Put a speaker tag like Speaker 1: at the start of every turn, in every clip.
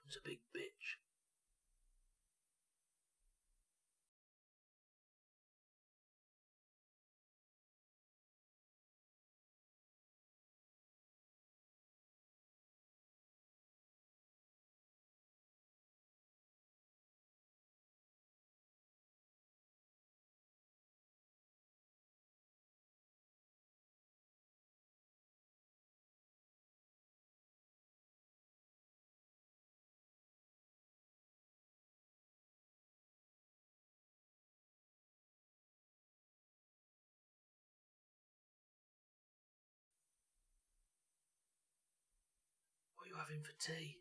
Speaker 1: comes a big bitch. What are you having for tea?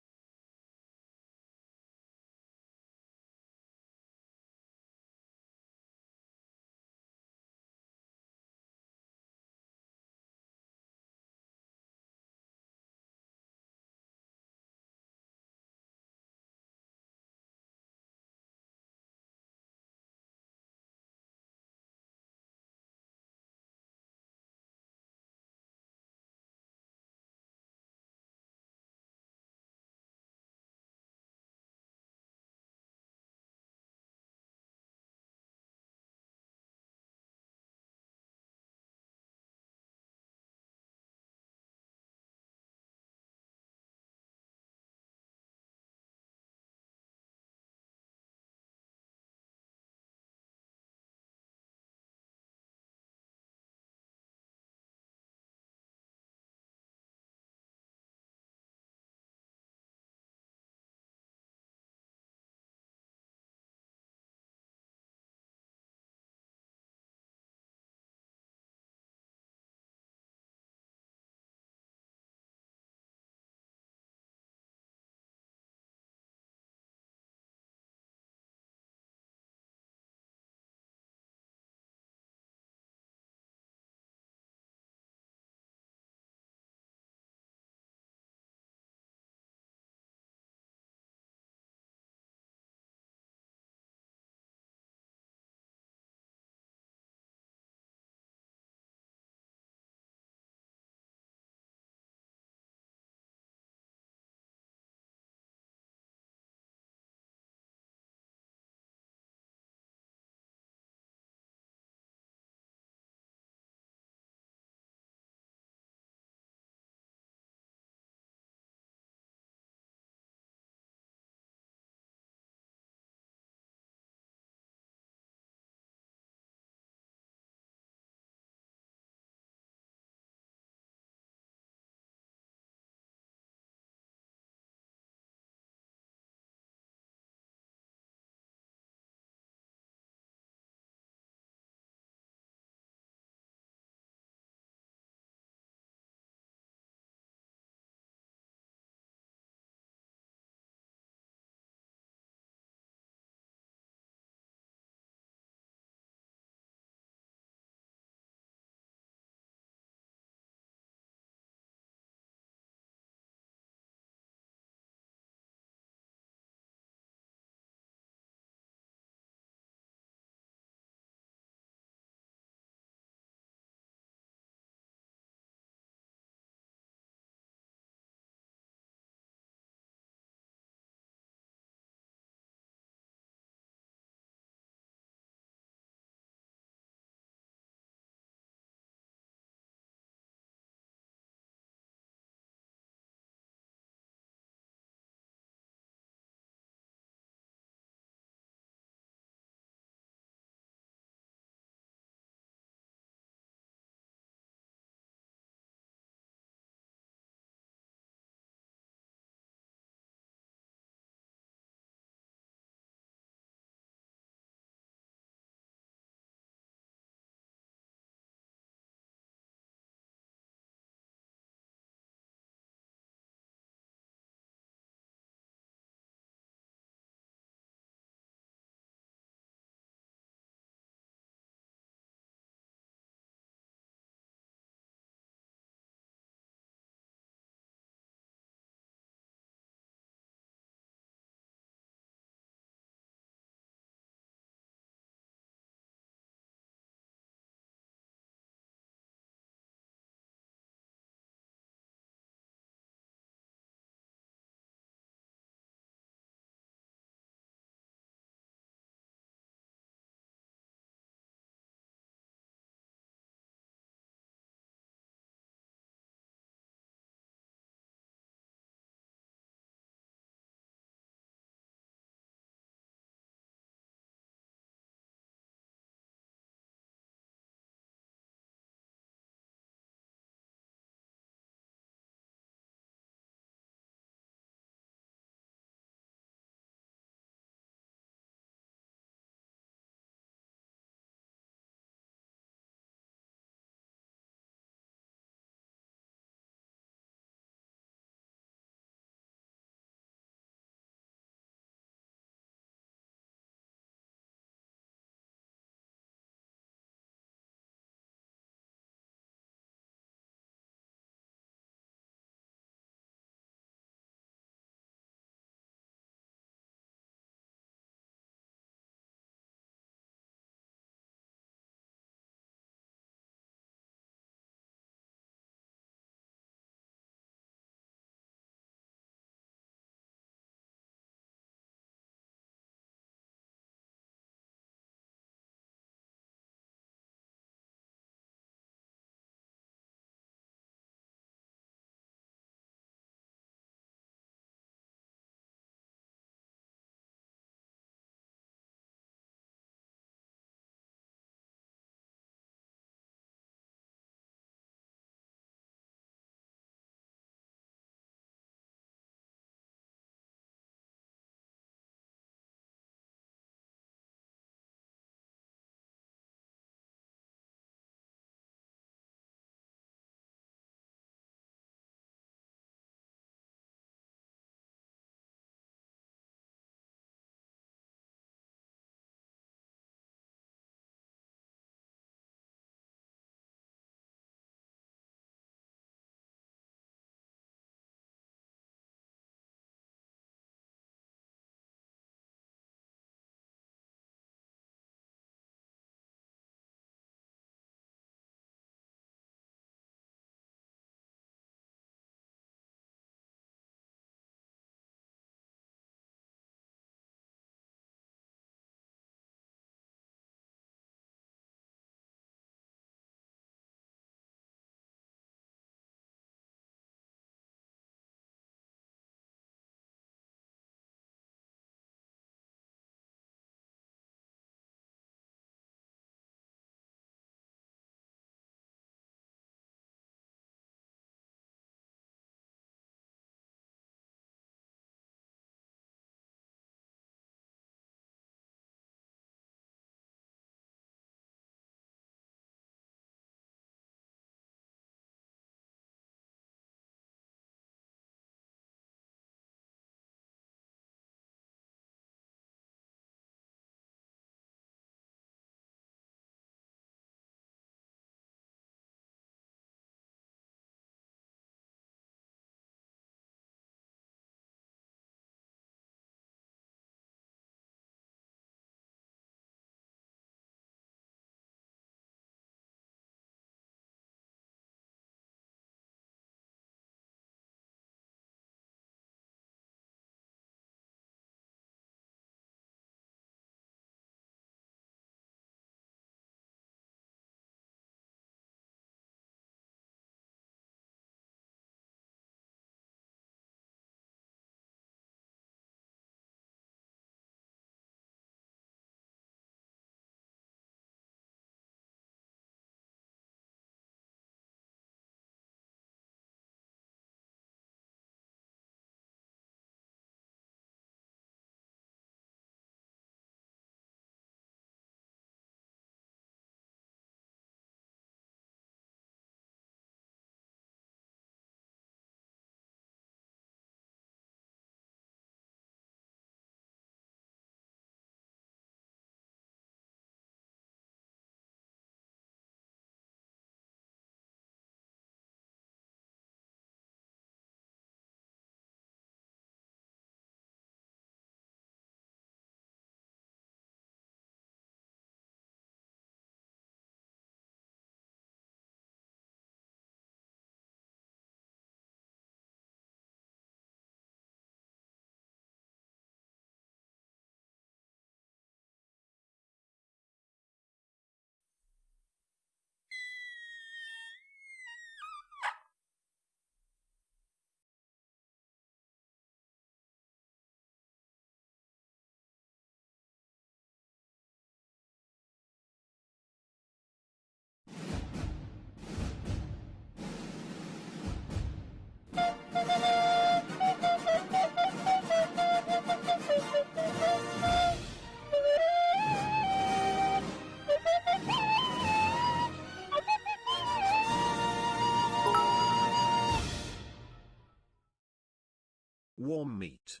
Speaker 2: warm meat.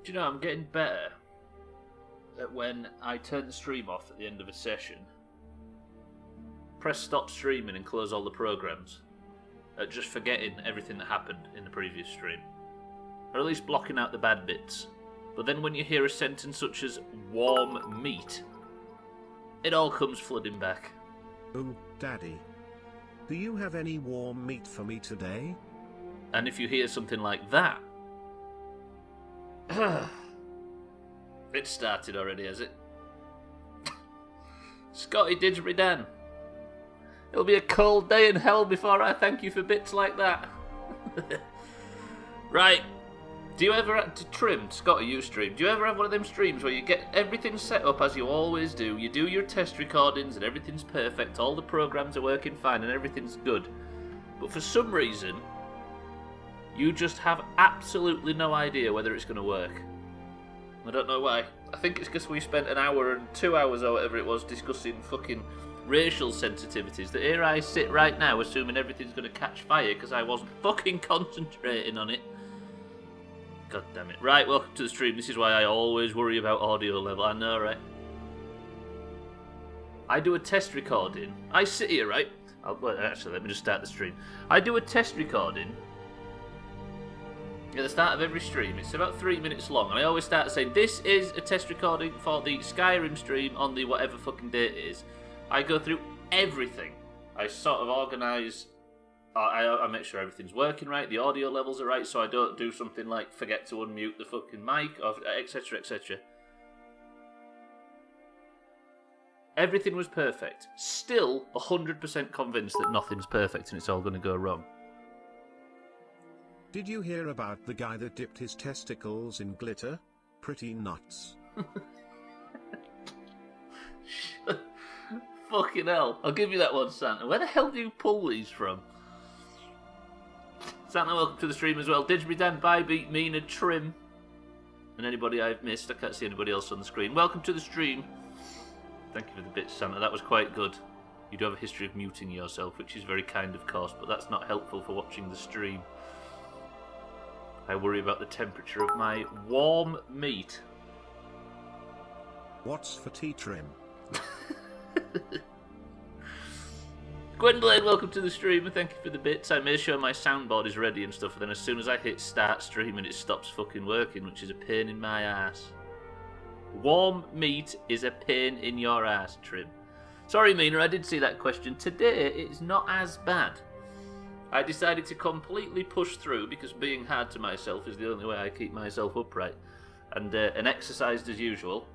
Speaker 1: Do you know, I'm getting better at when I turn the stream off at the end of a session, press stop streaming and close all the programs, at just forgetting everything that happened in the previous stream. Or at least blocking out the bad bits. But then when you hear a sentence such as warm meat, it all comes flooding back.
Speaker 2: Oh, Daddy. Do you have any warm meat for me today?
Speaker 1: And if you hear something like that, it started already, has it? Scotty Didgeridoo Dan. It'll be a cold day in hell before I thank you for bits like that. Right. Do you ever have to trim, Scotty, you stream? Do you ever have one of them streams where you get everything set up as you always do? You do your test recordings and everything's perfect, all the programs are working fine and everything's good. But for some reason, you just have absolutely no idea whether it's going to work. I don't know why. I think it's because we spent an hour and 2 hours or whatever it was discussing fucking racial sensitivities. That here I sit right now assuming everything's going to catch fire because I wasn't fucking concentrating on it. God damn it. Right, welcome to the stream. This is why I always worry about audio level. I know, right? I do a test recording. I sit here, right? Actually, let me just start the stream. I do a test recording at the start of every stream. It's about 3 minutes long, and I always start saying, this is a test recording for the Skyrim stream on the whatever fucking date it is. I go through everything. I sort of organise, I make sure everything's working right, the audio levels are right, so I don't do something like forget to unmute the fucking mic, or etc, etc. Everything was perfect. Still 100% convinced that nothing's perfect and it's all going to go wrong.
Speaker 2: Did you hear about the guy that dipped his testicles in glitter? Pretty nuts.
Speaker 1: Fucking hell. I'll give you that one, Santa. Where the hell do you pull these from? Santa, welcome to the stream as well. Didgeridoo Dan, Bybeat, Mina, Trim. And anybody I've missed. I can't see anybody else on the screen. Welcome to the stream. Thank you for the bits, Santa. That was quite good. You do have a history of muting yourself, which is very kind, of course, but that's not helpful for watching the stream. I worry about the temperature of my warm meat.
Speaker 2: What's for tea, Trim?
Speaker 1: Gwendolyn, welcome to the stream and thank you for the bits. I made sure my soundboard is ready and stuff, and then as soon as I hit start streaming it stops fucking working, which is a pain in my ass. Warm meat is a pain in your ass, Trim. Sorry, Mina, I did see that question. Today it's not as bad. I decided to completely push through because being hard to myself is the only way I keep myself upright. And exercised as usual.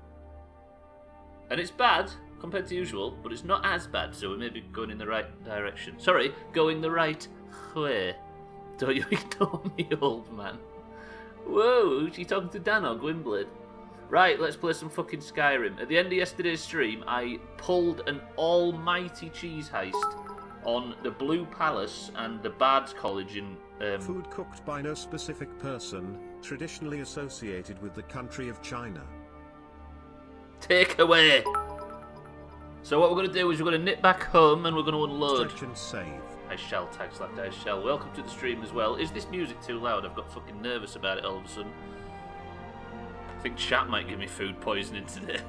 Speaker 1: And it's bad compared to usual, but it's not as bad, so we may be going in the right direction. Sorry, going the right way. Don't you ignore me, old man. Whoa, she talking to Dan or Gwynblade? Right, let's play some fucking Skyrim. At the end of yesterday's stream, I pulled an almighty cheese heist on the Blue Palace and the Bard's College in...
Speaker 2: Food cooked by no specific person, traditionally associated with the country of China.
Speaker 1: Take away! So what we're going to do is we're going to nip back home and we're going to unload.
Speaker 2: Stretch and save.
Speaker 1: I shall, tag slapped, I shall. Welcome to the stream as well. Is this music too loud? I've got fucking nervous about it all of a sudden. I think chat might give me food poisoning today.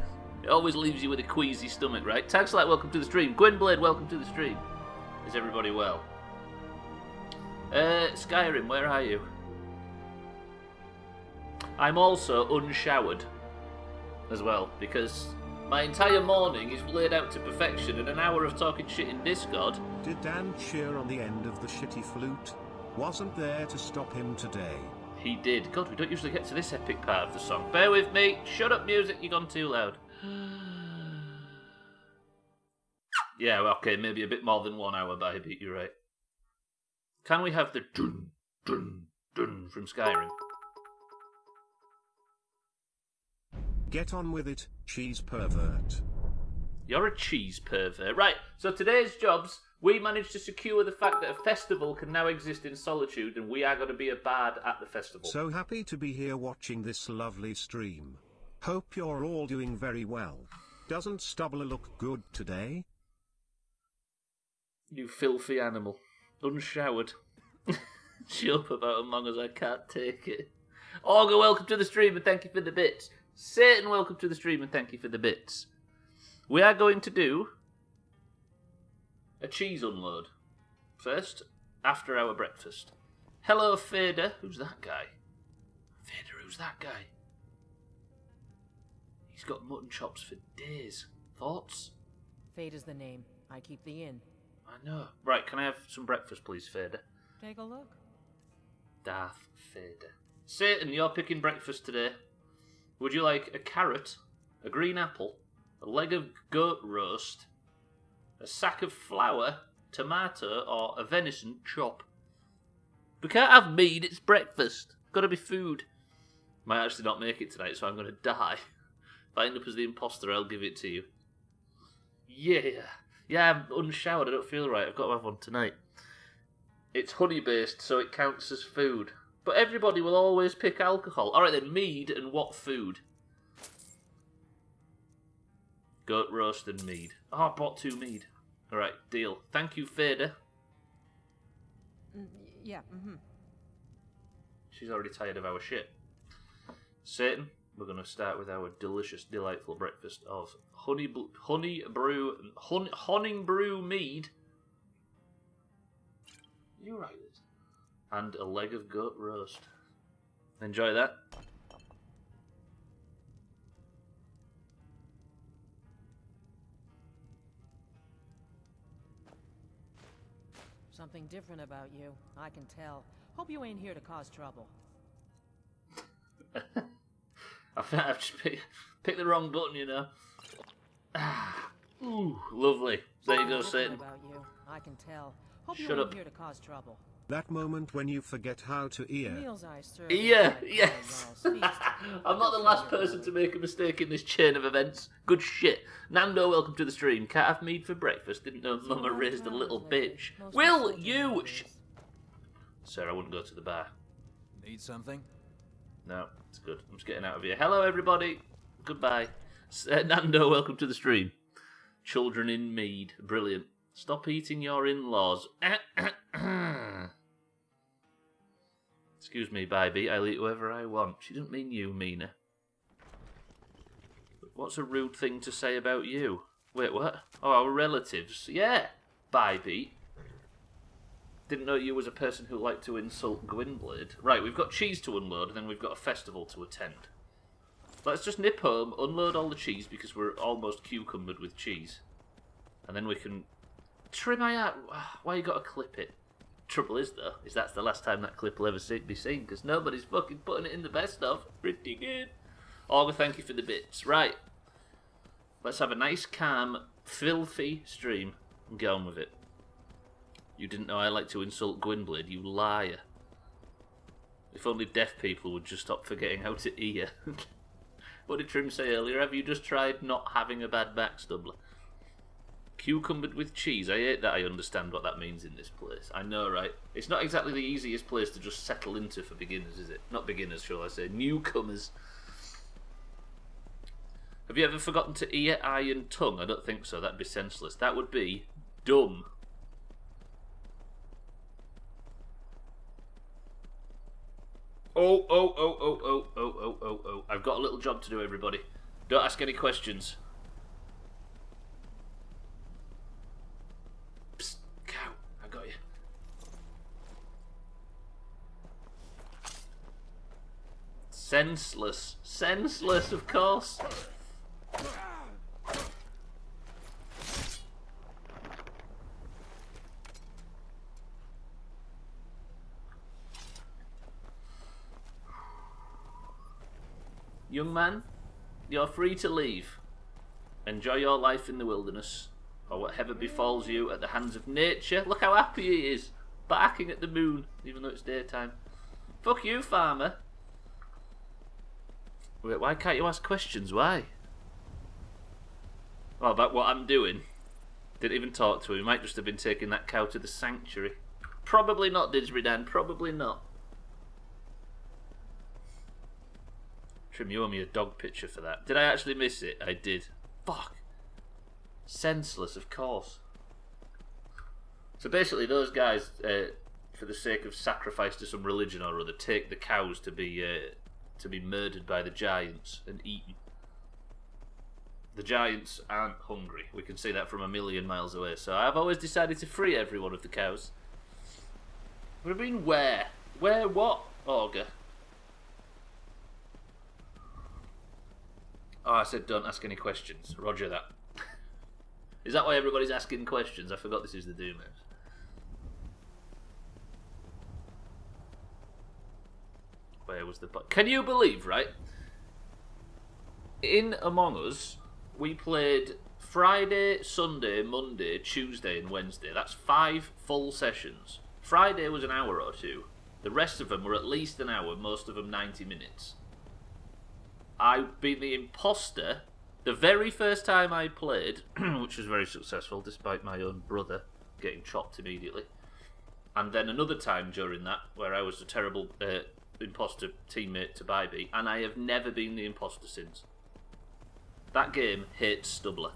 Speaker 1: It always leaves you with a queasy stomach, right? Tag slap, welcome to the stream. Gwynblade, welcome to the stream. Is everybody well? Skyrim, where are you? I'm also unshowered as well, because my entire morning is laid out to perfection and an hour of talking shit in Discord.
Speaker 2: Did Dan cheer on the end of the shitty flute? Wasn't there to stop him today.
Speaker 1: He did. God, we don't usually get to this epic part of the song. Bear with me. Shut up, music. You've gone too loud. Yeah, okay, maybe a bit more than 1 hour, Bybeat, you're right. Can we have the dun, dun, dun from Skyrim?
Speaker 2: Get on with it, cheese pervert.
Speaker 1: You're a cheese pervert. Right, so today's jobs, we managed to secure the fact that a festival can now exist in Solitude, and we are going to be a bard at the festival.
Speaker 2: So happy to be here watching this lovely stream. Hope you're all doing very well. Doesn't Stubbler look good today?
Speaker 1: You filthy animal. Unshowered. Shut up about Among Us, I can't take it. Augur, welcome to the stream and thank you for the bits. Satan, welcome to the stream and thank you for the bits. We are going to do a cheese unload. First, after our breakfast. Hello, Fader. Who's that guy? Fader, who's that guy? He's got mutton chops for days. Thoughts?
Speaker 3: Fader's the name. I keep the inn.
Speaker 1: I know. Right, can I have some breakfast, please, Fader?
Speaker 3: Take a look.
Speaker 1: Darth Vader. Satan, you're picking breakfast today. Would you like a carrot, a green apple, a leg of goat roast, a sack of flour, tomato, or a venison chop? We can't have meat, it's breakfast. Gotta be food. Might actually not make it tonight, so I'm gonna die. If I end up as the imposter, I'll give it to you. Yeah. Yeah, I'm unshowered, I don't feel right. I've got to have one tonight. It's honey-based, so it counts as food. But everybody will always pick alcohol. Alright then, mead and what food? Goat roast and mead. Oh, I bought 2 mead. Alright, deal. Thank you, Fader.
Speaker 3: Yeah,
Speaker 1: She's already tired of our shit. Satan, we're going to start with our delicious, delightful breakfast of honey brew mead. You right this. And a leg of goat roast. Enjoy that.
Speaker 3: Something different about you. I can tell. Hope you ain't here to cause trouble.
Speaker 1: I think I've just picked the wrong button, you know. Ooh, lovely. There you go, Satan.
Speaker 3: About you. I can tell. Hope
Speaker 1: Shut
Speaker 3: you
Speaker 1: up.
Speaker 3: ain't here to cause trouble.
Speaker 2: That moment when you forget how to ear.
Speaker 3: Meals I serve.
Speaker 1: Yeah, yes. I'm not the last person to make a mistake in this chain of events. Good shit. Nando, welcome to the stream. Can't have mead for breakfast. Didn't know Mama raised a little bitch. Will you? Sir, I wouldn't go to the bar.
Speaker 4: Need something?
Speaker 1: No, it's good. I'm just getting out of here. Hello, everybody. Goodbye. Nando, welcome to the stream. Children in mead. Brilliant. Stop eating your in-laws. Excuse me, baby. I'll eat whoever I want. She didn't mean you, Mina. What's a rude thing to say about you? Wait, what? Oh, our relatives. Yeah, baby. Didn't know you was a person who liked to insult Gwynblade. Right, we've got cheese to unload, and then we've got a festival to attend. Let's just nip home, unload all the cheese, because we're almost cucumbered with cheese. And then we can trim my out. Why you gotta clip it? Trouble is, though, is that's the last time that clip will ever be seen, because nobody's fucking putting it in the best of. Pretty good. Augur, thank you for the bits. Right. Let's have a nice, calm, filthy stream and get on with it. You didn't know I like to insult Gwynblade, you liar. If only deaf people would just stop forgetting how to ear. What did Trim say earlier? Have you just tried not having a bad back, Stubbler? Cucumbered with cheese. I hate that I understand what that means in this place. I know, right? It's not exactly the easiest place to just settle into for beginners, is it? Not beginners, shall I say. Newcomers. Have you ever forgotten to ear, eye and tongue? I don't think so. That'd be senseless. That would be dumb. Oh. I've got a little job to do, everybody. Don't ask any questions. Psst, cow. I got you. Senseless. Senseless, of course. Young man, you're free to leave. Enjoy your life in the wilderness, or whatever befalls you at the hands of nature. Look how happy he is, barking at the moon, even though it's daytime. Fuck you, farmer. Wait, why can't you ask questions? Why? Well, about what I'm doing. Didn't even talk to him. He might just have been taking that cow to the sanctuary. Probably not, Didsbury Dan. Probably not. Trim, you owe me a dog picture for that. Did I actually miss it? I did. Fuck. Senseless, of course. So basically, those guys, for the sake of sacrifice to some religion or other, take the cows to be murdered by the giants and eaten. The giants aren't hungry. We can see that from a million miles away. So I've always decided to free every one of the cows. What do you mean where? Where what, Augur? Oh, I said don't ask any questions. Roger that. Is that why everybody's asking questions? I forgot this is the Doomhaus. Where was the... Can you believe, right? In Among Us, we played Friday, Sunday, Monday, Tuesday and Wednesday. That's 5 full sessions. Friday was an hour or two. The rest of them were at least an hour, most of them 90 minutes. I've been the imposter the very first time I played, which was very successful despite my own brother getting chopped immediately. And then another time during that where I was a terrible imposter teammate to Bybee, and I have never been the imposter since. That game hates Stubbler.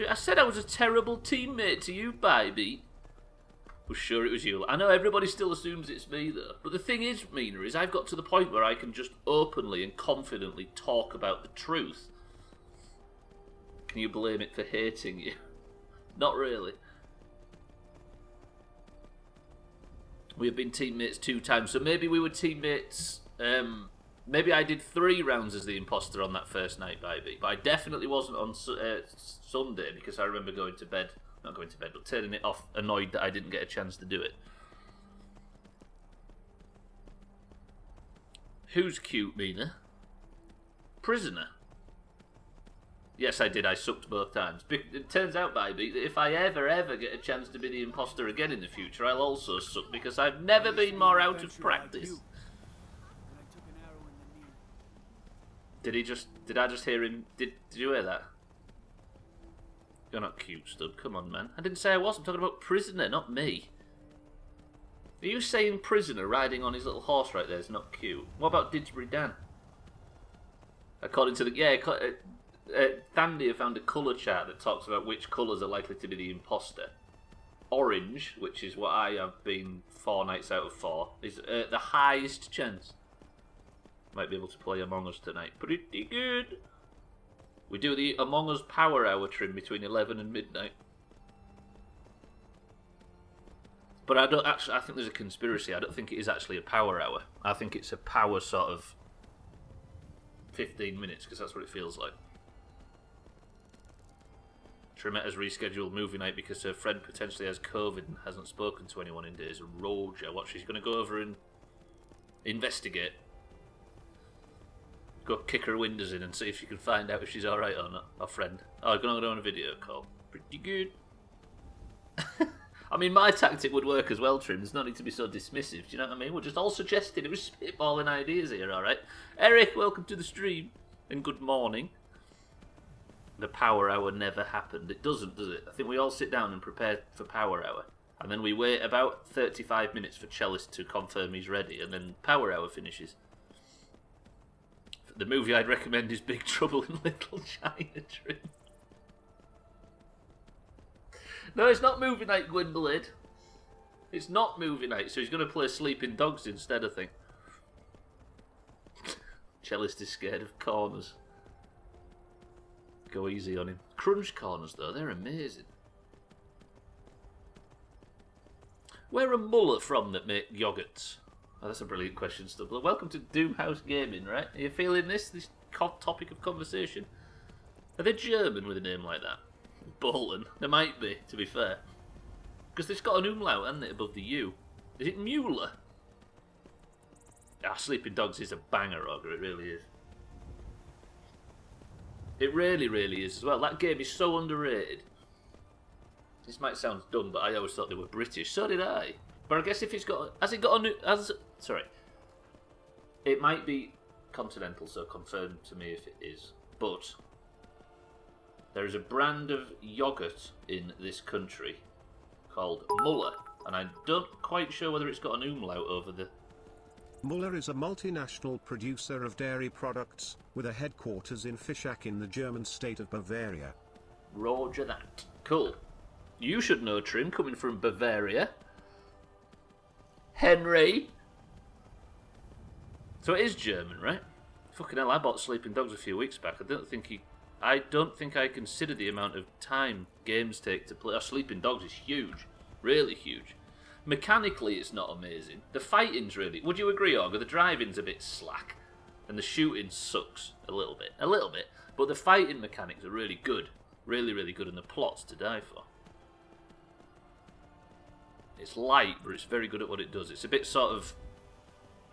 Speaker 1: I said I was a terrible teammate to you, Bybee. Was sure it was you. I know everybody still assumes it's me, though. But the thing is, Mina, is I've got to the point where I can just openly and confidently talk about the truth. Can you blame it for hating you? Not really. We have been teammates 2 times, so maybe we were teammates... maybe I did 3 rounds as the imposter on that first night, Bybee. But I definitely wasn't on Sunday, because I remember going to bed... Not going to bed, but turning it off, annoyed that I didn't get a chance to do it. Who's cute, Mina? Prisoner. Yes, I did. I sucked both times. It turns out, Bybee, that if I ever get a chance to be the imposter again in the future, I'll also suck, because I've never been more out of practice. Did I just hear him? Did you hear that? You're not cute, Stub. Come on, man. I didn't say I was. I'm talking about Prisoner, not me. Are you saying Prisoner riding on his little horse right there is not cute? What about Didsbury Dan? According to the... Yeah, Thandia found a colour chart that talks about which colours are likely to be the imposter. Orange, which is what I have been 4 nights out of 4, is the highest chance. Might be able to play Among Us tonight. Pretty good. We do the Among Us Power Hour trim between 11 and midnight. But I think there's a conspiracy. I don't think it is actually a power hour. I think it's a power sort of 15 minutes, because that's what it feels like. Trimetta's rescheduled movie night because her friend potentially has COVID and hasn't spoken to anyone in days. Roger, what, she's going to go over and investigate? Go kick her windows in and see if she can find out if she's alright or not. Our friend. Oh, I'm going to go on a video call. Pretty good. I mean, my tactic would work as well, Trim. There's no need to be so dismissive. Do you know what I mean? We're just all suggesting. It was spitballing ideas here, alright? Eric, welcome to the stream. And good morning. The power hour never happened. It doesn't, does it? I think we all sit down and prepare for power hour. And then we wait about 35 minutes for Cellist to confirm he's ready. And then power hour finishes. The movie I'd recommend is Big Trouble in Little China, Trim. No, it's not movie night, Gwynblade. It's not movie night, so he's going to play Sleeping Dogs instead, I think. Cellist is scared of corners. Go easy on him. Crunch corners, though, they're amazing. Where are Muller from that make yogurts? Oh, that's a brilliant question, Stubbler. Welcome to DoomhausGaming, right? Are you feeling this topic of conversation? Are they German with a name like that? Bolton. There might be, to be fair. Because it's got an umlaut, hasn't it, above the U. Is it Mueller? Ah, Sleeping Dogs is a banger, Augur. It really is. It really, really is as well. That game is so underrated. This might sound dumb, but I always thought they were British. So did I. But I guess if it's got... Has it got a new... Sorry. It might be continental, so confirm to me if it is. But there is a brand of yogurt in this country called Muller, and I don't quite sure whether it's got an umlaut over the...
Speaker 2: Muller is a multinational producer of dairy products, with a headquarters in Fischach in the German state of Bavaria.
Speaker 1: Roger that. Cool. You should know, Trim, coming from Bavaria. Henry. So it is German, right? Fucking hell, I bought Sleeping Dogs a few weeks back. I don't think I consider the amount of time games take to play. Sleeping Dogs is huge. Really huge. Mechanically, it's not amazing. The fighting's really... Would you agree, Augur? The driving's a bit slack. And the shooting sucks a little bit. A little bit. But the fighting mechanics are really good. Really, really good. And the plot's to die for. It's light, but it's very good at what it does. It's a bit sort of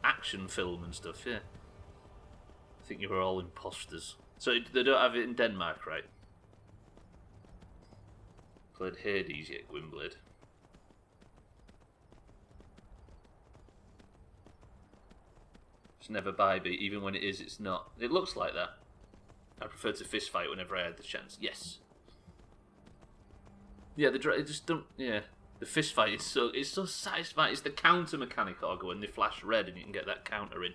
Speaker 1: action film and stuff, yeah. I think you were all imposters. So they don't have it in Denmark, right? Played Hades yet, Gwynblade? It's never by beat, even when it is, it's not. It looks like that. I prefer to fist fight whenever I had the chance. Yes. Yeah, it just don't. Yeah, the fist fight is so satisfying. It's the counter mechanic, Augur, when they flash red and you can get that counter in.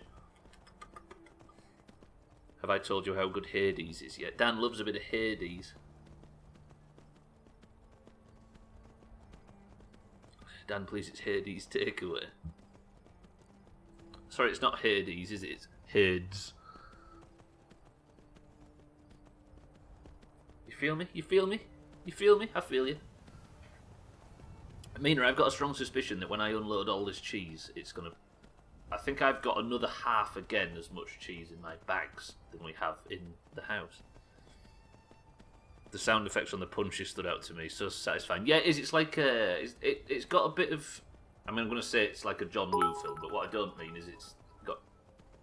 Speaker 1: Have I told you how good Hades is yet? Dan loves a bit of Hades. Dan, please, it's Hades takeaway. Sorry, it's not Hades, is it? It's Hades. You feel me? You feel me? You feel me? I feel you. Mina, I've got a strong suspicion that when I unload all this cheese, it's gonna... I think I've got another half again as much cheese in my bags than we have in the house. The sound effects on the punches stood out to me, so satisfying. Yeah, it is. It's like it's got a bit of... I mean, I'm going to say it's like a John Woo film, but what I don't mean is it's got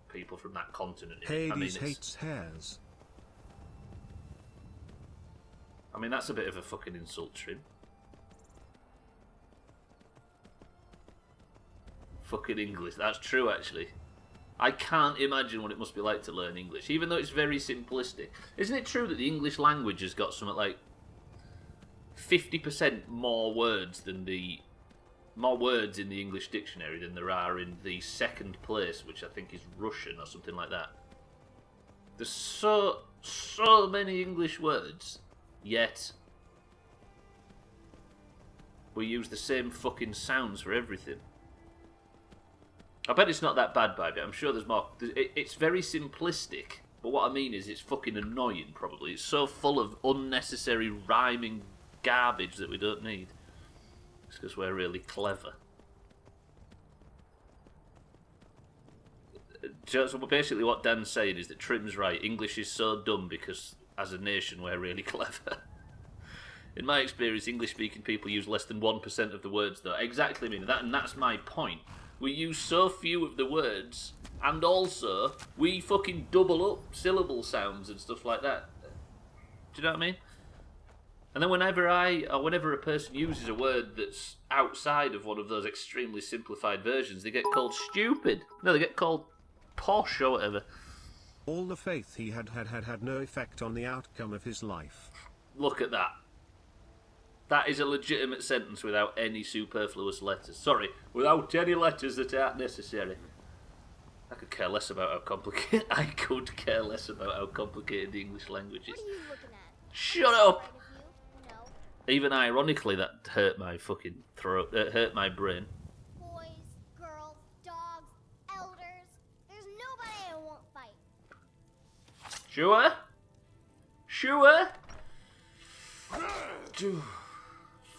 Speaker 1: people from that continent in it.
Speaker 2: Hades hates hares.
Speaker 1: I mean, that's a bit of a fucking insult, Trim. Fucking English. That's true, actually. I can't imagine what it must be like to learn English, even though it's very simplistic. Isn't it true that the English language has got something like 50% more words in the English dictionary than there are in the second place, which I think is Russian or something like that? There's so many English words, yet we use the same fucking sounds for everything. I bet it's not that bad, baby. I'm sure there's more. It's very simplistic, but what I mean is it's fucking annoying, probably. It's so full of unnecessary rhyming garbage that we don't need. It's because we're really clever. So basically what Dan's saying is that Trim's right. English is so dumb because, as a nation, we're really clever. In my experience, English-speaking people use less than 1% of the words, though. Exactly, I mean, and that's my point. We use so few of the words, and also, we fucking double up syllable sounds and stuff like that. Do you know what I mean? And then whenever a person uses a word that's outside of one of those extremely simplified versions, they get called stupid. No, they get called posh or whatever.
Speaker 2: All the faith he had no effect on the outcome of his life.
Speaker 1: Look at that. That is a legitimate sentence without any superfluous letters. Sorry, without any letters that aren't necessary. I could care less about how complicated. I could care less about how complicated the English language is.
Speaker 4: What are you looking at?
Speaker 1: Shut up!
Speaker 4: No.
Speaker 1: Even ironically, that hurt my fucking throat. It hurt my brain.
Speaker 4: Boys, girls, dogs, elders. There's nobody I won't fight.
Speaker 1: Sure? Sure?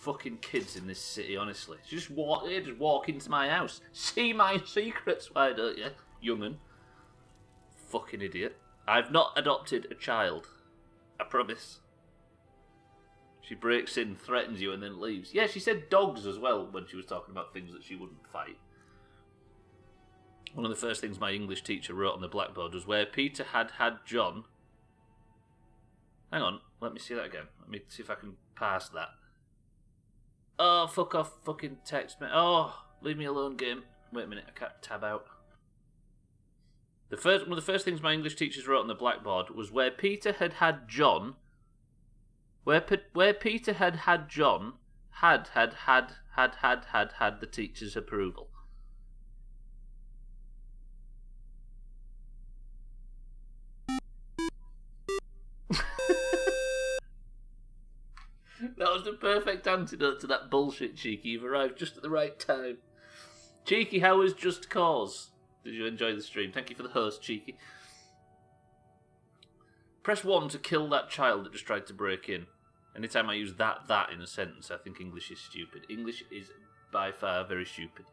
Speaker 1: Fucking kids in this city, honestly. Just walk into my house. See my secrets, why don't you, young'un? Fucking idiot. I've not adopted a child. I promise. She breaks in, threatens you, and then leaves. Yeah, she said dogs as well when she was talking about things that she wouldn't fight. One of the first things my English teacher wrote on the blackboard was where Peter had John. Hang on, let me see that again. Let me see if I can pass that. Oh, fuck off, fucking text me. Oh, leave me alone, game. Wait a minute, I can't tab out. One of the first things my English teachers wrote on the blackboard was where Peter had John. Where Peter had John had the teacher's approval. That was the perfect antidote to that bullshit, Cheeky. You've arrived just at the right time. Cheeky, how was Just Cause? Did you enjoy the stream? Thank you for the host, Cheeky. Press 1 to kill that child that just tried to break in. Anytime I use that in a sentence, I think English is stupid. English is by far very stupid.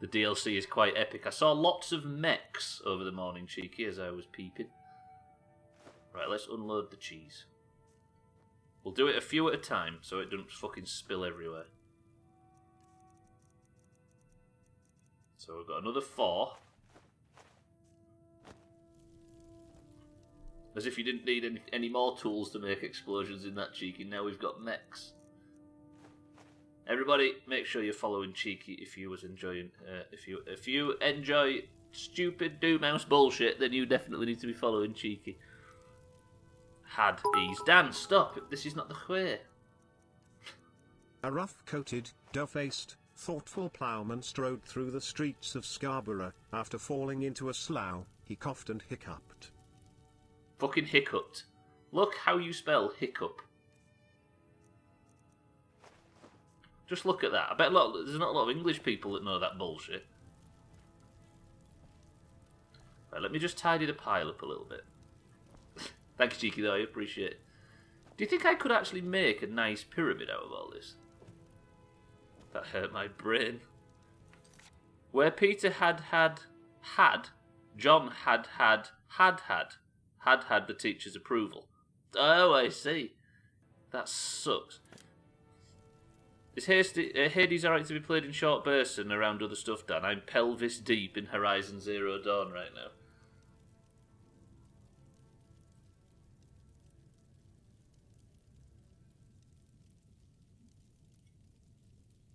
Speaker 1: The DLC is quite epic. I saw lots of mechs over the morning, Cheeky, as I was peeping. Right, let's unload the cheese. We'll do it a few at a time, so it doesn't fucking spill everywhere. So we've got another 4. As if you didn't need any more tools to make explosions in that, Cheeky. Now we've got mechs. Everybody, make sure you're following Cheeky if you was enjoying. If you enjoy stupid Doomhaus bullshit, then you definitely need to be following Cheeky. Had ease. Dan, stop! This is not the way.
Speaker 2: A rough-coated, dough-faced, thoughtful ploughman strode through the streets of Scarborough. After falling into a slough, he coughed and hiccuped.
Speaker 1: Fucking hiccuped. Look how you spell hiccup. Just look at that. I bet there's not a lot of English people that know that bullshit. Right, let me just tidy the pile up a little bit. Thank you, Cheeky, though. I appreciate it. Do you think I could actually make a nice pyramid out of all this? That hurt my brain. Where Peter had, John had the teacher's approval. Oh, I see. That sucks. Is Hades alright to be played in short bursts and around other stuff, Dan? I'm pelvis deep in Horizon Zero Dawn right now.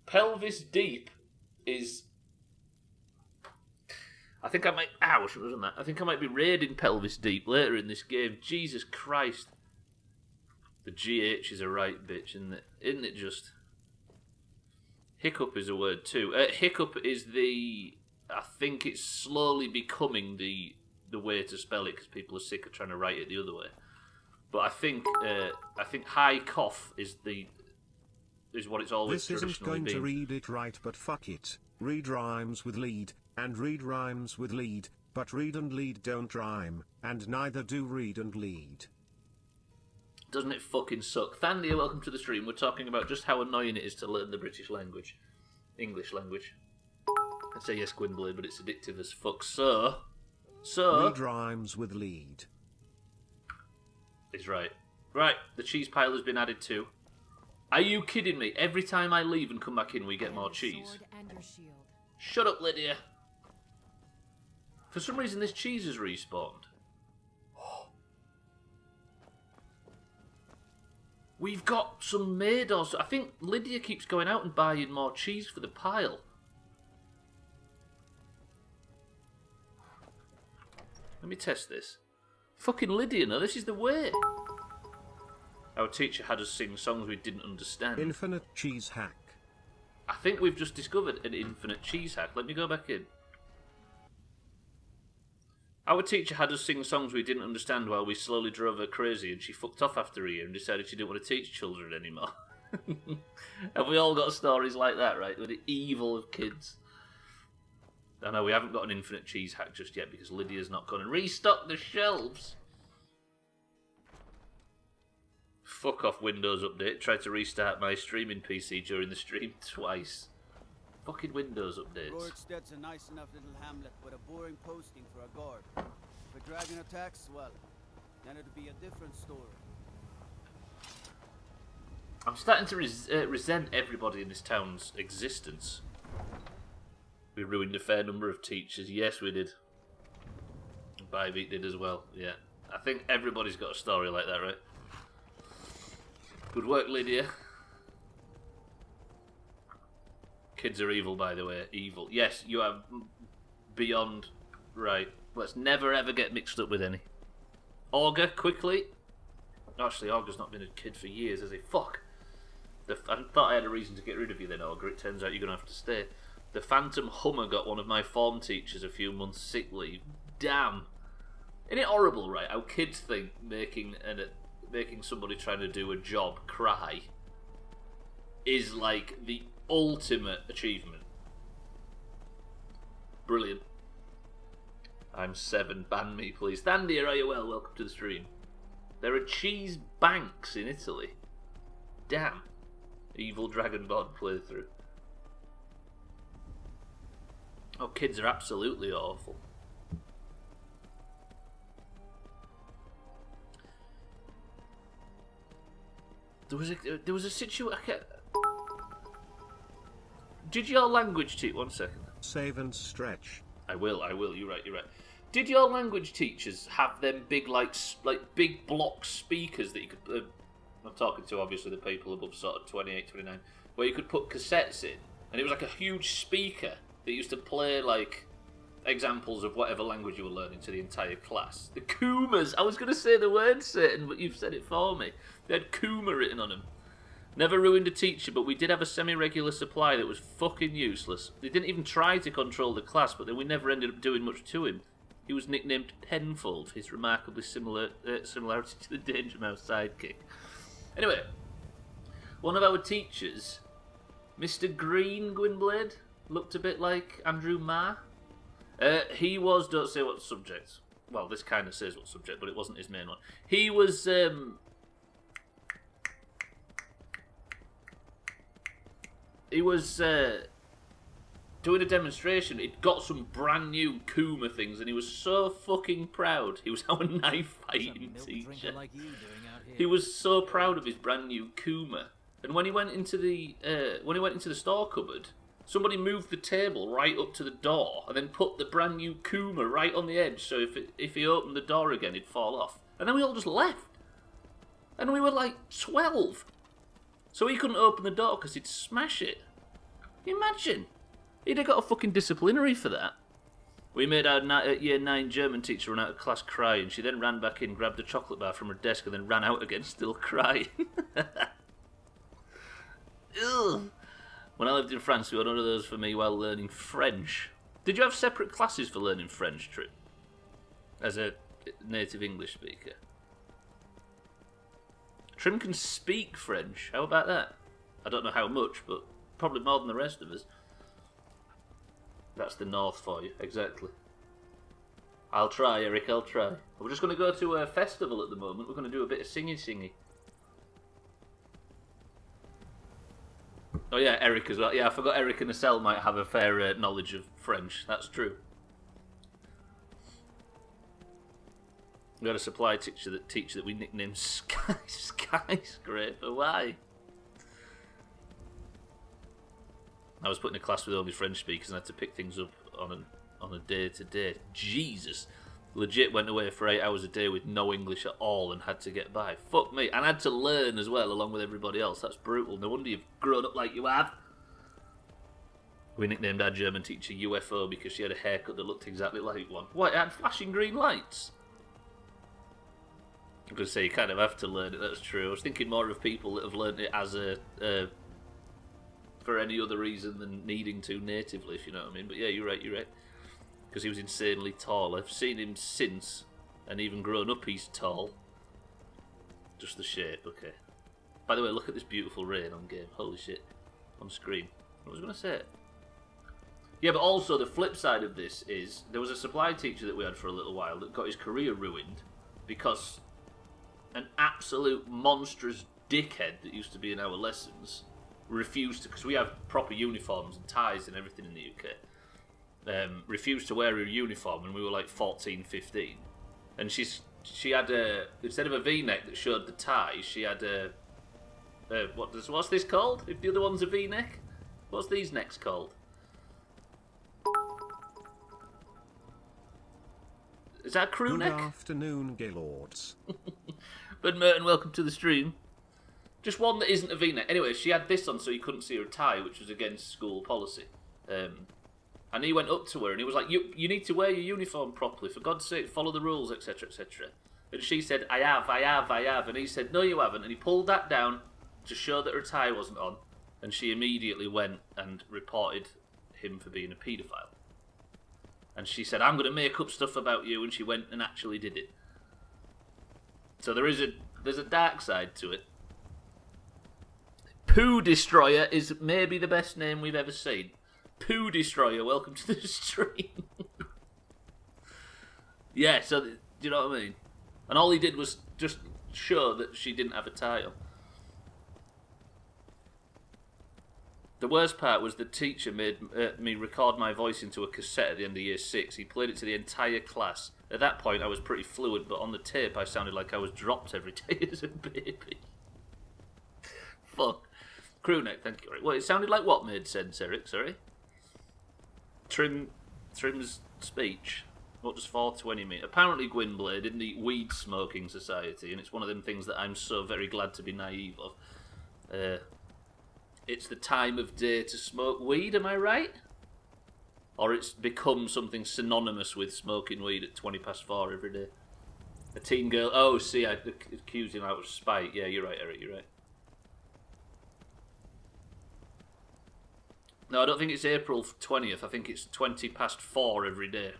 Speaker 1: Pelvis deep is... I think I might... Ow, I shouldn't have done that. I think I might be raiding Pelvis Deep later in this game. Jesus Christ. The GH is a right bitch, isn't it? Isn't it just... Hiccup is a word too. Hiccup is the... I think it's slowly becoming the way to spell it because people are sick of trying to write it the other way. But I think high cough is what it's always
Speaker 2: This isn't going
Speaker 1: been.
Speaker 2: to read it right, but fuck it. Read rhymes with lead, and read rhymes with lead, but read and lead don't rhyme, and neither do read and lead.
Speaker 1: Doesn't it fucking suck? Thandia, welcome to the stream. We're talking about just how annoying it is to learn the British language. English language. I'd say yes, Gwynblade, but it's addictive as fuck. So...
Speaker 2: Read rhymes with lead.
Speaker 1: Is right. Right, the cheese pile has been added too. Are you kidding me? Every time I leave and come back in, we get more cheese. Shut up, Lydia. For some reason, this cheese has respawned. We've got some made or so. I think Lydia keeps going out and buying more cheese for the pile. Let me test this. Fucking Lydia, no, this is the way. Our teacher had us sing songs we didn't understand.
Speaker 2: Infinite cheese hack.
Speaker 1: I think we've just discovered an infinite cheese hack. Let me go back in. Our teacher had us sing songs we didn't understand while we slowly drove her crazy, and she fucked off after a year and decided she didn't want to teach children anymore. Have we all got stories like that, right? With the evil of kids. I know we haven't got an infinite cheese hack just yet because Lydia's not going to restock the shelves. Fuck off Windows Update. Tried to restart my streaming PC during the stream twice. Fucking Windows updates.
Speaker 5: Rorikstead's a nice enough little hamlet, but a boring posting for a guard. If a dragon attacks, well, then it'll be a different story.
Speaker 1: I'm starting to resent everybody in this town's existence. We ruined a fair number of teachers. Yes, we did. Bybeat did as well, yeah. I think everybody's got a story like that, right? Good work, Lydia. Kids are evil, by the way. Evil. Yes, you are beyond right. Let's never ever get mixed up with any. Augur, quickly. Actually, Augur's not been a kid for years, has he? Fuck. I thought I had a reason to get rid of you then, Augur. It turns out you're going to have to stay. The Phantom Hummer got one of my form teachers a few months sick leave. Damn. Isn't it horrible, right? How kids think making somebody trying to do a job cry is like the ultimate achievement. Brilliant. I'm 7. Ban me, please. Thandy, are you well? Welcome to the stream. There are cheese banks in Italy. Damn. Evil Dragonborn playthrough. Oh, kids are absolutely awful. There was a situation. Did your language teach? 1 second.
Speaker 2: Save and stretch.
Speaker 1: I will. You're right. Did your language teachers have them big, like big block speakers that you could? I'm talking to obviously the people above sort of 28, 29, where you could put cassettes in, and it was like a huge speaker that used to play like examples of whatever language you were learning to the entire class. The Kumas. I was going to say the word certain, but you've said it for me. They had Kuma written on them. Never ruined a teacher, but we did have a semi-regular supply that was fucking useless. They didn't even try to control the class, but then we never ended up doing much to him. He was nicknamed Penfold for his remarkably similarity to the Danger Mouse sidekick. Anyway, one of our teachers, Mr. Green Gwynblade, looked a bit like Andrew Marr. He was, don't say what subject. Well, this kind of says what subject, but it wasn't his main one. He was, doing a demonstration. He'd got some brand new Kuma things, and he was so fucking proud. He was our knife fighting teacher.
Speaker 5: Like you doing out here.
Speaker 1: He was so proud of his brand new Kuma. And when he went into the store cupboard, somebody moved the table right up to the door, and then put the brand new Kuma right on the edge. So if he opened the door again, it'd fall off. And then we all just left. And we were like 12. So he couldn't open the door because he'd smash it. Can you imagine? He'd have got a fucking disciplinary for that. We made our year 9 German teacher run out of class crying. She then ran back in, grabbed a chocolate bar from her desk, and then ran out again, still crying. Ugh. When I lived in France, we had one of those for me while learning French. Did you have separate classes for learning French, Trip? As a native English speaker? Trim can speak French. How about that? I don't know how much, but probably more than the rest of us. That's the north for you, exactly. I'll try, Eric, I'll try. We're just going to go to a festival at the moment. We're going to do a bit of singy. Oh yeah, Eric as well. Yeah, I forgot Eric and Estelle might have a fair knowledge of French. That's true. We had a supply teacher that we nicknamed Skyscraper. Why? I was put in a class with only French speakers and had to pick things up on a day-to-day. Jesus. Legit went away for 8 hours a day with no English at all and had to get by. Fuck me. And had to learn as well along with everybody else. That's brutal. No wonder you've grown up like you have. We nicknamed our German teacher UFO because she had a haircut that looked exactly like one. What, it had flashing green lights? I'm going to say you kind of have to learn it, that's true. I was thinking more of people that have learned it as for any other reason than needing to natively, if you know what I mean. But yeah, you're right. Because he was insanely tall. I've seen him since, and even grown up he's tall. Just the shape, okay. By the way, look at this beautiful rain on game. Holy shit. On screen. What was I going to say? Yeah, but also the flip side of this is, there was a supply teacher that we had for a little while that got his career ruined because an absolute monstrous dickhead that used to be in our lessons refused to, because we have proper uniforms and ties and everything in the UK, refused to wear a uniform when we were like 14, 15. And she had instead of a V-neck that showed the tie, she had what's this called? If the other one's a V-neck? What's these necks called? Is that a crew neck?
Speaker 2: Good afternoon, Gaylords.
Speaker 1: Ben Merton, welcome to the stream. Just one that isn't a V-neck. Anyway, she had this on so you couldn't see her tie, which was against school policy. And And he went up to her and he was like, you need to wear your uniform properly. For God's sake, follow the rules, etc., etc. And she said, I have. And he said, no, you haven't. And he pulled that down to show that her tie wasn't on. And she immediately went and reported him for being a paedophile. And she said, I'm going to make up stuff about you. And she went and actually did it. So there's a dark side to it. Poo Destroyer is maybe the best name we've ever seen. Poo Destroyer, welcome to the stream. Yeah, so, do you know what I mean? And all he did was just show that she didn't have a tie on. The worst part was the teacher made me record my voice into a cassette at the end of year 6. He played it to the entire class. At that point, I was pretty fluent, but on the tape, I sounded like I was dropped every day as a baby. Fuck. Crewneck, thank you. Well, it sounded like what made sense, Eric? Sorry? Trim's speech. What does 420 mean? Apparently, Gwynblade in the weed smoking society, and it's one of them things that I'm so very glad to be naive of. It's the time of day to smoke weed, am I right? Or it's become something synonymous with smoking weed at 4:20 every day. A teen girl. Oh, see, I accused him out of spite. Yeah, you're right, Eric, you're right. No, I don't think it's April 20th. I think it's 4:20 every day.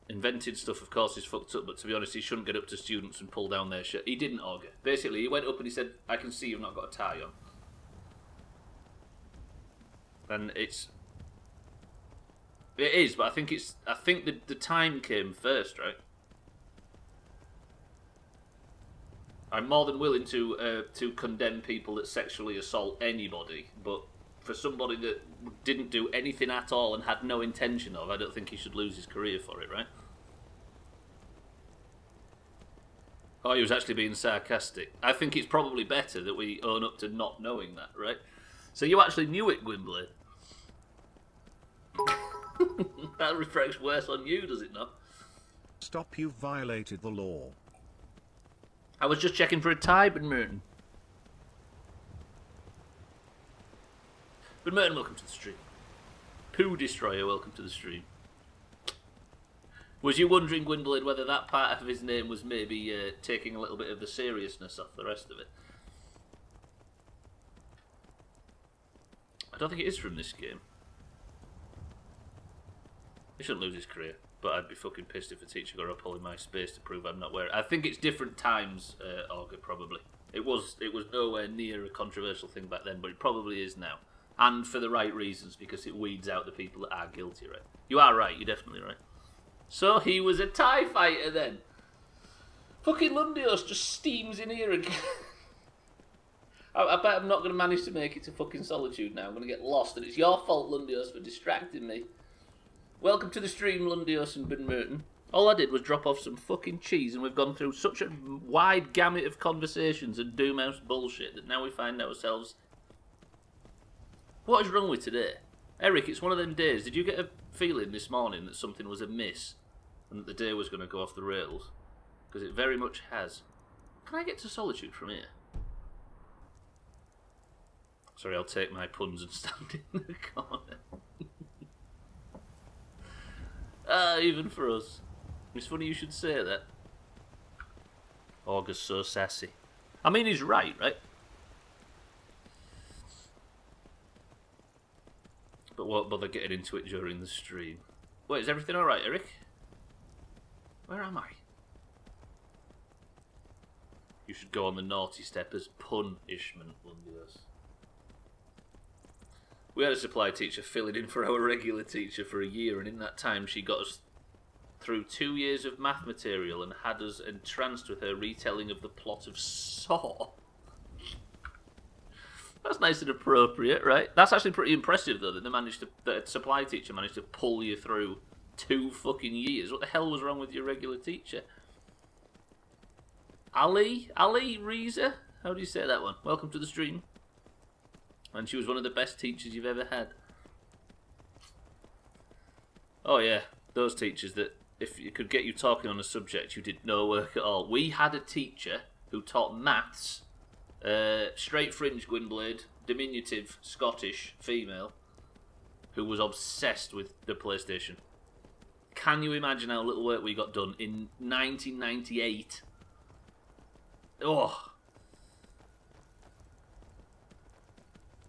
Speaker 1: Invented stuff, of course, is fucked up, but to be honest, he shouldn't get up to students and pull down their shirt. He didn't, Auger. Basically, he went up and he said, I can see you've not got a tie on. And it is, but I think the time came first, right? I'm more than willing to condemn people that sexually assault anybody, but for somebody that didn't do anything at all and had no intention of, I don't think he should lose his career for it, right? Oh, he was actually being sarcastic. I think it's probably better that we own up to not knowing that, right? So you actually knew it, Gwynblade. That reflects worse on you, does it not?
Speaker 2: Stop, you've violated the law.
Speaker 1: I was just checking for a tie, but Merton. But Merton, welcome to the stream. Poo Destroyer, welcome to the stream. Was you wondering, Gwynblade, whether that part of his name was maybe taking a little bit of the seriousness off the rest of it? I don't think it is from this game. He shouldn't lose his career, but I'd be fucking pissed if a teacher got up all in my space to prove I'm not wearing it. I think it's different times, Auger, probably. It was nowhere near a controversial thing back then, but it probably is now. And for the right reasons, because it weeds out the people that are guilty, right? You are right, you're definitely right. So he was a TIE fighter then. Fucking Lundios just steams in here again. I bet I'm not going to manage to make it to fucking Solitude now. I'm going to get lost, and it's your fault, Lundios, for distracting me. Welcome to the stream, Lundios and Ben Merton. All I did was drop off some fucking cheese, and we've gone through such a wide gamut of conversations and Doomhaus bullshit that now we find ourselves... What is wrong with today? Eric, it's one of them days. Did you get a feeling this morning that something was amiss and that the day was going to go off the rails? Because it very much has. Can I get to Solitude from here? Sorry, I'll take my puns and stand in the corner. Even for us. It's funny you should say that. August so sassy. I mean, he's right? But won't bother getting into it during the stream. Wait, is everything alright, Eric? Where am I? You should go on the naughty step as punishment, Lundios. We had a supply teacher filling in for our regular teacher for a year, and in that time she got us through 2 years of math material and had us entranced with her retelling of the plot of Saw. That's nice and appropriate, right? That's actually pretty impressive, though, that that a supply teacher managed to pull you through 2 fucking years. What the hell was wrong with your regular teacher? Ali Reza? How do you say that one? Welcome to the stream. And she was one of the best teachers you've ever had. Oh yeah, those teachers that if you could get you talking on a subject you did no work at all. We had a teacher who taught maths, straight fringe Gwynblade, diminutive, Scottish, female, who was obsessed with the PlayStation. Can you imagine how little work we got done in 1998? Oh.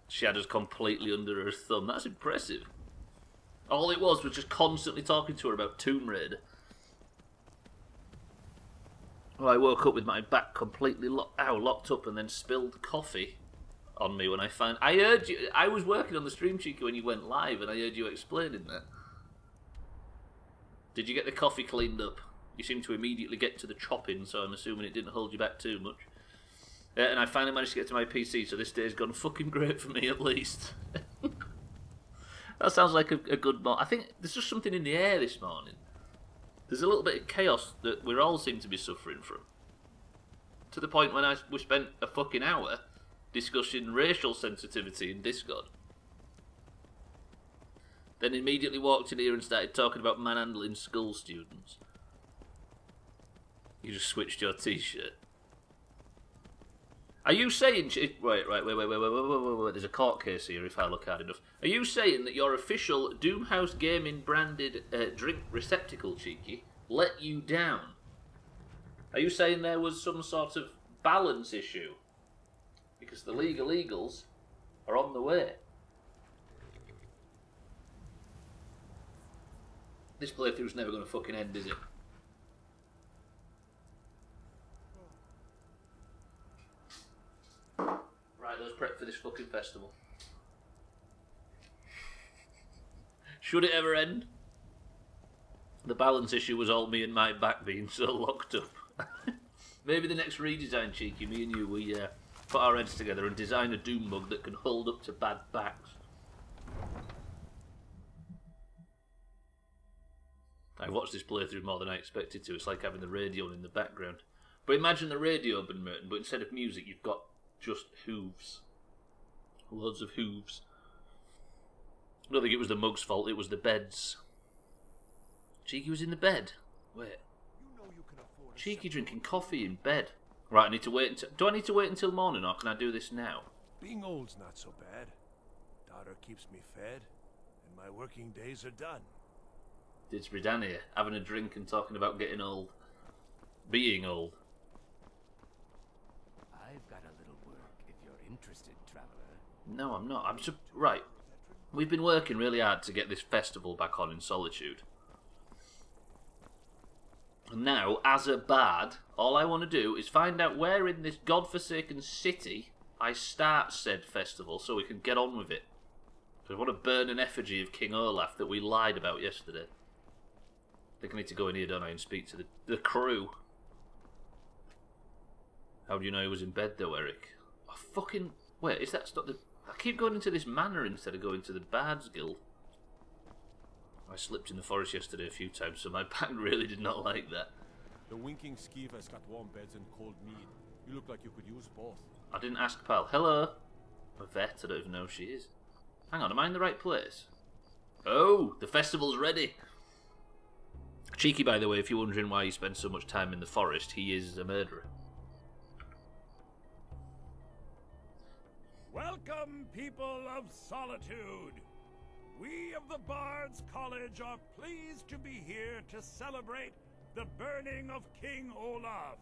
Speaker 1: She had us completely under her thumb. That's impressive. All it was just constantly talking to her about Tomb Raider. Well, I woke up with my back completely locked up and then spilled coffee on me when I found... I heard you... I was working on the stream, Cheeky, when you went live, and I heard you explaining that. Did you get the coffee cleaned up? You seem to immediately get to the chopping, so I'm assuming it didn't hold you back too much. And I finally managed to get to my PC, so this day's gone fucking great for me, at least. That sounds like a good morning. I think there's just something in the air this morning. There's a little bit of chaos that we all seem to be suffering from. To the point when we spent a fucking hour discussing racial sensitivity in Discord. Then immediately walked in here and started talking about manhandling school students. You just switched your t-shirt. Are you saying... Wait. There's a court case here if I look hard enough. Are you saying that your official DoomhausGaming branded drink receptacle, Cheeky, let you down? Are you saying there was some sort of balance issue? Because the legal illegals are on the way. This playthrough's never going to fucking end, is it? Right, let's prep for this fucking festival. Should it ever end? The balance issue was all me and my back being so locked up. Maybe the next redesign, Cheeky, me and you, we put our heads together and design a Doom mug that can hold up to bad backs. I watched this playthrough more than I expected to. It's like having the radio in the background. But imagine the radio, Ben Merton, but instead of music, you've got just hooves. Loads of hooves. I don't think it was the mug's fault, it was the bed's. Cheeky was in the bed. Wait. Cheeky drinking coffee in bed. Right, I need to wait until... Do I need to wait until morning, or can I do this now?
Speaker 6: Being old's not so bad. Daughter keeps me fed, and my working days are done.
Speaker 1: It's Bridan here, having a drink and talking about getting old. Being old.
Speaker 7: I've got a little work if you're interested, traveler.
Speaker 1: No, I'm not. Right. We've been working really hard to get this festival back on in Solitude. And now, as a bard, all I want to do is find out where in this godforsaken city I start said festival so we can get on with it. So I want to burn an effigy of King Olaf that we lied about yesterday. I think I need to go in here, don't I, and speak to the crew. How do you know he was in bed, though, Eric? Oh, fucking... Wait, is that not the... I keep going into this manor instead of going to the Bards Guild. I slipped in the forest yesterday a few times, so my back really did not like that.
Speaker 6: The winking skeeve has got warm beds and cold mead. You look like you could use both.
Speaker 1: I didn't ask, pal. Hello? I'm a vet, I don't even know who she is. Hang on, am I in the right place? Oh, the festival's ready. Cheeky, by the way, if you're wondering why he spends so much time in the forest, he is a murderer.
Speaker 8: Welcome, people of Solitude. We of the Bards College are pleased to be here to celebrate the burning of King Olaf.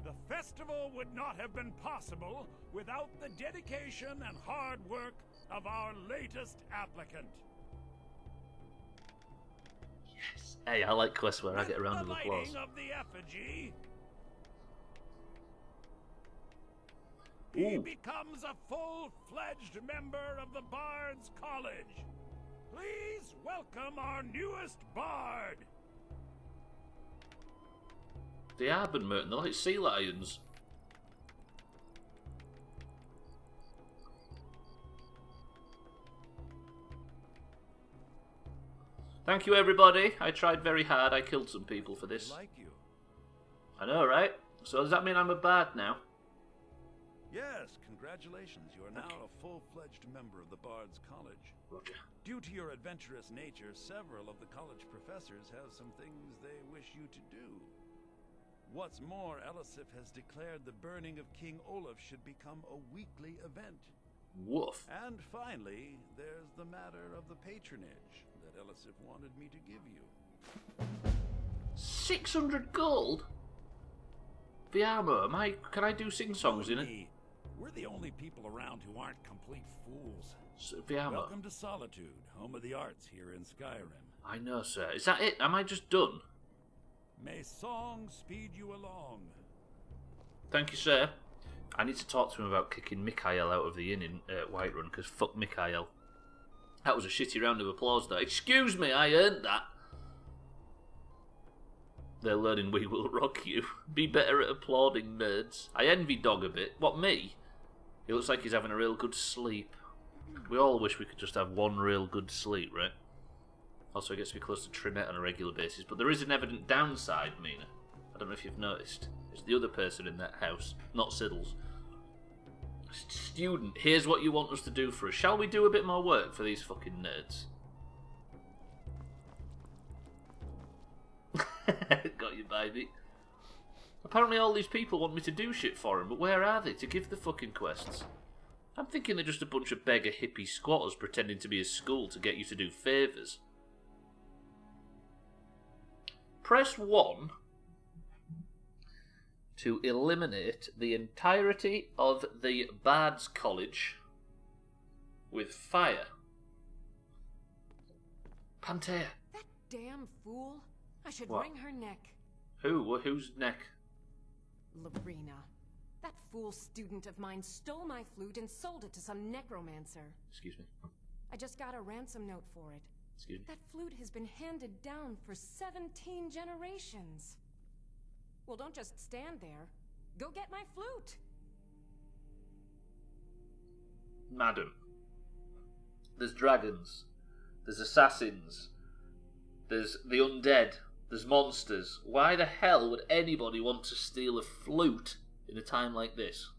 Speaker 8: The festival would not have been possible without the dedication and hard work of our latest applicant.
Speaker 1: Yes. Hey, I like quests where I get a round of applause.
Speaker 8: With the lighting of the effigy, he becomes a full-fledged member of the Bards College. Please welcome our newest bard.
Speaker 1: They are, Ben Merton. They're like sea lions. Thank you, everybody. I tried very hard. I killed some people for this.
Speaker 6: Like you.
Speaker 1: I know, right? So does that mean I'm a bard now?
Speaker 6: Yes, congratulations. You are now a full-fledged member of the Bards College.
Speaker 1: Roger.
Speaker 6: Due to your adventurous nature, several of the college professors have some things they wish you to do. What's more, Elisif has declared the burning of King Olaf should become a weekly event.
Speaker 1: Woof.
Speaker 6: And finally, there's the matter of the patronage that Elisif wanted me to give you.
Speaker 1: 600 gold? The armor, can I do sing-songs in it?
Speaker 8: We're the only people around who aren't complete fools.
Speaker 1: The armor.
Speaker 8: Welcome to Solitude, home of the arts here in Skyrim.
Speaker 1: I know, sir. Is that it? Am I just done?
Speaker 8: May song speed you along.
Speaker 1: Thank you, sir. I need to talk to him about kicking Mikhail out of the inn in Whiterun, because fuck Mikhail. That was a shitty round of applause, though. Excuse me, I earned that. They're learning We Will Rock You. Be better at applauding, nerds. I envy Dog a bit. What, me? He looks like he's having a real good sleep. We all wish we could just have one real good sleep, right? Also, he gets me close to Trinette on a regular basis, but there is an evident downside, Mina. I don't know if you've noticed. It's the other person in that house, not Siddles. Student, here's what you want us to do for us. Shall we do a bit more work for these fucking nerds? Got you, baby. Apparently all these people want me to do shit for them, but where are they to give the fucking quests? I'm thinking they're just a bunch of beggar hippie squatters pretending to be a school to get you to do favours. Press 1 to eliminate the entirety of the Bard's College with fire. Pantea.
Speaker 9: That damn fool. I should
Speaker 1: What?
Speaker 9: wring her neck.
Speaker 1: Who? Whose neck?
Speaker 9: Lorena. That fool student of mine stole my flute and sold it to some necromancer.
Speaker 1: Excuse me.
Speaker 9: I just got a ransom note for it.
Speaker 1: Excuse me.
Speaker 9: That flute has been handed down for 17 generations. Well, don't just stand there. Go get my flute.
Speaker 1: Madam. There's dragons. There's assassins. There's the undead. There's monsters. Why the hell would anybody want to steal a flute in a time like this?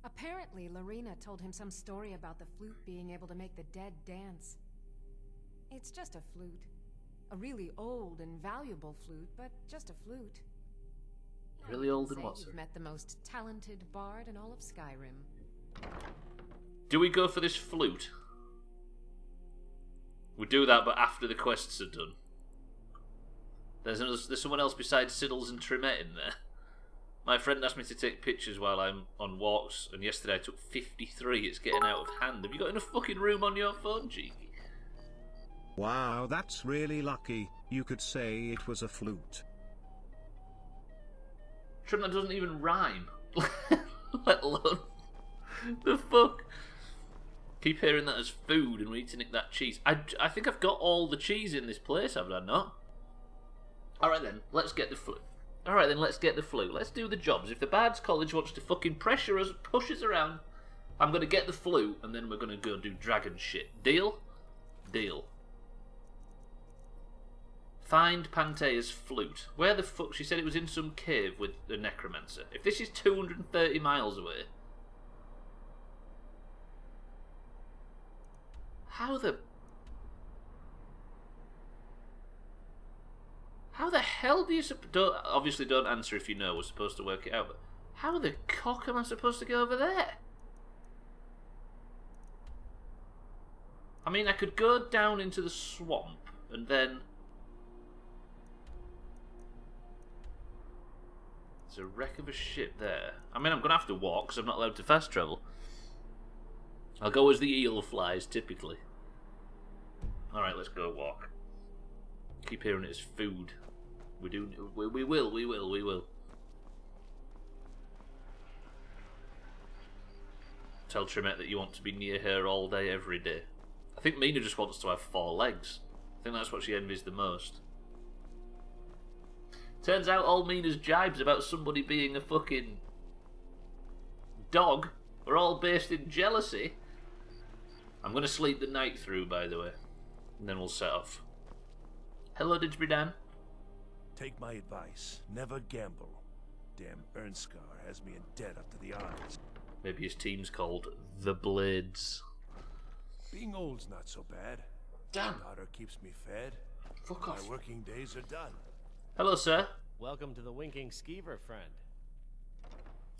Speaker 9: Apparently, Lorena told him some story about the flute being able to make the dead dance. It's just a flute. A really old and valuable flute, but just a flute.
Speaker 1: Really old and
Speaker 9: Say
Speaker 1: what,
Speaker 9: you've
Speaker 1: sir?
Speaker 9: met the most talented bard in all of Skyrim.
Speaker 1: Do we go for this flute? We do that, but after the quests are done. There's someone else besides Siddles and Trinette in there. My friend asked me to take pictures while I'm on walks, and yesterday I took 53. It's getting out of hand. Have you got enough fucking room on your phone, Cheeky?
Speaker 2: Wow, that's really lucky. You could say it was a flute.
Speaker 1: Trinette doesn't even rhyme. Let alone... the fuck? Keep hearing that as food and we're eating that cheese. I think I've got all the cheese in this place, have I not? Alright then, let's get the flute. Alright then, let's get the flute. Let's do the jobs. If the Bard's College wants to fucking pressure us, push us around, I'm going to get the flute and then we're going to go do dragon shit. Deal? Deal. Find Pantea's flute. Where the fuck? She said it was in some cave with the necromancer. If this is 230 miles away... How the hell do you... Obviously don't answer if you know. We're supposed to work it out. But how the cock am I supposed to go over there? I mean, I could go down into the swamp and then... There's a wreck of a ship there. I mean, I'm going to have to walk because I'm not allowed to fast travel. I'll go as the eel flies, typically. Alright, let's go walk. Keep hearing it as food. We will. Tell Trinette that you want to be near her all day, every day. I think Mina just wants to have 4 legs. I think that's what she envies the most. Turns out all Mina's jibes about somebody being a fucking dog are all based in jealousy. I'm going to sleep the night through, by the way. And then we'll set off. Hello, Didgeridoo.
Speaker 6: Take my advice. Never gamble. Damn Ernskar has me in debt up to the eyes.
Speaker 1: Maybe his team's called The Blades.
Speaker 6: Being old's not so bad.
Speaker 1: Damn.
Speaker 6: Daughter keeps me fed.
Speaker 1: Fuck off.
Speaker 6: My working days are done.
Speaker 1: Hello, sir.
Speaker 7: Welcome to the Winking Skeever, friend.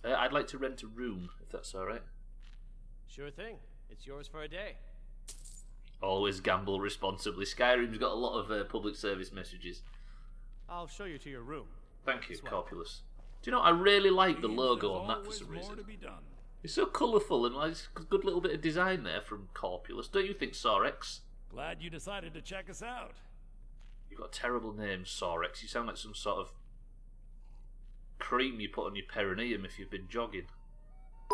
Speaker 1: I'd like to rent a room, if that's alright.
Speaker 7: Sure thing. It's yours for a day.
Speaker 1: Always gamble responsibly. Skyrim's got a lot of public service messages.
Speaker 7: I'll show you to your room.
Speaker 1: Thank you,
Speaker 7: Swell.
Speaker 1: Corpulus. Do you know, I really like the
Speaker 6: Means
Speaker 1: logo
Speaker 6: there's
Speaker 1: on that for
Speaker 6: always
Speaker 1: some
Speaker 6: more
Speaker 1: reason.
Speaker 6: to be done.
Speaker 1: It's so colourful and it's a good little bit of design there from Corpulus. Don't you think, Sorex?
Speaker 6: Glad you decided to check us out.
Speaker 1: You've got a terrible name, Sorex. You sound like some sort of cream you put on your perineum if you've been jogging.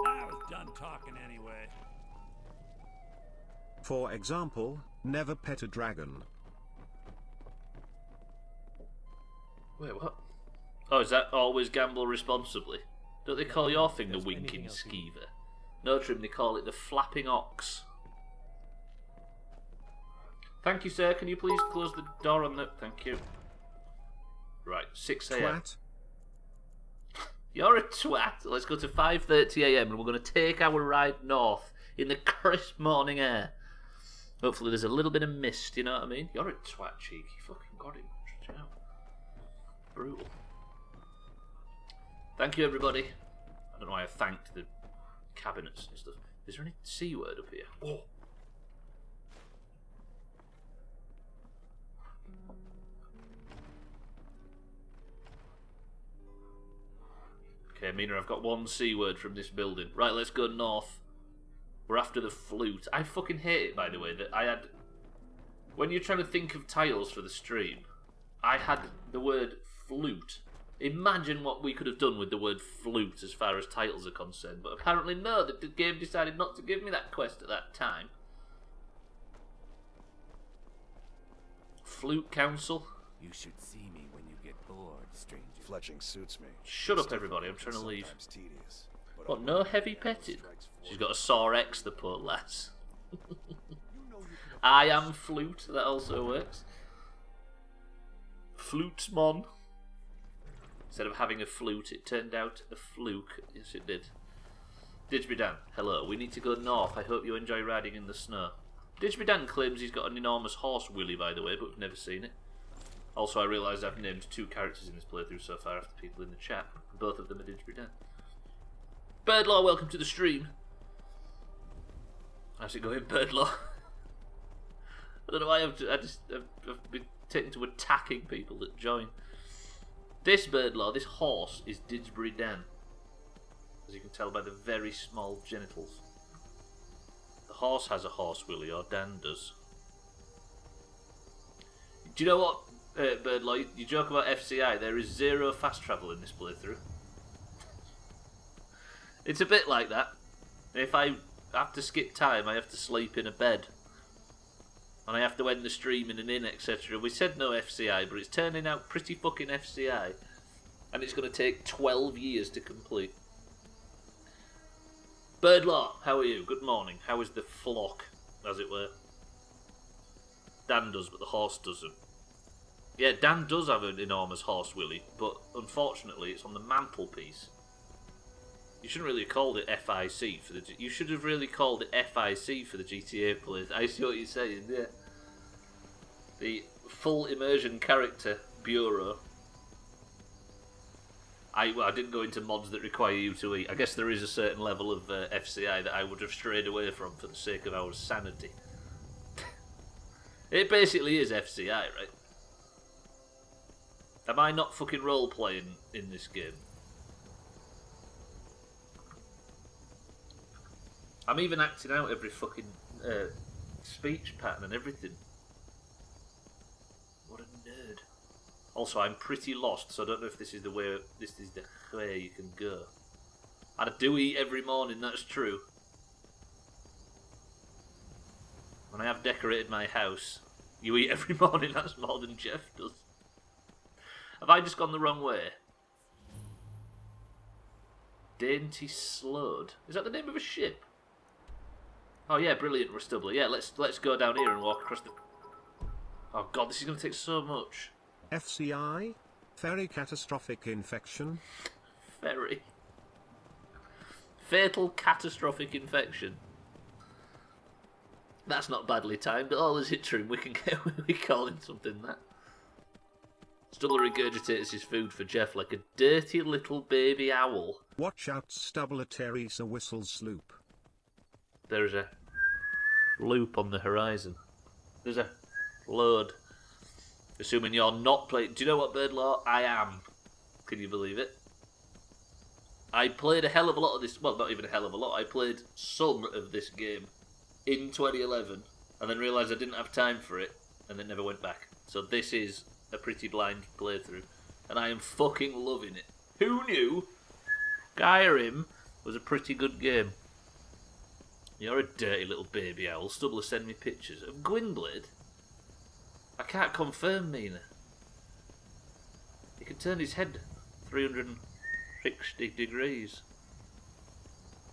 Speaker 6: I was done talking anyway.
Speaker 2: For example, never pet a dragon.
Speaker 1: Wait, what? Oh, is that always gamble responsibly? Don't they call your thing the
Speaker 7: There's
Speaker 1: winking
Speaker 7: anything else you need.
Speaker 1: skeever? No, Trim, they call it the flapping ox. Thank you, sir. Can you please close the door on the... Thank you. Right, 6 a.m.
Speaker 2: Twat.
Speaker 1: You're a twat. Let's go to 5:30 a.m. and we're going to take our ride north in the crisp morning air. Hopefully there's a little bit of mist, you know what I mean? You're a twat, cheeky. Fucking got him. Stretch out. Brutal. Thank you, everybody. I don't know why I thanked the cabinets and stuff. Is there any C word up here? Whoa. Okay, Mina, I've got one C word from this building. Right, let's go north. We're after the flute. I fucking hate it, by the way, that I had... When you're trying to think of titles for the stream, I had the word flute. Imagine what we could have done with the word flute as far as titles are concerned. But apparently no, the game decided not to give me that quest at that time. Flute Council?
Speaker 7: You should see me when you get bored, stranger.
Speaker 10: Fletching suits me.
Speaker 1: Shut up, everybody. I'm trying to leave.
Speaker 10: Sometimes tedious, but
Speaker 1: What, no heavy petting? She's got a sore X, the poor lass. I am flute, that also works. Flutesmon. Instead of having a flute, it turned out a fluke. Yes, it did. Didgeridoo, hello. We need to go north. I hope you enjoy riding in the snow. Didgeridoo claims he's got an enormous horse willy, by the way, but we've never seen it. Also, I realised I've named 2 characters in this playthrough so far after people in the chat. Both of them are Didgeridoo. Birdlaw, welcome to the stream. How's it going, Birdlaw? I don't know why I've been taken to attacking people that join. This Birdlaw, this horse, is Didgeridoo. As you can tell by the very small genitals. The horse has a horse willy, or Dan does. Do you know what, Birdlaw? You joke about FCI, there is 0 fast travel in this playthrough. It's a bit like that. If I have to skip time, I have to sleep in a bed. And I have to end the stream in an inn, etc. We said no FCI, but it's turning out pretty fucking FCI. And it's going to take 12 years to complete. Birdlaw, how are you? Good morning. How is the flock, as it were? Dan does, but the horse doesn't. Yeah, Dan does have an enormous horse willy, but unfortunately it's on the mantelpiece. You shouldn't really have called it FIC for the... You should have really called it FIC for the GTA players. I see what you're saying, yeah. The Full Immersion Character Bureau. I didn't go into mods that require you to eat. I guess there is a certain level of FCI that I would have strayed away from for the sake of our sanity. It basically is FCI, right? Am I not fucking role-playing in this game? I'm even acting out every fucking speech pattern and everything. What a nerd. Also, I'm pretty lost, so I don't know if this is the way you can go. And I do eat every morning, that's true. When I have decorated my house, you eat every morning, that's more than Jeff does. Have I just gone the wrong way? Dainty Slode. Is that the name of a ship? Oh yeah, brilliant, Stubbler. Yeah, let's go down here and walk across the... Oh god, this is going to take so much.
Speaker 2: FCI? Very catastrophic infection?
Speaker 1: Very. Fatal catastrophic infection. That's not badly timed at all, is it, Trim? We call it something that. Stubbler regurgitates his food for Jeff like a dirty little baby owl.
Speaker 2: Watch out, Stubbler Teresa whistles sloop.
Speaker 1: There is a loop on the horizon. There's a load. Assuming you're not playing... Do you know what, Birdlaw? I am. Can you believe it? I played a hell of a lot of this... Well, not even a hell of a lot. I played some of this game in 2011 and then realised I didn't have time for it and then never went back. So this is a pretty blind playthrough. And I am fucking loving it. Who knew Skyrim was a pretty good game? You're a dirty little baby owl. Stubbler, send me pictures of Gwynblade. I can't confirm, Mina. He can turn his head 360 degrees.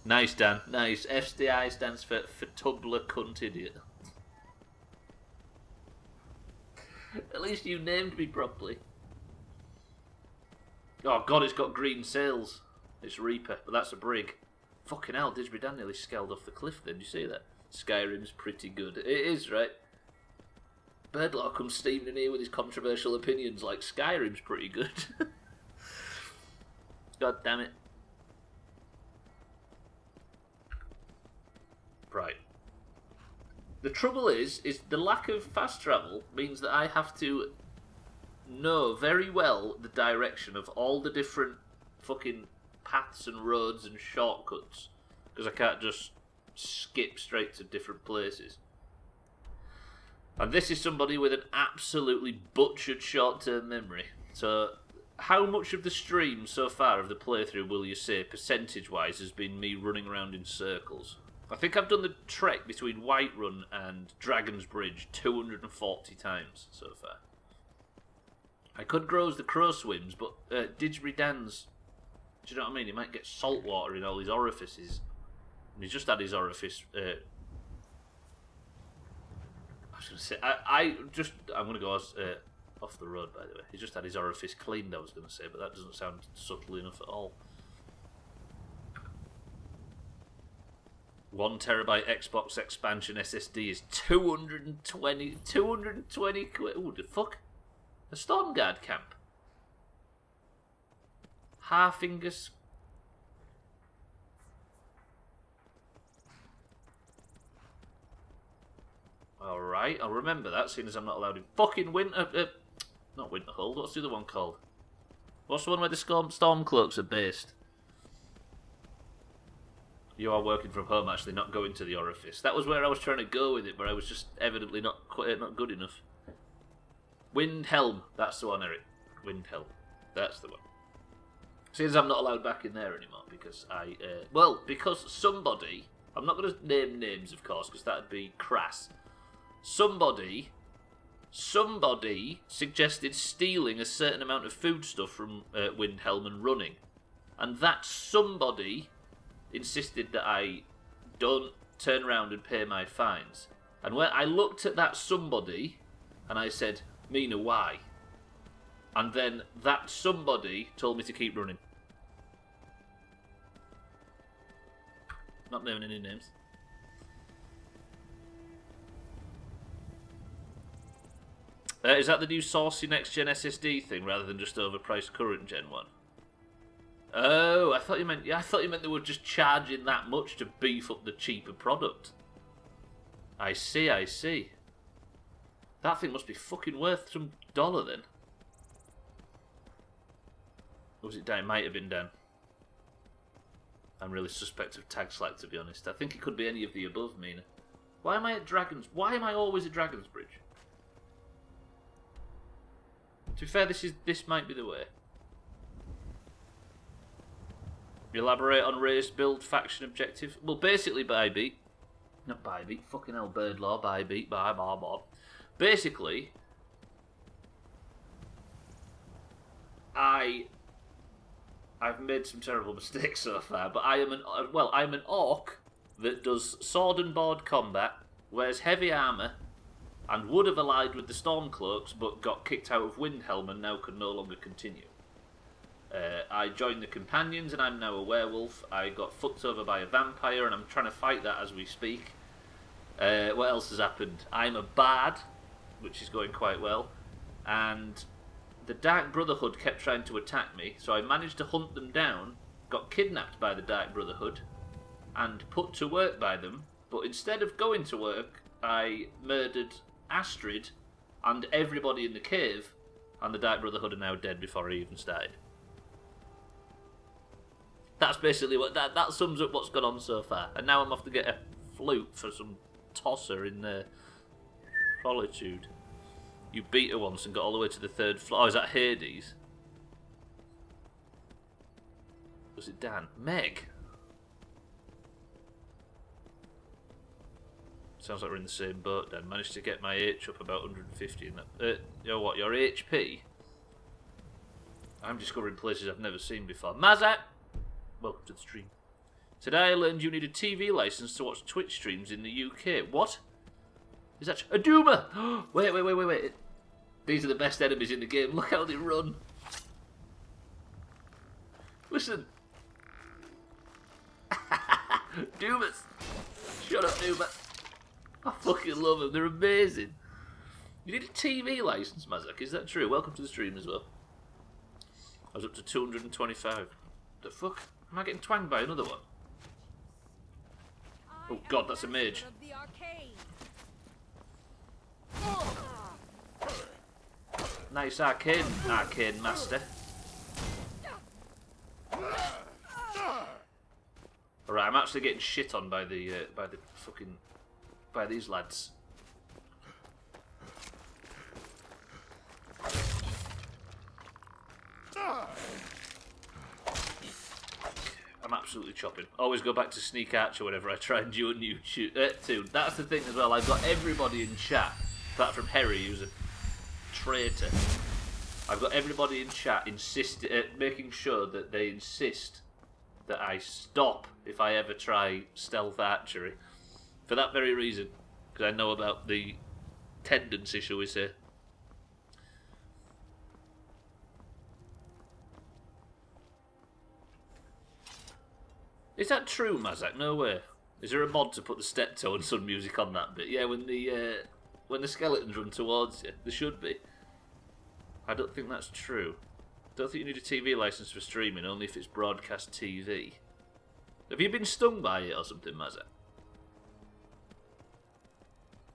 Speaker 1: Nice, Dan. Nice. FDI stands for Tubbler Cunt Idiot. At least you named me properly. Oh god, it's got green sails. It's Reaper, but that's a brig. Fucking hell, Disbury Dan nearly scaled off the cliff then. Did you see that? Skyrim's pretty good. It is, right? Birdlaw comes steaming in here with his controversial opinions like Skyrim's pretty good. God damn it. Right. The trouble is the lack of fast travel means that I have to know very well the direction of all the different fucking paths and roads and shortcuts, because I can't just skip straight to different places. And this is somebody with an absolutely butchered short-term memory. So, how much of the stream so far of the playthrough will you say, percentage-wise, has been me running around in circles? I think I've done the trek between Whiterun and Dragon's Bridge 240 times so far. I could grow as the crow swims, but Didgeridoo Dan's... Do you know what I mean? He might get salt water in all his orifices. And he's just had his orifice... I was going to say, I'm going to go off the road, by the way. He's just had his orifice cleaned, I was going to say, but that doesn't sound subtle enough at all. 1 terabyte Xbox expansion SSD is 220 quid. Ooh, the fuck? A Stormguard camp. Harfingers. Alright, I'll remember that, seeing as I'm not allowed in fucking Winter... not Winterhold, what's the other one called? What's the one where the Stormcloaks are based? You are working from home, actually, not going to the orifice. That was where I was trying to go with it, but I was just evidently not good enough. Windhelm, that's the one, Eric. Windhelm, that's the one. Seeing as I'm not allowed back in there anymore, because because somebody... I'm not going to name names, of course, because that would be crass. Somebody suggested stealing a certain amount of foodstuff from Windhelm and running. And that somebody insisted that I don't turn around and pay my fines. And when I looked at that somebody, and I said, Mina, why? And then that somebody told me to keep running. Not naming any names. Is that the new saucy next-gen SSD thing, rather than just overpriced current-gen one? Oh, I thought you meant they were just charging that much to beef up the cheaper product. I see. That thing must be fucking worth some dollar then. Or was it Dan? It might have been Dan. I'm really suspect of Tag Slack, to be honest. I think it could be any of the above, Mina. Why am I always at Dragon's Bridge? To be fair, this might be the way. Elaborate on raised build faction objective. Well, basically, not Bybeat, fucking hell, Birdlaw, Bybeat, bye. Basically, I've made some terrible mistakes so far, but I'm an orc that does sword and board combat, wears heavy armour, and would have allied with the Stormcloaks, but got kicked out of Windhelm and now can no longer continue. I joined the Companions and I'm now a werewolf. I got fucked over by a vampire and I'm trying to fight that as we speak. What else has happened? I'm a bard, which is going quite well, and the Dark Brotherhood kept trying to attack me, so I managed to hunt them down, got kidnapped by the Dark Brotherhood, and put to work by them But instead of going to work, I murdered Astrid and everybody in the cave, and the Dark Brotherhood are now dead before I even started. That's basically what that sums up what's gone on so far. And now I'm off to get a flute for some tosser in Solitude. You beat her once and got all the way to the 3rd floor. Oh, is that Hades? Was it Dan? Meg? Sounds like we're in the same boat, Dan. Managed to get my H up about 150 in that. You know what, your HP? I'm discovering places I've never seen before. Mazak! Welcome to the stream. Today I learned you need a TV license to watch Twitch streams in the UK. What? Is that a Doomer? Wait. These are the best enemies in the game. Look how they run. Listen. Doomers. Shut up, Doomer. I fucking love them. They're amazing. You need a TV license, Mazak. Is that true? Welcome to the stream as well. I was up to 225. The fuck? Am I getting twanged by another one? Oh god, that's a mage. Nice arcane master. Alright, I'm actually getting shit on by the fucking by these lads. I'm absolutely chopping. Always go back to Sneak Archer whenever I try and do a new tune. That's the thing as well. I've got everybody in chat, apart from Harry, who's a traitor. I've got everybody in chat making sure that they insist that I stop if I ever try stealth archery. For that very reason, because I know about the tendency, shall we say. Is that true, Mazak? No way. Is there a mod to put the Steptoe and Son music on that bit? Yeah, when the skeletons run towards you, there should be. I don't think that's true. Don't think you need a TV license for streaming, only if it's broadcast TV. Have you been stung by it or something, Mazak?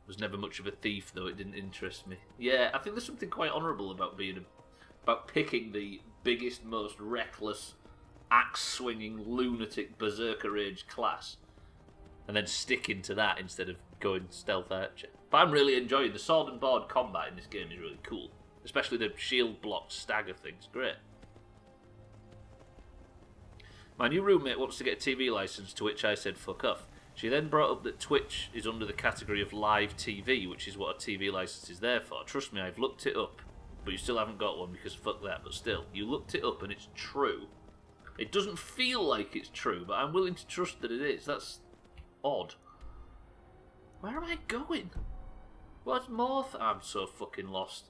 Speaker 1: Was never much of a thief, though. It didn't interest me. Yeah, I think there's something quite honourable about about picking the biggest, most reckless, axe-swinging, lunatic, berserker age class, and then sticking to that instead of going stealth archer. But I'm really enjoying the sword and board combat in this game. Is really cool, especially the shield block stagger things. Great. My new roommate wants to get a TV license, to which I said fuck off. She then brought up that Twitch is under the category of live TV, which is what a TV license is there for. Trust me, I've looked it up, but you still haven't got one because fuck that. But still, you looked it up and it's true. It doesn't feel like it's true, but I'm willing to trust that it is. That's odd. Where am I going? What's Morth? I'm so fucking lost.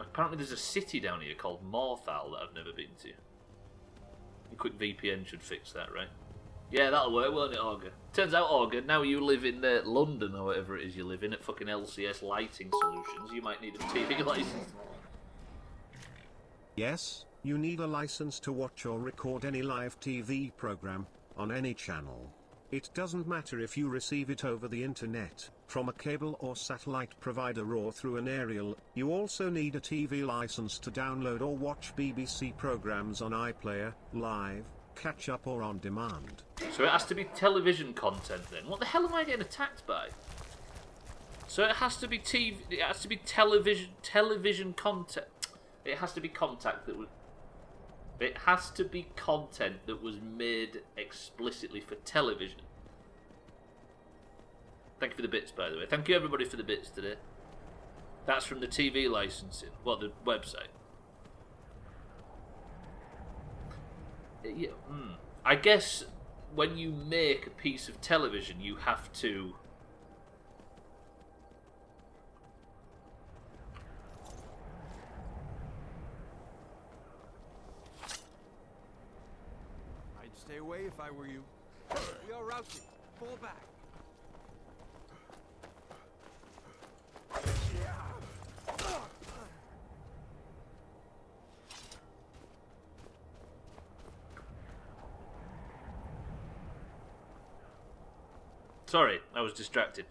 Speaker 1: Apparently there's a city down here called Morthal that I've never been to. A quick VPN should fix that, right? Yeah, that'll work, won't it, Augur? Turns out, Augur, now you live in London or whatever it is you live in at fucking LCS Lighting Solutions, you might need a TV license.
Speaker 2: Yes, you need a license to watch or record any live TV program, on any channel. It doesn't matter if you receive it over the internet, from a cable or satellite provider or through an aerial. You also need a TV license to download or watch BBC programs on iPlayer, live, catch up or on demand.
Speaker 1: So it has to be television content then? What the hell am I getting attacked by? So it has to be it has to be television content. It has to be It has to be content that was made explicitly for television. Thank you for the bits, by the way. Thank you everybody for the bits today. That's from the TV licensing. What, the website? Yeah. I guess when you make a piece of television, you have to...
Speaker 5: Stay away if I were you. We are routed. Fall back.
Speaker 1: Sorry, I was distracted.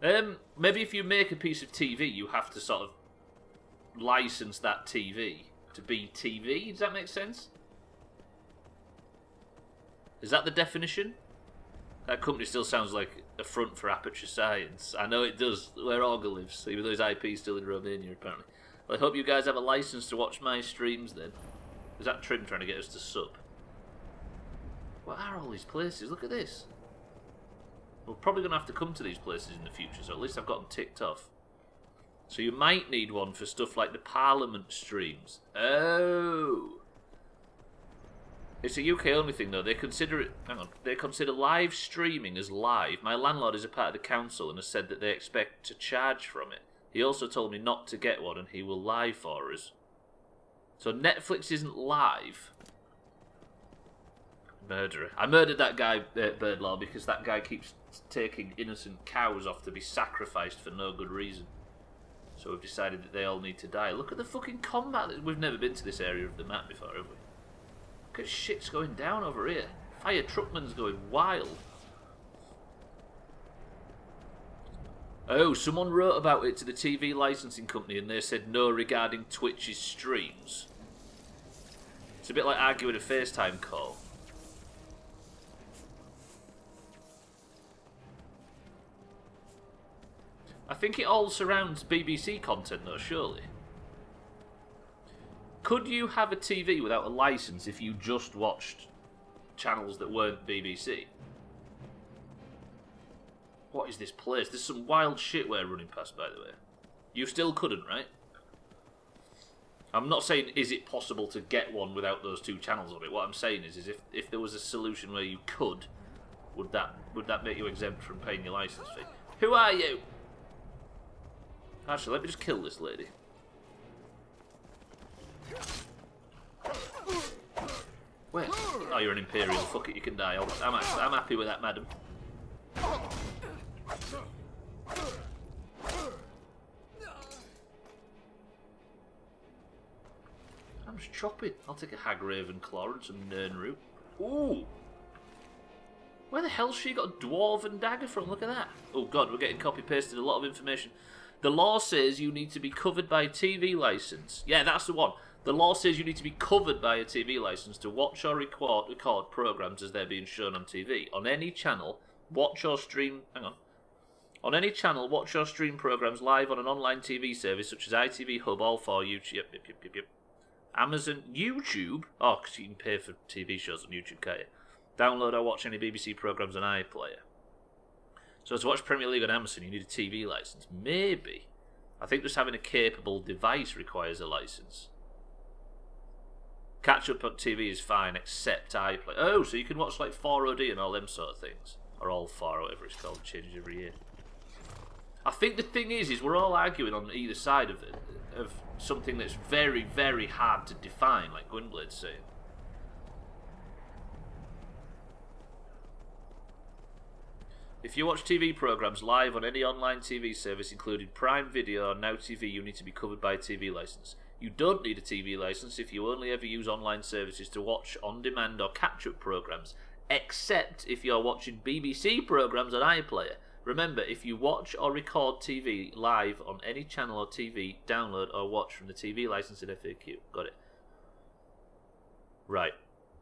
Speaker 1: Maybe if you make a piece of TV, you have to sort of license that TV to be TV. Does that make sense? Is that the definition? That company still sounds like a front for Aperture Science. I know it does, where Augur lives, even though his IP is still in Romania, apparently. Well, I hope you guys have a license to watch my streams, then. Is that Trim trying to get us to sub? What are all these places? Look at this. We're probably going to have to come to these places in the future, so at least I've got them ticked off. So you might need one for stuff like the Parliament streams. Oh! It's a UK only thing though. They consider it. Hang on. They consider live streaming as live. My landlord is a part of the council and has said that they expect to charge from it. He also told me not to get one and he will live for us. So Netflix isn't live. Murderer. I murdered that guy, Birdlaw, because that guy keeps taking innocent cows off to be sacrificed for no good reason. So we've decided that they all need to die. Look at the fucking combat. We've never been to this area of the map before, have we? Look at shit's going down over here. Fire Truckman's going wild. Oh, someone wrote about it to the TV licensing company and they said no regarding Twitch's streams. It's a bit like arguing a FaceTime call. I think it all surrounds BBC content though, surely. Could you have a TV without a license if you just watched channels that weren't BBC? What is this place? There's some wild shit we're running past, by the way. You still couldn't, right? I'm not saying is it possible to get one without those two channels on it. What I'm saying is if there was a solution where you could, would that make you exempt from paying your license fee? Who are you? Actually, let me just kill this lady. Where? Oh, you're an Imperial. Fuck it, you can die. I'm happy with that, madam. I'm just chopping. I'll take a Hag Raven Claw and some Nern Root. Ooh! Where the hell's she got a Dwarven dagger from? Look at that. Oh god, we're getting copy-pasted a lot of information. The law says you need to be covered by a TV license. Yeah, that's the one. The law says you need to be covered by a TV license to watch or record programs as they're being shown on TV. On any channel, watch or stream... Hang on. On any channel, watch or stream programs live on an online TV service such as ITV Hub, All 4, YouTube... Yep. Amazon... YouTube? Oh, because you can pay for TV shows on YouTube, can't you? Download or watch any BBC programs on iPlayer. So to watch Premier League on Amazon, you need a TV license. Maybe. I think just having a capable device requires a license. Catch up on TV is fine, except iPlayer. Oh, so you can watch like 4OD and all them sort of things. Or All 4, or whatever it's called, changes every year. I think the thing is we're all arguing on either side of it, of something that's very, very hard to define, like Gwynblade's saying. If you watch TV programs live on any online TV service, including Prime Video or Now TV, you need to be covered by a TV license. You don't need a TV license if you only ever use online services to watch on-demand or catch-up programs, except if you're watching BBC programs on iPlayer. Remember, if you watch or record TV live on any channel or TV, download or watch from the TV license in FAQ. Got it. Right.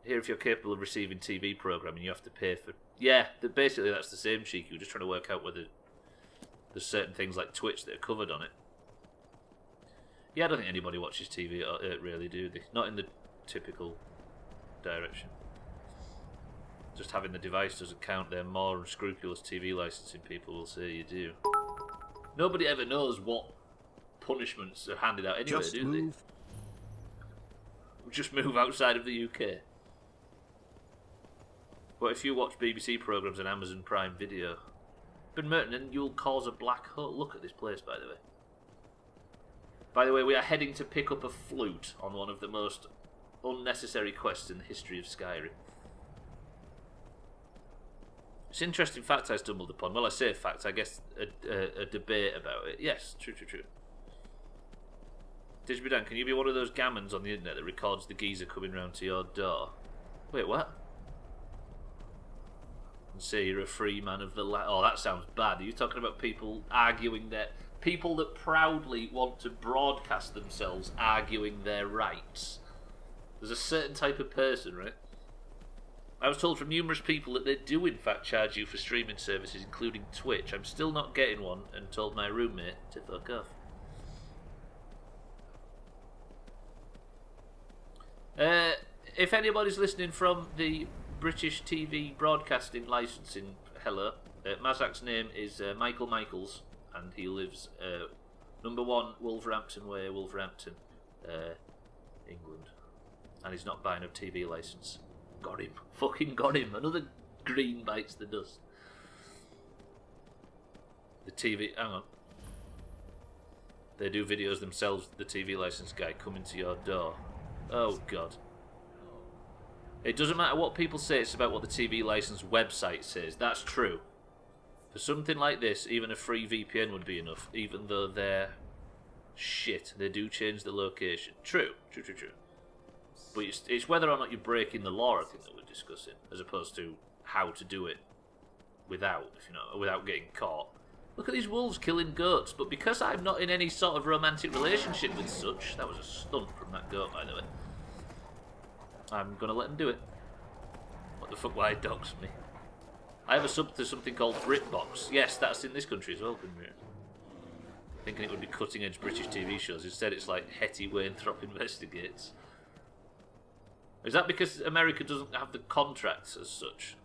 Speaker 1: Here, if you're capable of receiving TV programming, you have to pay for... Yeah, basically that's the same, Cheeky. We're just trying to work out whether there's certain things like Twitch that are covered on it. Yeah, I don't think anybody watches TV, really, do they? Not in the typical direction. Just having the device doesn't count. They're more unscrupulous TV licensing people will say you do. Nobody ever knows what punishments are handed out anyway, do they? Just move outside of the UK. But if you watch BBC programmes on Amazon Prime Video, Ben Merton, you'll cause a black hole. Look at this place, by the way. By the way, we are heading to pick up a flute on one of the most unnecessary quests in the history of Skyrim. It's an interesting fact I stumbled upon. Well, I say fact, I guess a debate about it. Yes, true. Digbydan, can you be one of those gammons on the internet that records the geezer coming round to your door? Wait, what? And say you're a free man of the land. Oh, that sounds bad. Are you talking about people arguing that... People that proudly want to broadcast themselves arguing their rights? There's a certain type of person, right? I was told from numerous people that they do in fact charge you for streaming services, including Twitch. I'm still not getting one, and told my roommate to fuck off. If anybody's listening from the British TV broadcasting licensing, hello. Mazak's name is Michael Michaels, and he lives number 1 Wolverhampton Way, Wolverhampton, England. And he's not buying a TV license. Got him. Fucking got him. Another green bites the dust. The TV... Hang on. They do videos themselves, the TV license guy, coming to your door. Oh, God. It doesn't matter what people say, it's about what the TV license website says. That's true. For something like this, even a free VPN would be enough, even though they're shit. They do change the location. True. True. But it's whether or not you're breaking the law, I think, that we're discussing, as opposed to how to do it without getting caught. Look at these wolves killing goats, but because I'm not in any sort of romantic relationship with such, that was a stunt from that goat, by the way, I'm gonna let them do it. What the fuck, why dogs me? I have a sub to something called BritBox. Yes, that's in this country as well, thinking it would be cutting-edge British TV shows. Instead, it's like Hetty Wainthropp Investigates. Is that because America doesn't have the contracts as such?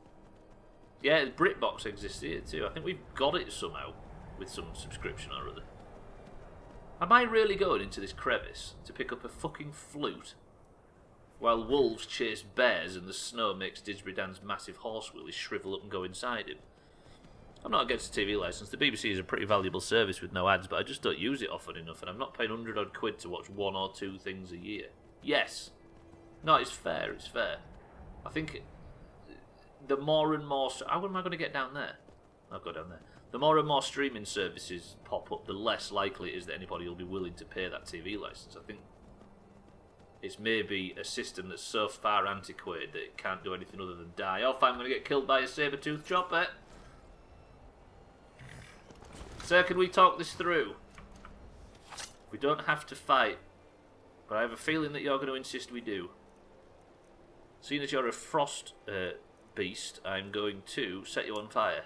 Speaker 1: Yeah, BritBox exists here too. I think we've got it somehow, with some subscription or other. Am I really going into this crevice to pick up a fucking flute while wolves chase bears and the snow makes Didsbury Dan's massive horse wheelies shrivel up and go inside him? I'm not against a TV licence. The BBC is a pretty valuable service with no ads, but I just don't use it often enough, and I'm not paying 100 odd quid to watch 1 or 2 things a year. Yes. No, it's fair, it's fair. I think the more and more... How am I going to get down there? I'll go down there. The more and more streaming services pop up, the less likely it is that anybody will be willing to pay that TV licence. I think it's maybe a system that's so far antiquated that it can't do anything other than die. Oh, fine, I'm going to get killed by a saber-toothed chopper. Sir, can we talk this through? We don't have to fight, but I have a feeling that you're going to insist we do. Seeing as you're a frost beast, I'm going to set you on fire.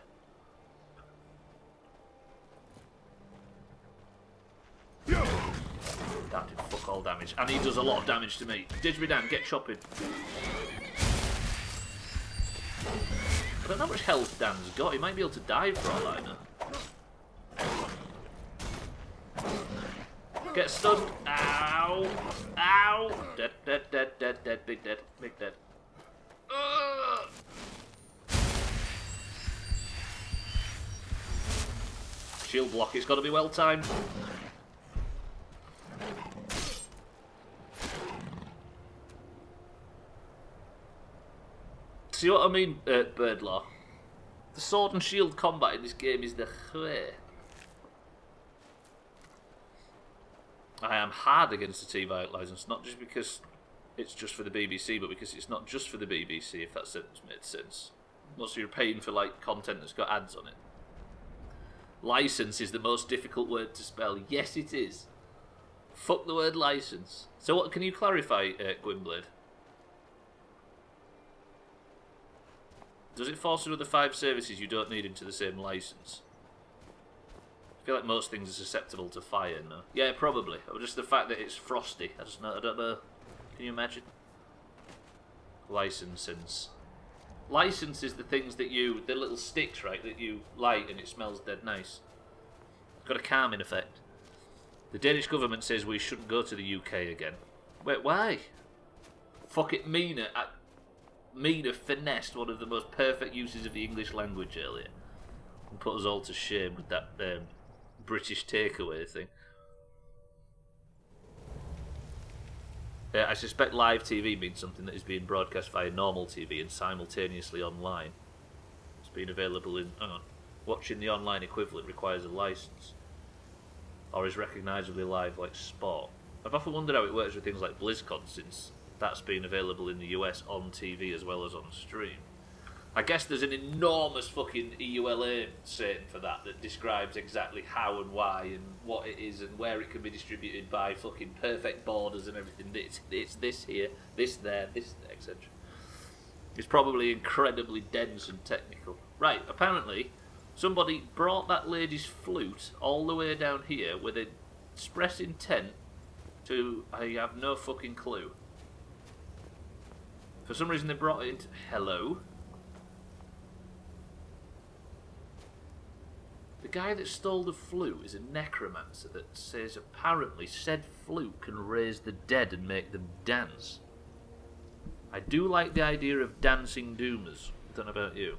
Speaker 1: That did fuck all damage, and he does a lot of damage to me. Didsbury Dan, get chopping. I don't know how much health Dan's got. He might be able to die for all I know. Get stunned. Ow! Ow! Dead, dead, dead, dead, dead, big dead, big dead. Shield block, it's got to be well timed. See what I mean, Birdlaw? The sword and shield combat in this game is the way. I am hard against the TV licence, not just because it's just for the BBC, but because it's not just for the BBC, if that sentence made sense. Most of you are paying for like content that's got ads on it. Licence is the most difficult word to spell. Yes, it is. Fuck the word licence. So what, can you clarify, Gwynblade? Does it force another 5 services you don't need into the same licence? I feel like most things are susceptible to fire, no? Yeah, probably. Or just the fact that it's frosty. I don't know. Can you imagine? License. License is the things that the little sticks, right, that you light and it smells dead nice. It's got a calming effect. The Danish government says we shouldn't go to the UK again. Wait, why? Fuck it, Mina finessed one of the most perfect uses of the English language earlier and put us all to shame with that British takeaway thing. I suspect live TV means something that is being broadcast via normal TV and simultaneously online. It's been available in... Hang on. Watching the online equivalent requires a licence. Or is recognisably live like sport. I've often wondered how it works with things like BlizzCon, since that's been available in the US on TV as well as on stream. I guess there's an enormous fucking EULA saying for that describes exactly how and why and what it is and where it can be distributed by fucking perfect borders and everything. It's this here, this there, etc. It's probably incredibly dense and technical. Right, apparently somebody brought that lady's flute all the way down here with an express intent to... I have no fucking clue. For some reason they brought it into... Hello? The guy that stole the flute is a necromancer that says apparently said flute can raise the dead and make them dance. I do like the idea of dancing doomers. I don't know about you.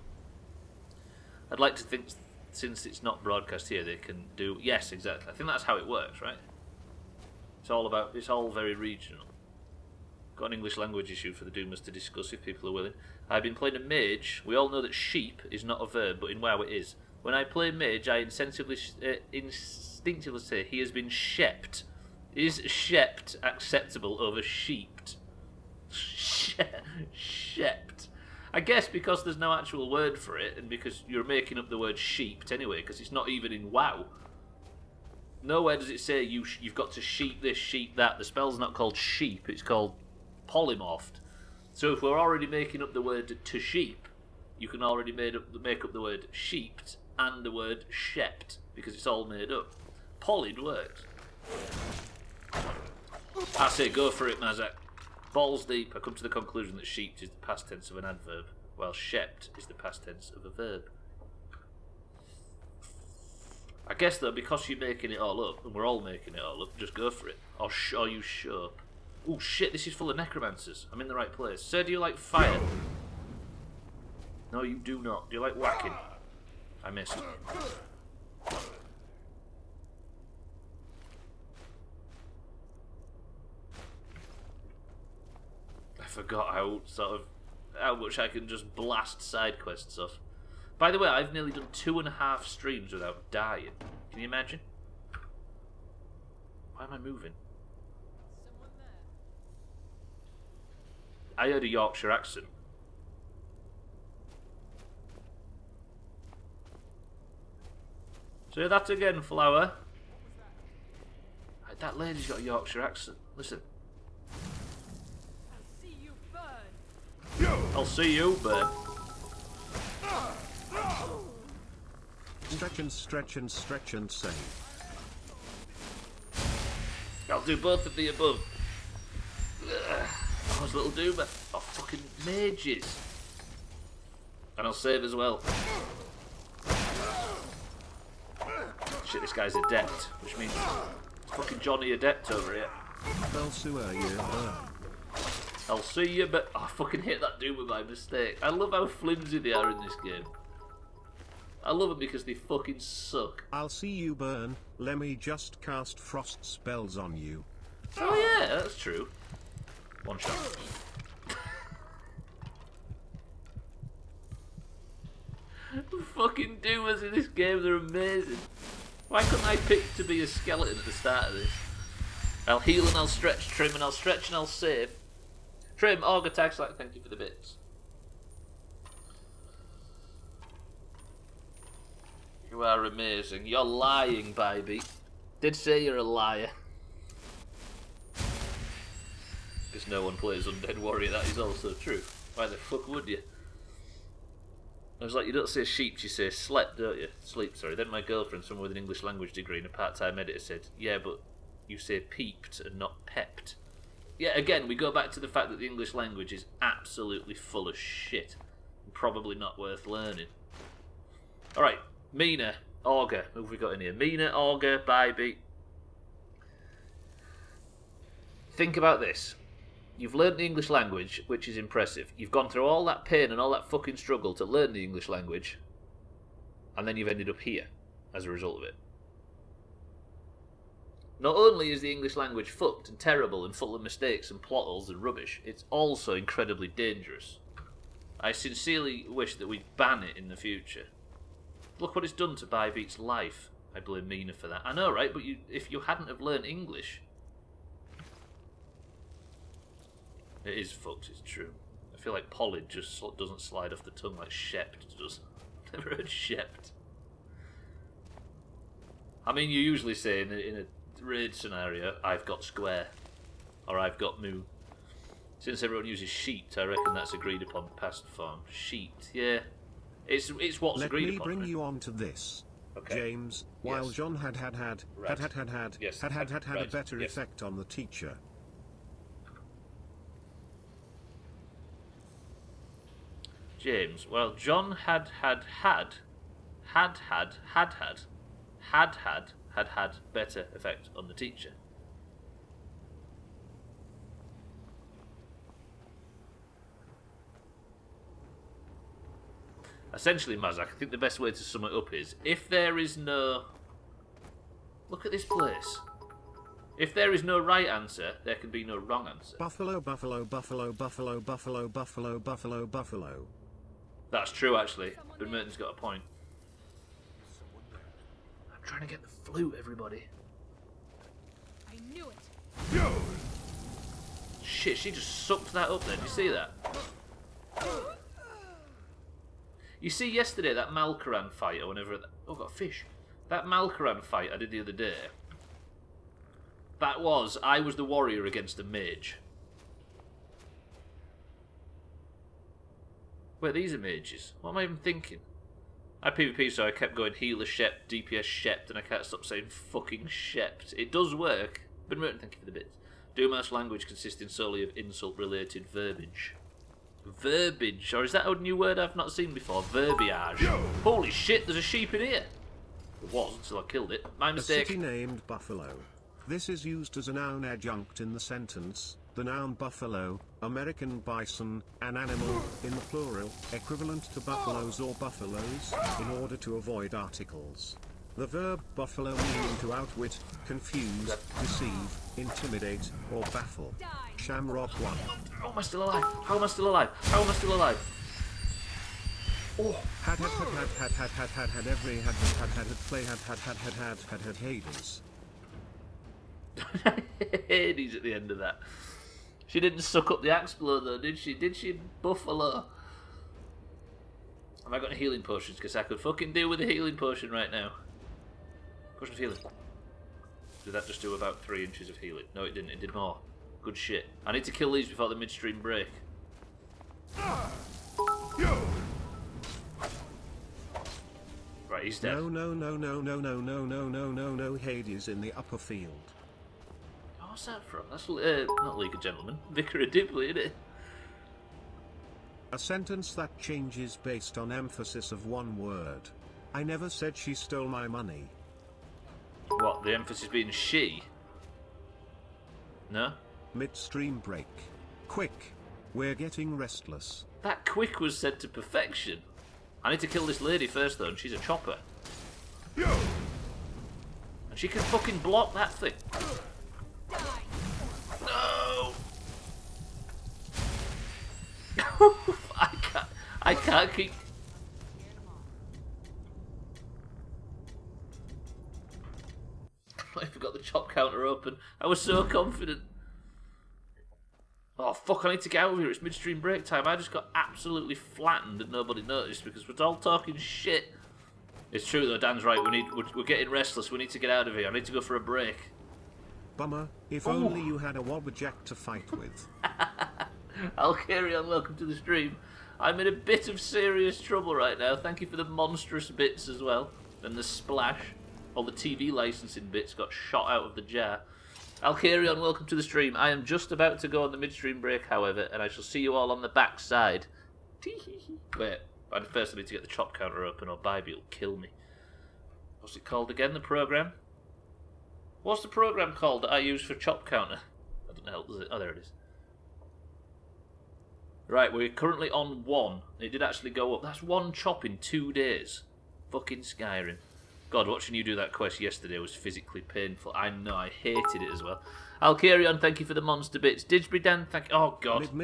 Speaker 1: I'd like to think, since it's not broadcast here, they can do... Yes, exactly. I think that's how it works, right? It's all very regional. Got an English language issue for the doomers to discuss if people are willing. I've been playing a mage. We all know that sheep is not a verb, but in WoW it is. When I play mage, I instinctively say he has been shept. Is shept acceptable over sheeped? Shept. I guess because there's no actual word for it, and because you're making up the word sheeped anyway, because it's not even in WoW. Nowhere does it say you've got to sheep this, sheep that. The spell's not called sheep, it's called polymorphed. So if we're already making up the word to sheep, you can already make up the word sheeped and the word shept, because it's all made up. Polyed works. I say go for it, Mazak. Balls deep, I come to the conclusion that sheeped is the past tense of an adverb, while shept is the past tense of a verb. I guess though, because you're making it all up, and we're all making it all up, just go for it. Or you sharp. Oh shit, this is full of necromancers. I'm in the right place. Sir, do you like fire? No, you do not. Do you like whacking? I missed. I forgot how much I can just blast side quests off. By the way, I've nearly done 2.5 streams without dying. Can you imagine? Why am I moving? I heard a Yorkshire accent. Say that again, Flower. That lady's got a Yorkshire accent. Listen. I'll see you, burn.
Speaker 2: Stretch and stretch and stretch and save.
Speaker 1: I'll do both of the above. I was a little doomer. Oh, fucking mages. And I'll save as well. Shit, this guy's adept, which means fucking Johnny adept over here. I'll see you, but I fucking hit that doomer by mistake. I love how flimsy they are in this game. I love them because they fucking suck.
Speaker 2: I'll see you burn. Let me just cast frost spells on you.
Speaker 1: Oh yeah, that's true. One shot. Fucking doomers in this game, they're amazing. Why couldn't I pick to be a skeleton at the start of this? I'll heal and I'll stretch, trim and I'll stretch and I'll save. Trim, Augur tags like thank you for the bits. You are amazing. You're lying, baby. Did say you're a liar. Because no one plays Undead Warrior, that is also true. Why the fuck would you? I was like, you don't say sheep, you say slept, don't you? Sleep, sorry. Then my girlfriend, someone with an English language degree and a part-time editor, said, yeah, but you say peeped and not pepped. Yeah, again, we go back to the fact that the English language is absolutely full of shit. And probably not worth learning. Alright, Mina, Augur. Who have we got in here? Mina, Augur, Bybee. Think about this. You've learnt the English language, which is impressive. You've gone through all that pain and all that fucking struggle to learn the English language, and then you've ended up here as a result of it. Not only is the English language fucked and terrible and full of mistakes and plot holes and rubbish, it's also incredibly dangerous. I sincerely wish that we'd ban it in the future. Look what it's done to Bybeat's life. I blame Mina for that. I know, right? But if you hadn't have learned English... It is fucked, it's true. feel like Pollid just doesn't slide off the tongue like Shept does. Never heard Shept. I mean, you usually say in a raid scenario, I've got square, or I've got moo. Since everyone uses sheet, I reckon that's agreed upon past form. Sheet, yeah. It's what's agreed upon.
Speaker 2: Let me bring
Speaker 1: right?
Speaker 2: you on to this.
Speaker 1: Okay.
Speaker 2: James, while
Speaker 1: Yes.
Speaker 2: John had
Speaker 1: Right. Yes.
Speaker 2: a
Speaker 1: Right.
Speaker 2: better
Speaker 1: Yes.
Speaker 2: effect on the teacher.
Speaker 1: James, well, John had better effect on the teacher. Essentially, Mazak, I think the best way to sum it up is, if there is no... Look at this place. If there is no right answer, there can be no wrong answer.
Speaker 2: Buffalo, buffalo, buffalo, buffalo, buffalo, buffalo, buffalo, buffalo.
Speaker 1: That's true, actually. But Merton's got a point. I'm trying to get the flute, everybody.
Speaker 3: I knew it.
Speaker 1: Shit, she just sucked that up then. You see that? You see yesterday that Malkaran fight or whenever... Oh, I've got a fish. That Malkaran fight I did the other day. That was... I was the warrior against a mage. Wait, these are mages. What am I even thinking? I PvP, so I kept going healer shept, DPS shept, and I can't stop saying fucking shept. It does work. But Merton, thank you for the bits. Doomhaus language consisting solely of insult-related verbiage. Verbiage, or is that a new word I've not seen before? Verbiage. Holy shit, there's a sheep in here. It was until I killed it. My mistake.
Speaker 2: A city named Buffalo. This is used as a noun adjunct in the sentence. The noun buffalo, American bison, an animal, in the plural, equivalent to buffaloes or buffaloes, in order to avoid articles. The verb buffalo meaning to outwit, confuse, deceive, intimidate, or baffle. Shamrock 1.
Speaker 1: How am I still alive? How am I still alive? How am I still alive? Oh.
Speaker 2: Had every had play had Hades.
Speaker 1: Hades at the end of that. She didn't suck up the axe blow though, did she? Did she, Buffalo? Have I got any healing potions? Because I could fucking deal with a healing potion right now. Potion of healing. Did that just do about 3 inches of healing? No, it didn't. It did more. Good shit. I need to kill these before the midstream break. Right, he's dead.
Speaker 2: No, Hades in the upper field.
Speaker 1: Oh, what's that from? That's not League of Gentlemen. Vicar of Dibley, isn't it?
Speaker 2: A sentence that changes based on emphasis of one word. I never said she stole my money.
Speaker 1: What, the emphasis being she? No?
Speaker 2: Midstream break. Quick. We're getting restless.
Speaker 1: That quick was said to perfection. I need to kill this lady first though, and she's a chopper. And she can fucking block that thing. No! I can't keep... I forgot the chop counter open. I was so confident. Oh fuck, I need to get out of here. It's midstream break time. I just got absolutely flattened and nobody noticed because we're all talking shit. It's true though, Dan's right. We're getting restless. We need to get out of here. I need to go for a break.
Speaker 2: Bummer. If only you had a wobberjack to fight with.
Speaker 1: I'll carry on. Welcome to the stream. I'm in a bit of serious trouble right now. Thank you for the monstrous bits as well. And the splash. All the TV licensing bits got shot out of the jar. I'll carry on. Welcome to the stream. I am just about to go on the midstream break, however, and I shall see you all on the back side. Wait, first I need to get the chop counter open or Bybie will kill me. What's it called again, the programme? What's the programme called that I use for chop counter? That doesn't help, does it? Oh, there it is. Right, we're currently on 1. It did actually go up. That's 1 chop in 2 days. Fucking Skyrim. God, watching you do that quest yesterday was physically painful. I know, I hated it as well. I'll carry on, thank you for the monster bits. Didsbury Dan, thank you. Oh god. I'm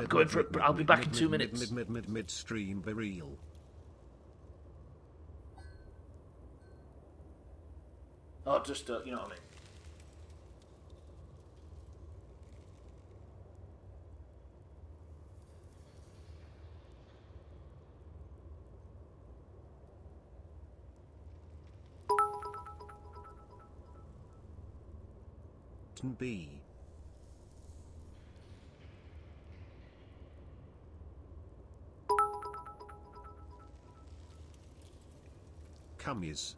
Speaker 1: going for it. I'll be back in 2 minutes.
Speaker 2: Midstream be real.
Speaker 1: Oh, just, you know what I mean.
Speaker 2: B. Cummies.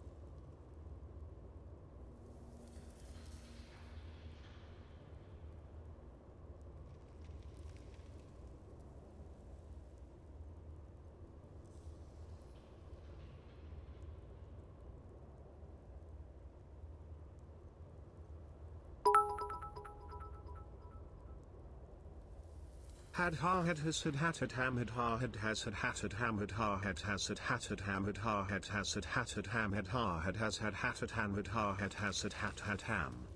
Speaker 2: Had ha had has had hatted ham had ha had has had hatted ham had ha had has had hatted ham had ha had has had hatted ham had ha had has had hatted ham had ha had has had had ham.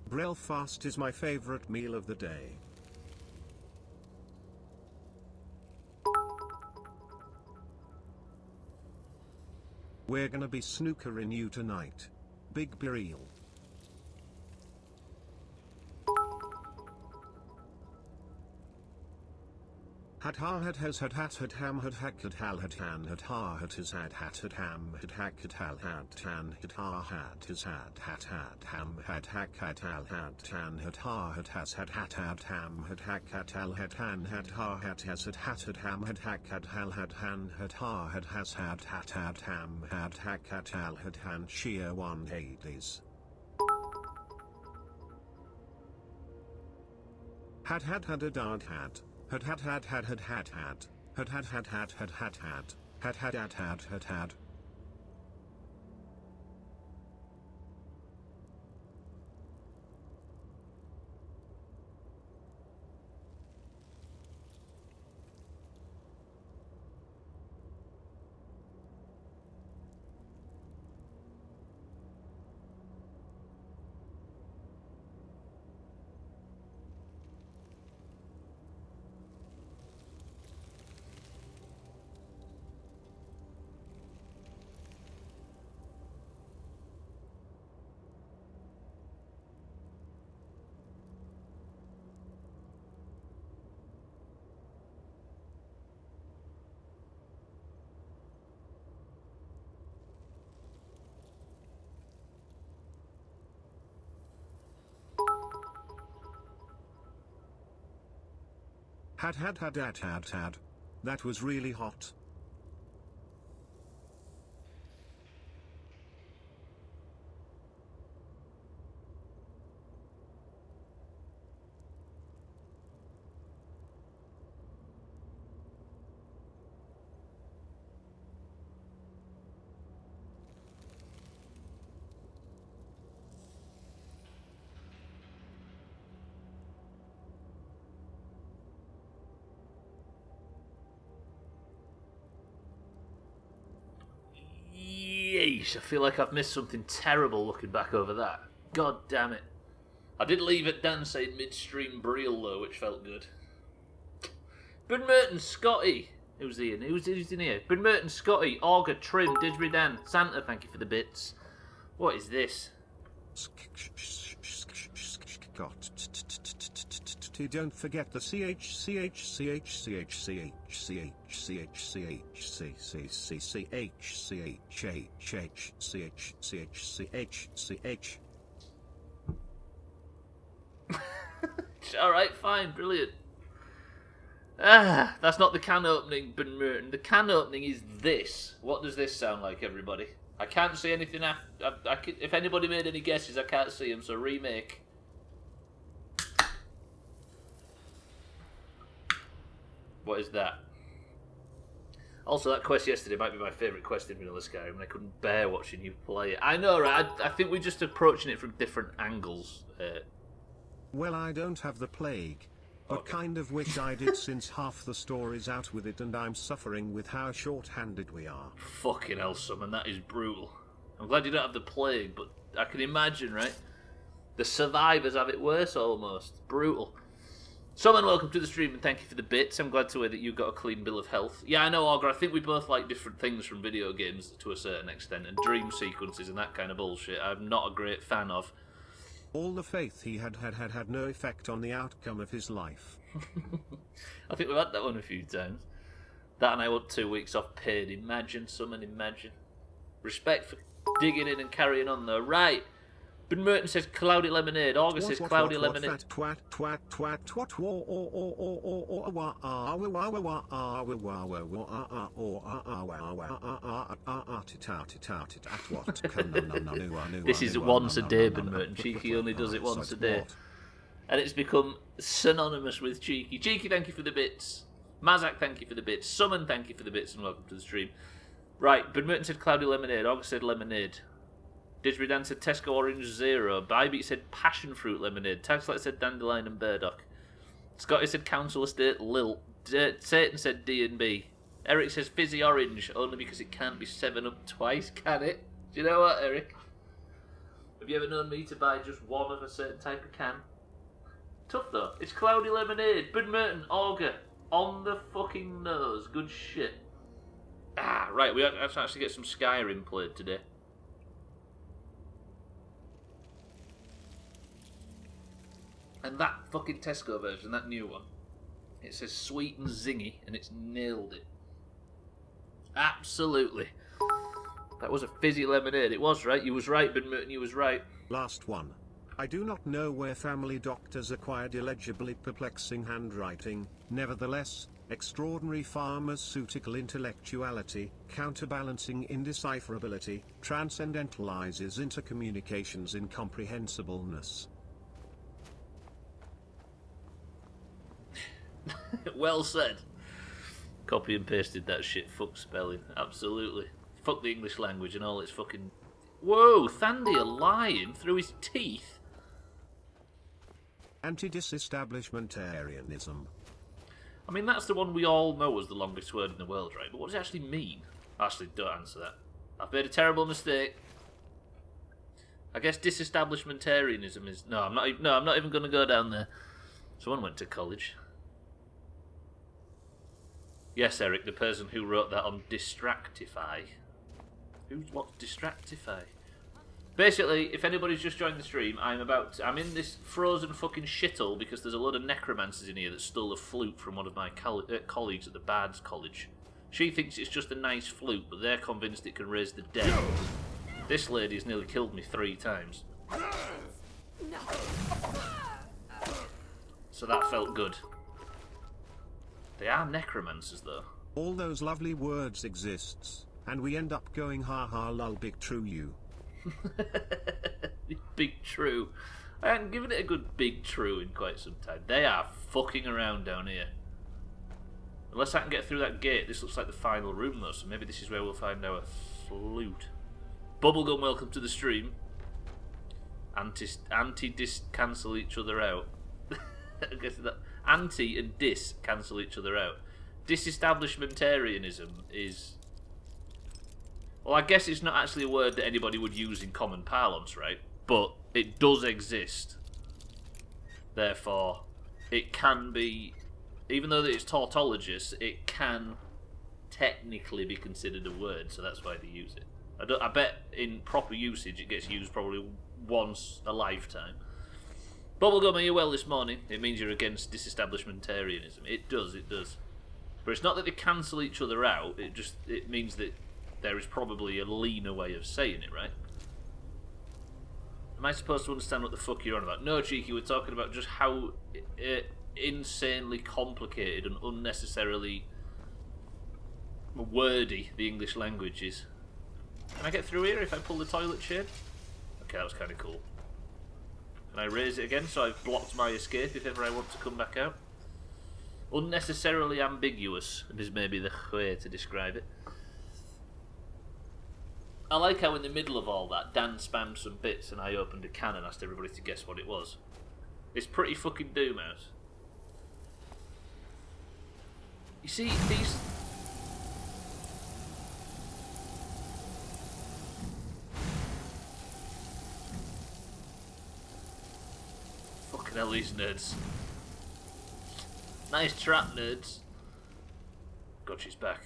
Speaker 2: Breakfast is my favorite meal of the day. We're gonna be snookering you tonight. Big Breel. Had ha had has had ham had hack had hal had han had ha had his had ham had hack had hal had tan had ha had his had ham had hack had hal had tan had ha had has had ham had hack had hal had han had ha had has had ham had hack had hal had han had ha had has had ham had hack had hal had han sheer 180s. Had a dad had. Had That was really hot.
Speaker 1: Yeesh, I feel like I've missed something terrible looking back over that. God damn it. I did leave it Dan saying midstream Breel though, which felt good. Bryn Merton, Scotty. Who's in here? Bryn Merton, Scotty, Auger, Trim, Didsbury Dan, Santa, thank you for the bits. What is this?
Speaker 2: Don't forget the
Speaker 1: Alright, fine, brilliant. Ah, that's not the can opening, Ben Merton. The can opening is this. What does this sound like, everybody? I can't see anything after. If anybody made any guesses, I can't see them, so remake. What is that? Also, that quest yesterday might be my favourite quest in Vanilla Skyrim, and I couldn't bear watching you play it. I know, right? I think we're just approaching it from different angles.
Speaker 2: Well, I don't have the plague, but kind of wish I did since half the story's out with it and I'm suffering with how short-handed we are.
Speaker 1: Fucking hell, Summon, that is brutal. I'm glad you don't have the plague, but I can imagine, right? The survivors have it worse, almost. Brutal. Summon, welcome to the stream and thank you for the bits. I'm glad to hear that you got a clean bill of health. Yeah, I know, Augur, I think we both like different things from video games to a certain extent, and dream sequences and that kind of bullshit I'm not a great fan of.
Speaker 2: All the faith he had no effect on the outcome of his life.
Speaker 1: I think we've had that one a few times. That and I want 2 weeks off paid. Imagine, Summon, imagine. Respect for digging in and carrying on though. Right. Ben Merton says Cloudy Lemonade. August says Cloudy Lemonade. This is once a day, Ben Merton. Cheeky only does it once a day. And it's become synonymous with Cheeky. Cheeky, thank you for the bits. Mazak, thank you for the bits. Summon, thank you for the bits and welcome to the stream. Right, Ben Merton said Cloudy Lemonade. August said Lemonade. Didgeridoo said Tesco Orange Zero. Bybeat said Passion Fruit Lemonade. Taxlight said Dandelion and Burdock. Scotty said Council Estate Lilt. Satan said D&B. Eric says Fizzy Orange, only because it can't be 7-Up twice, can it? Do you know what, Eric? Have you ever known me to buy just one of a certain type of can? Tough though. It's Cloudy Lemonade. Ben Merton, Augur. On the fucking nose. Good shit. Ah, right, we have to actually get some Skyrim played today. And that fucking Tesco version, that new one, it says sweet and zingy, and it's nailed it. Absolutely. That was a fizzy lemonade. It was, right? You was right, Ben Merton, you was right.
Speaker 2: Last one. I do not know where family doctors acquired illegibly perplexing handwriting. Nevertheless, extraordinary pharmaceutical intellectuality, counterbalancing indecipherability, transcendentalizes intercommunications incomprehensibleness.
Speaker 1: Well said. Copy and pasted that shit. Fuck spelling. Absolutely. Fuck the English language and all its fucking... Whoa, Thandy a lion through his teeth?
Speaker 2: Anti-disestablishmentarianism.
Speaker 1: I mean, that's the one we all know as the longest word in the world, right? But what does it actually mean? Actually, don't answer that. I've made a terrible mistake. I guess disestablishmentarianism is... No, I'm not even going to go down there. Someone went to college. Yes, Eric, the person who wrote that on Distractify. What's Distractify? Basically, if anybody's just joined the stream, I'm in this frozen fucking shithole because there's a load of necromancers in here that stole a flute from one of my colleagues at the Bard's College. She thinks it's just a nice flute, but they're convinced it can raise the dead. This lady's nearly killed me 3 times. So that felt good. They are necromancers, though.
Speaker 2: All those lovely words exists, and we end up going ha ha lol big true you.
Speaker 1: Big true. I haven't given it a good big true in quite some time. They are fucking around down here. Unless I can get through that gate, this looks like the final room though, so maybe this is where we'll find our flute. Bubblegum, welcome to the stream. Anti-dis cancel each other out. I guess that anti and dis cancel each other out. Disestablishmentarianism is... Well, I guess it's not actually a word that anybody would use in common parlance, right? But it does exist. Therefore, it can be... Even though it's tautologous, it can technically be considered a word, so that's why they use it. I bet in proper usage it gets used probably once a lifetime. Bubblegum, are you well this morning? It means you're against disestablishmentarianism. It does. But it's not that they cancel each other out, it means that there is probably a leaner way of saying it, right? Am I supposed to understand what the fuck you're on about? No, Cheeky, we're talking about just how insanely complicated and unnecessarily wordy the English language is. Can I get through here if I pull the toilet shade? Okay, that was kind of cool. Can I raise it again so I've blocked my escape if ever I want to come back out? Unnecessarily ambiguous is maybe the way to describe it. I like how in the middle of all that, Dan spammed some bits and I opened a can and asked everybody to guess what it was. It's pretty fucking Doomhaus. You see, these... Fucking hell, these nerds. Nice trap, nerds. God, she's back.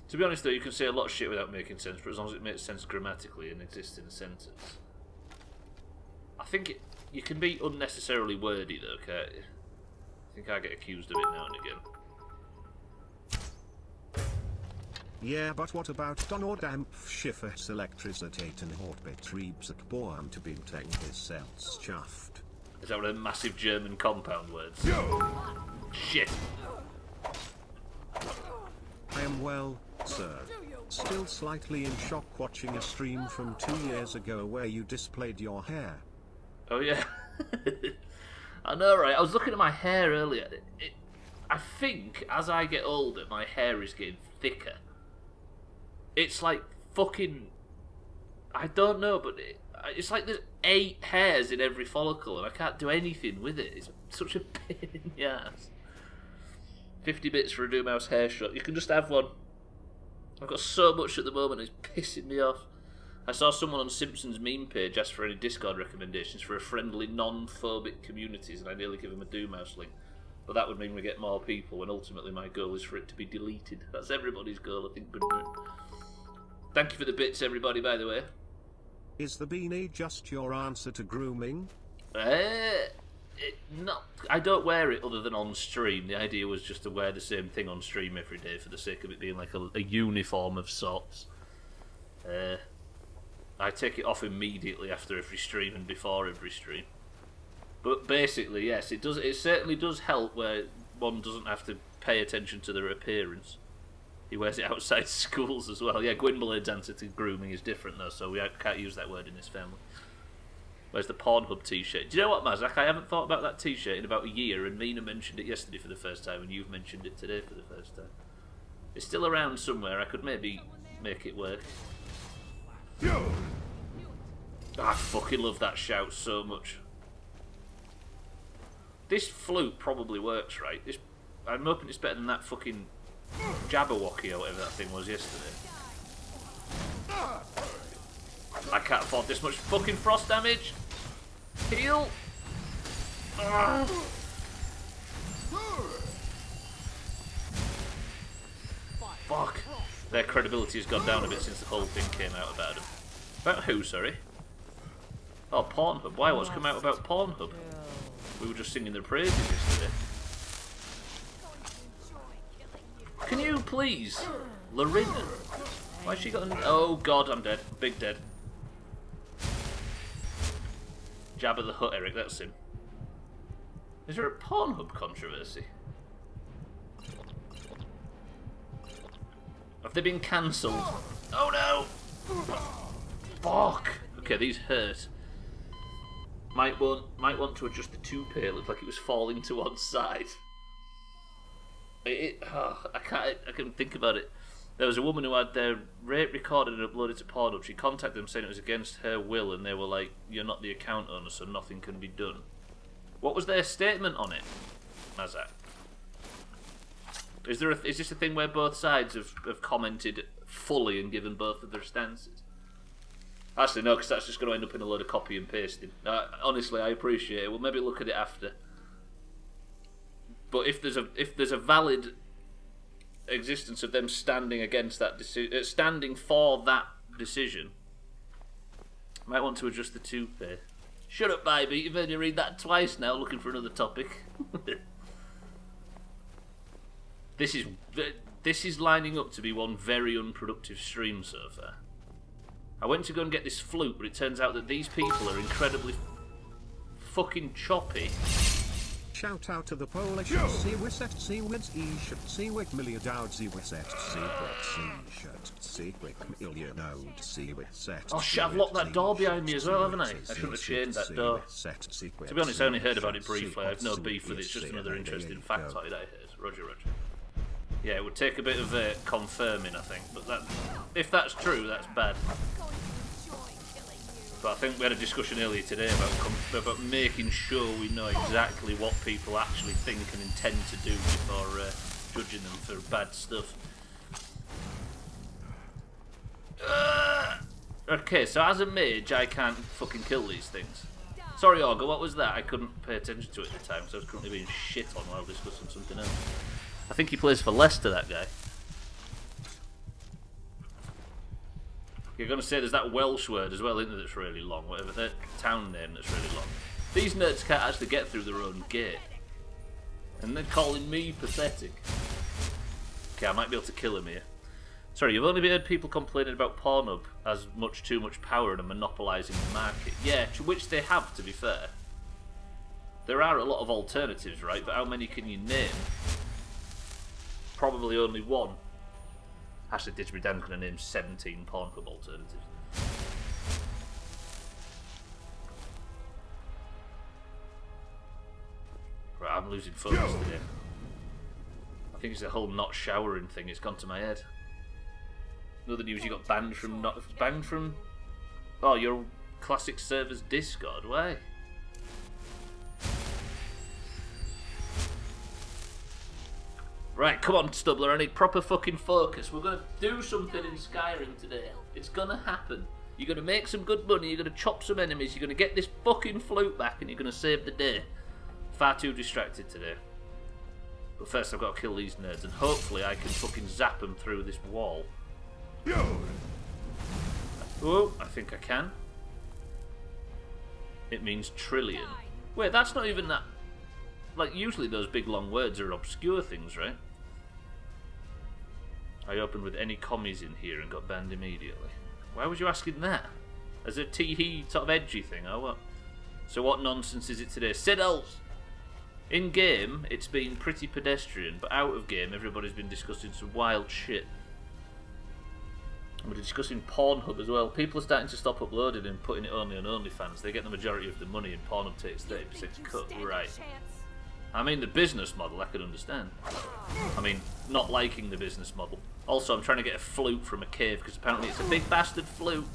Speaker 1: To be honest though, you can say a lot of shit without making sense, but as long as it makes sense grammatically and exists in a sentence. I think you can be unnecessarily wordy though, can't you? I think I get accused of it now and again.
Speaker 2: Ja, but what about Donnerdampfschiffes Elektrizität und Betriebsakborn to be Gesellschaft?
Speaker 1: Is that one of the massive German compound words? Shit.
Speaker 2: I am well, sir. Still slightly in shock watching a stream from 2 years ago where you displayed your hair.
Speaker 1: Oh yeah. I know, right? I was looking at my hair earlier. I think as I get older, my hair is getting thicker. It's like fucking... I don't know, but it's like there's 8 hairs in every follicle and I can't do anything with it. It's such a pain in the ass. 50 bits for a Doomhaus hair shot. You can just have one. I've got so much at the moment, it's pissing me off. I saw someone on Simpsons meme page ask for any Discord recommendations for a friendly, non-phobic communities, and I nearly give him a Doomhaus link. But that would mean we get more people, when ultimately my goal is for it to be deleted. That's everybody's goal, I think. Thank you for the bits, everybody, by the way.
Speaker 2: Is the beanie just your answer to grooming?
Speaker 1: I don't wear it other than on stream. The idea was just to wear the same thing on stream every day for the sake of it being like a uniform of sorts. I take it off immediately after every stream and before every stream. But basically, yes, it does. It certainly does help where one doesn't have to pay attention to their appearance. He wears it outside schools as well. Yeah, Gwynblade's answer to grooming is different though, so we can't use that word in this family. Where's the Pornhub t-shirt? Do you know what, Mazak? I haven't thought about that t-shirt in about a year, and Mina mentioned it yesterday for the first time, and you've mentioned it today for the first time. It's still around somewhere. I could maybe make it work. I fucking love that shout so much. This flute probably works, right? I'm hoping it's better than that fucking Jabberwocky or whatever that thing was yesterday. I can't afford this much fucking frost damage. Heal. Fuck. Their credibility has gone down a bit since the whole thing came out about them. About who, sorry? Oh, Pornhub. Why? What's come out about Pornhub? We were just singing their praises yesterday. Can you please, Larina? Why she got an... Oh god, I'm dead. Big dead. Jabba the Hutt, Eric, that's him. Is there a Pornhub controversy? Have they been cancelled? Oh no! Fuck! Okay, these hurt. Might want to adjust the toupee. It looked like it was falling to one side. I can think about it. There was a woman who had their rape recorded and uploaded to Pornhub. She contacted them saying it was against her will, and they were like, "You're not the account owner, so nothing can be done." What was their statement on it, Mazak? Is this a thing where both sides have commented fully and given both of their stances? Actually, no, because that's just going to end up in a load of copy and pasting. Honestly, I appreciate it. We'll maybe look at it after. But if there's a valid existence of them standing against that standing for that decision, I might want to adjust the toupee. Shut up, baby. You've heard me read that twice now. Looking for another topic. This is lining up to be one very unproductive stream so far. I went to go and get this flute, but it turns out that these people are incredibly fucking choppy.
Speaker 2: Shout out to the Polish Seawiset Seawids Eshat Seawik Miliadowd Seawiset Seawik Millionode Seawiset.
Speaker 1: Oh shit, I've locked that door behind me as well, haven't I? I shouldn't have chained that door. To be honest, I only heard about it briefly. I have no beef with it, it's just another interesting factoid I heard. Roger. Yeah, it would take a bit of confirming, I think, but that, if that's true, that's bad. But I think we had a discussion earlier today about making sure we know exactly what people actually think and intend to do before judging them for bad stuff. Okay, so as a mage, I can't fucking kill these things. Sorry, Augur, what was that? I couldn't pay attention to it at the time, so I was currently being shit on while discussing something else. I think he plays for Leicester, that guy. You're going to say there's that Welsh word as well, isn't there, that's really long, whatever, that town name that's really long. These nerds can't actually get through their own gate. And they're calling me pathetic. Okay, I might be able to kill him here. Sorry, you've only heard people complaining about Pornhub as too much power and monopolising the market. Yeah, which they have, to be fair. There are a lot of alternatives, right? But how many can you name? Probably only one. Actually, Digby Dan's going to name 17 Pornhub alternatives. Right, I'm losing focus today. I think it's the whole not showering thing. It's gone to my head. Another news: you got banned from oh, your classic server's Discord. Why? Right, come on, Stubbler, I need proper fucking focus. We're gonna do something in Skyrim today. It's gonna happen. You're gonna make some good money, you're gonna chop some enemies, you're gonna get this fucking flute back, and you're gonna save the day. Far too distracted today. But first I've got to kill these nerds, and hopefully I can fucking zap them through this wall. Oh, I think I can. It means trillion. Wait, that's not even that... Like, usually those big long words are obscure things, right? I opened with any commies in here and got banned immediately. Why was you asking that? As a tee-hee sort of edgy thing, or what? So what nonsense is it today? Siddles! In-game, it's been pretty pedestrian, but out of game, everybody's been discussing some wild shit. And we're discussing Pornhub as well. People are starting to stop uploading and putting it only on OnlyFans. They get the majority of the money and Pornhub takes 30% cut. Right. I mean, the business model, I can understand. I mean, not liking the business model. Also, I'm trying to get a flute from a cave, because apparently it's a big bastard flute.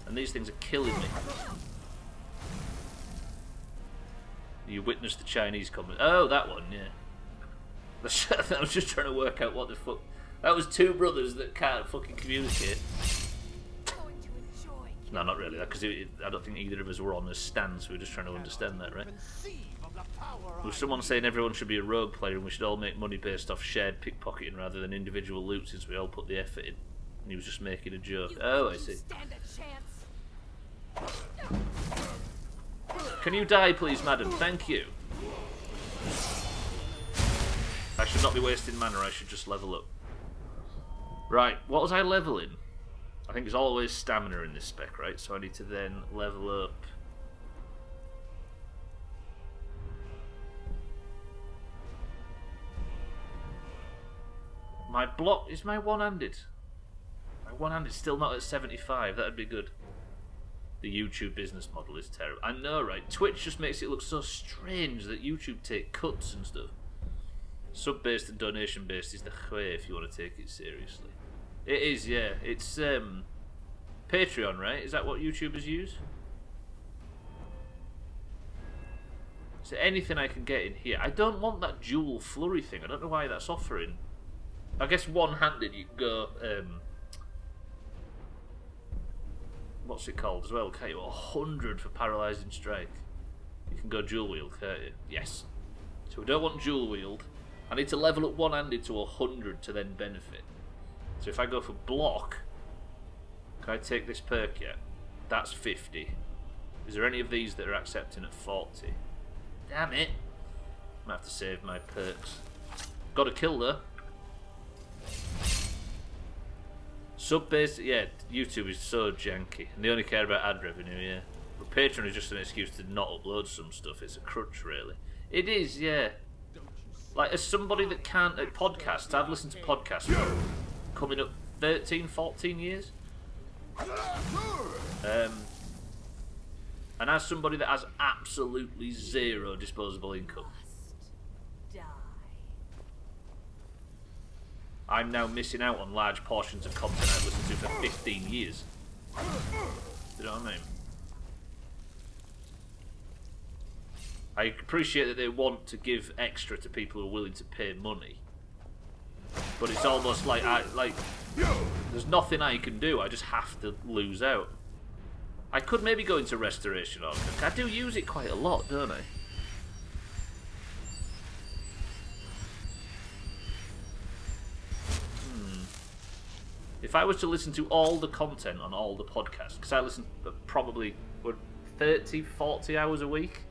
Speaker 1: And these things are killing me. You witnessed the Chinese comment. Oh, that one, yeah. I was just trying to work out what the fuck... That was two brothers that can't fucking communicate. No, not really, because I don't think either of us were on a stand, so we were just trying to understand that, right? Was someone saying everyone should be a rogue player and we should all make money based off shared pickpocketing rather than individual loot since we all put the effort in? And he was just making a joke. Oh, I see. Can you die, please, madam? Thank you. I should not be wasting mana, I should just level up. Right, what was I leveling? I think there's always stamina in this spec, right? So I need to then level up. My block is my one-handed. My one-handed still not at 75. That'd be good. The YouTube business model is terrible. I know, right? Twitch just makes it look so strange that YouTube take cuts and stuff. Sub-based and donation-based is the way if you want to take it seriously. It is, yeah. It's Patreon, right? Is that what YouTubers use? Is there anything I can get in here? I don't want that dual flurry thing. I don't know why that's offering. I guess one-handed you can go, what's it called as well? Can't you? 100 for paralysing strike. You can go dual wield, can't you? Yes. So we don't want dual wield. I need to level up one-handed to 100 to then benefit. So if I go for block, can I take this perk yet? That's 50. Is there any of these that are accepting at 40? Damn it. I'm gonna have to save my perks. Got a kill though. Sub-based, yeah, YouTube is so janky. And they only care about ad revenue, yeah. But Patreon is just an excuse to not upload some stuff. It's a crutch, really. It is, yeah. Like, as somebody that can't... podcasts, I've listened to podcasts for coming up 13, 14 years. And as somebody that has absolutely zero disposable income, I'm now missing out on large portions of content I've listened to for 15 years. You know what I mean? I appreciate that they want to give extra to people who are willing to pay money, but it's almost like there's nothing I can do. I just have to lose out. I could maybe go into restoration or I do use it quite a lot, don't I? If I was to listen to all the content on all the podcasts, because I listen to probably 30, 40 hours a week.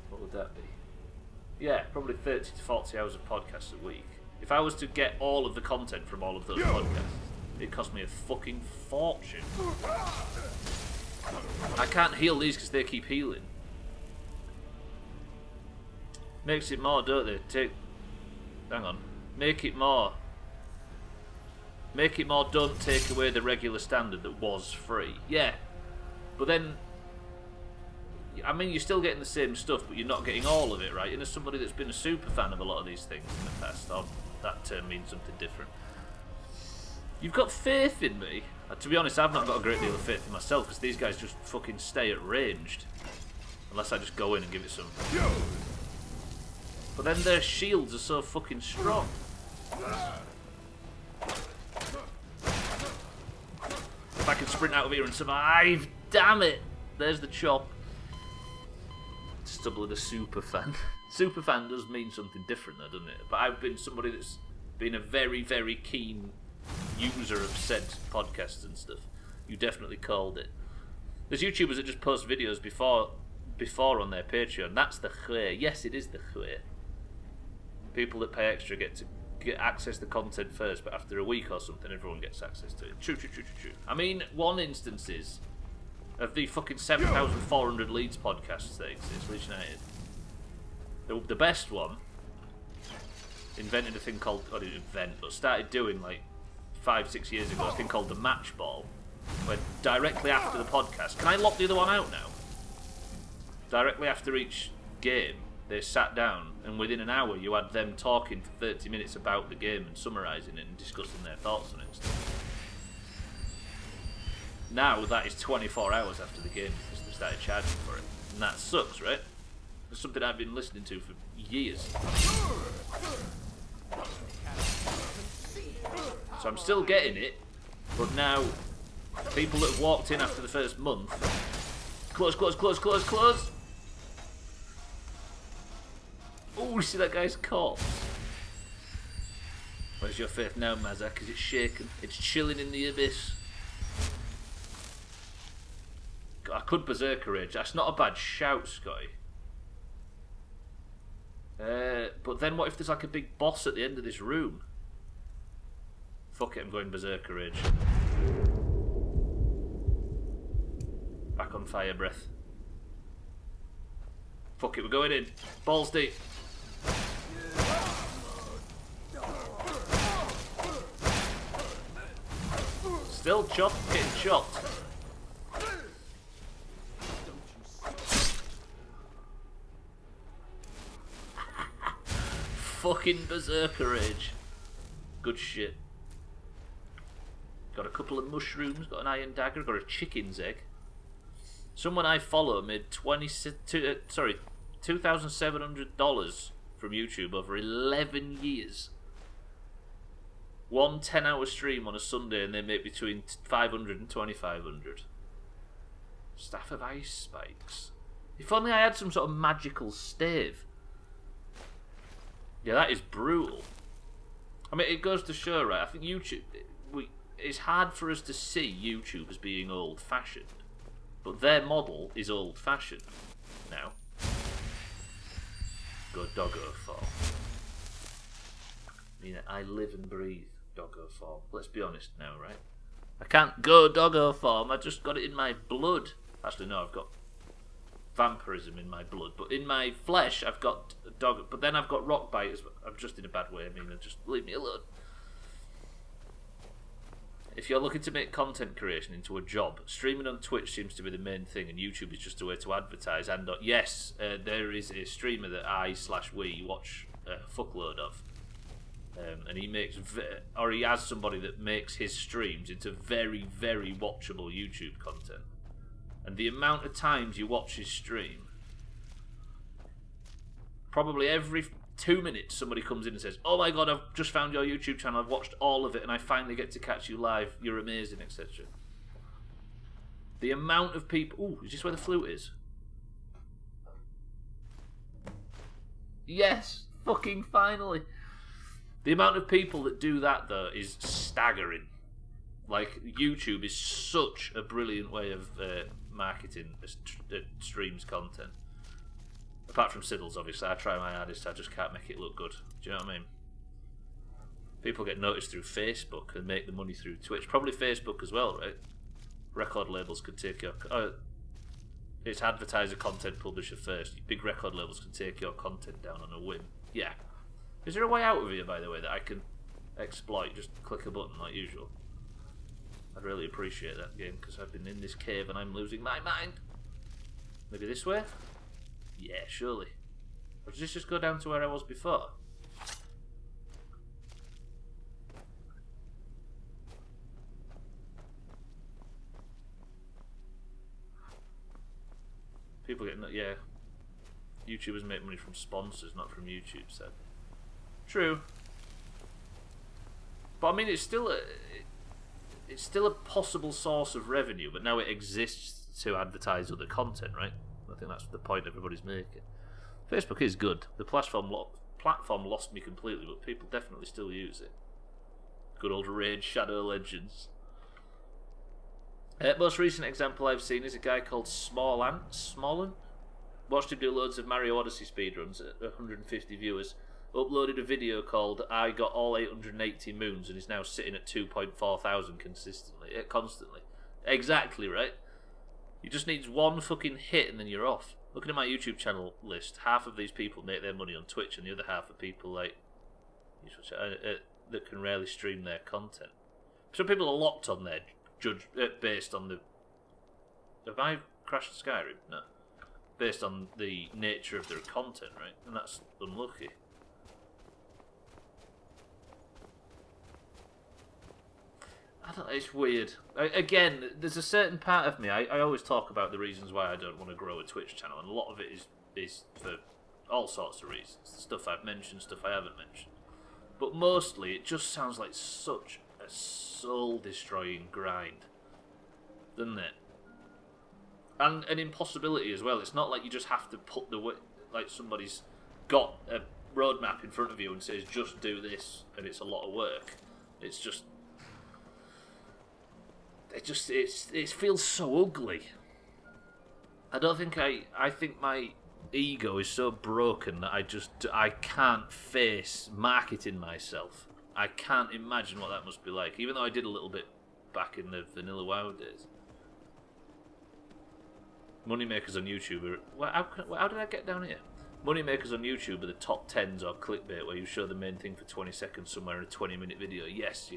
Speaker 1: What would that be? Yeah, probably 30 to 40 hours of podcasts a week. If I was to get all of the content from all of those podcasts, it'd cost me a fucking fortune. I can't heal these because they keep healing. Makes it more, don't they? Hang on. Make it more. Make it more, don't take away the regular standard that was free. Yeah. But then, I mean, you're still getting the same stuff, but you're not getting all of it, right? And as somebody that's been a super fan of a lot of these things in the past, that term means something different. You've got faith in me. To be honest, I've not got a great deal of faith in myself, because these guys just fucking stay at ranged. Unless I just go in and give it some. But then their shields are so fucking strong. If I can sprint out of here and survive, damn it! There's the chop. Stubbler the super fan. Super fan does mean something different though, doesn't it? But I've been somebody that's been a very, very keen user of said podcasts and stuff. You definitely called it. There's YouTubers that just post videos before on their Patreon. That's the chwe. Yes, it is the chwe. People that pay extra get to access the content first, but after a week or something, everyone gets access to it. True. I mean, one instance is of the fucking 7,400 Leeds podcasts that exist, Leeds United. The best one invented a thing called, I didn't invent, but started doing like 5-6 years ago, a thing called the match ball, where directly after the podcast, can I lock the other one out now? Directly after each game, they sat down, and within an hour you had them talking for 30 minutes about the game and summarising it and discussing their thoughts on it and stuff. Now that is 24 hours after the game because they started charging for it. And that sucks, right? It's something I've been listening to for years. So I'm still getting it, but now people that have walked in after the first month... Close! Oh, you see that guy's corpse? Where's your faith now, Mazak? Is it shaken? It's chilling in the abyss. God, I could Berserker Rage. That's not a bad shout, Scotty. But then what if there's like a big boss at the end of this room? Fuck it, I'm going Berserker Rage. Back on fire breath. Fuck it, we're going in. Balls deep. Still chopped, getting chopped. Fucking Berserker Rage. Good shit. Got a couple of mushrooms, got an iron dagger, got a chicken's egg. Someone I follow made $2,700 from YouTube over 11 years. One 10-hour stream on a Sunday, and they make between 500 and 2,500. Staff of Ice Spikes. If only I had some sort of magical stave. Yeah, that is brutal. I mean, it goes to show, right? I think YouTube... It's hard for us to see YouTube as being old-fashioned. But their model is old-fashioned now. Go doggo fall. I mean, I live and breathe Doggo form. Let's be honest now, right? I can't go doggo form. I just got it in my blood. Actually, no, I've got vampirism in my blood, but in my flesh, I've got dog. But then I've got rock bite. I'm just in a bad way. I mean, just leave me alone. If you're looking to make content creation into a job, streaming on Twitch seems to be the main thing, and YouTube is just a way to advertise. And yes, there is a streamer that we watch a fuckload of, and he makes, or he has somebody that makes his streams into very, very watchable YouTube content. And the amount of times you watch his stream, probably every 2 minutes somebody comes in and says, "Oh my god, I've just found your YouTube channel, I've watched all of it and I finally get to catch you live, you're amazing," etc. The amount of people... Ooh, is this where the flute is? Yes, fucking finally. The amount of people that do that though is staggering. Like, YouTube is such a brilliant way of marketing streams content. Apart from Siddles, obviously, I try my hardest, I just can't make it look good. Do you know what I mean? People get noticed through Facebook and make the money through Twitch. Probably Facebook as well, right? Record labels could take your... it's advertiser, content publisher first. Big record labels can take your content down on a whim. Yeah. Is there a way out of here, by the way, that I can exploit? Just click a button like usual. I'd really appreciate that game, because I've been in this cave and I'm losing my mind. Maybe this way? Yeah, surely. Or does this just go down to where I was before? People get... yeah. YouTubers make money from sponsors, not from YouTube, so... True. But I mean, it's still a possible source of revenue, but now it exists to advertise other content, right? I think that's the point everybody's making. Facebook is good. The platform lost me completely, but people definitely still use it. Good old Raid Shadow Legends. Most recent example I've seen is a guy called Smallen. Watched him do loads of Mario Odyssey speedruns at 150 viewers. Uploaded a video called "I got all 880 moons" and is now sitting at 2,400 constantly. Exactly, right? You just need one fucking hit and then you're off. Looking at my YouTube channel list, half of these people make their money on Twitch and the other half are people like that can rarely stream their content. Some people are locked on there, based on the... Have I crashed Skyrim? No. Based on the nature of their content, right? And that's unlucky. I don't know, it's weird. Again, there's a certain part of me, I always talk about the reasons why I don't want to grow a Twitch channel, and a lot of it is for all sorts of reasons. Stuff I've mentioned, stuff I haven't mentioned. But mostly, it just sounds like such a soul-destroying grind, doesn't it? And an impossibility as well. It's not like you just have to put like somebody's got a roadmap in front of you and says, just do this, and it's a lot of work. It's just... It feels so ugly. I don't think I think my ego is so broken that I can't face marketing myself. I can't imagine what that must be like, even though I did a little bit back in the Vanilla WoW days. Moneymakers on YouTube are... How did I get down here? Moneymakers on YouTube are the top 10s or clickbait where you show the main thing for 20 seconds somewhere in a 20-minute video. Yes.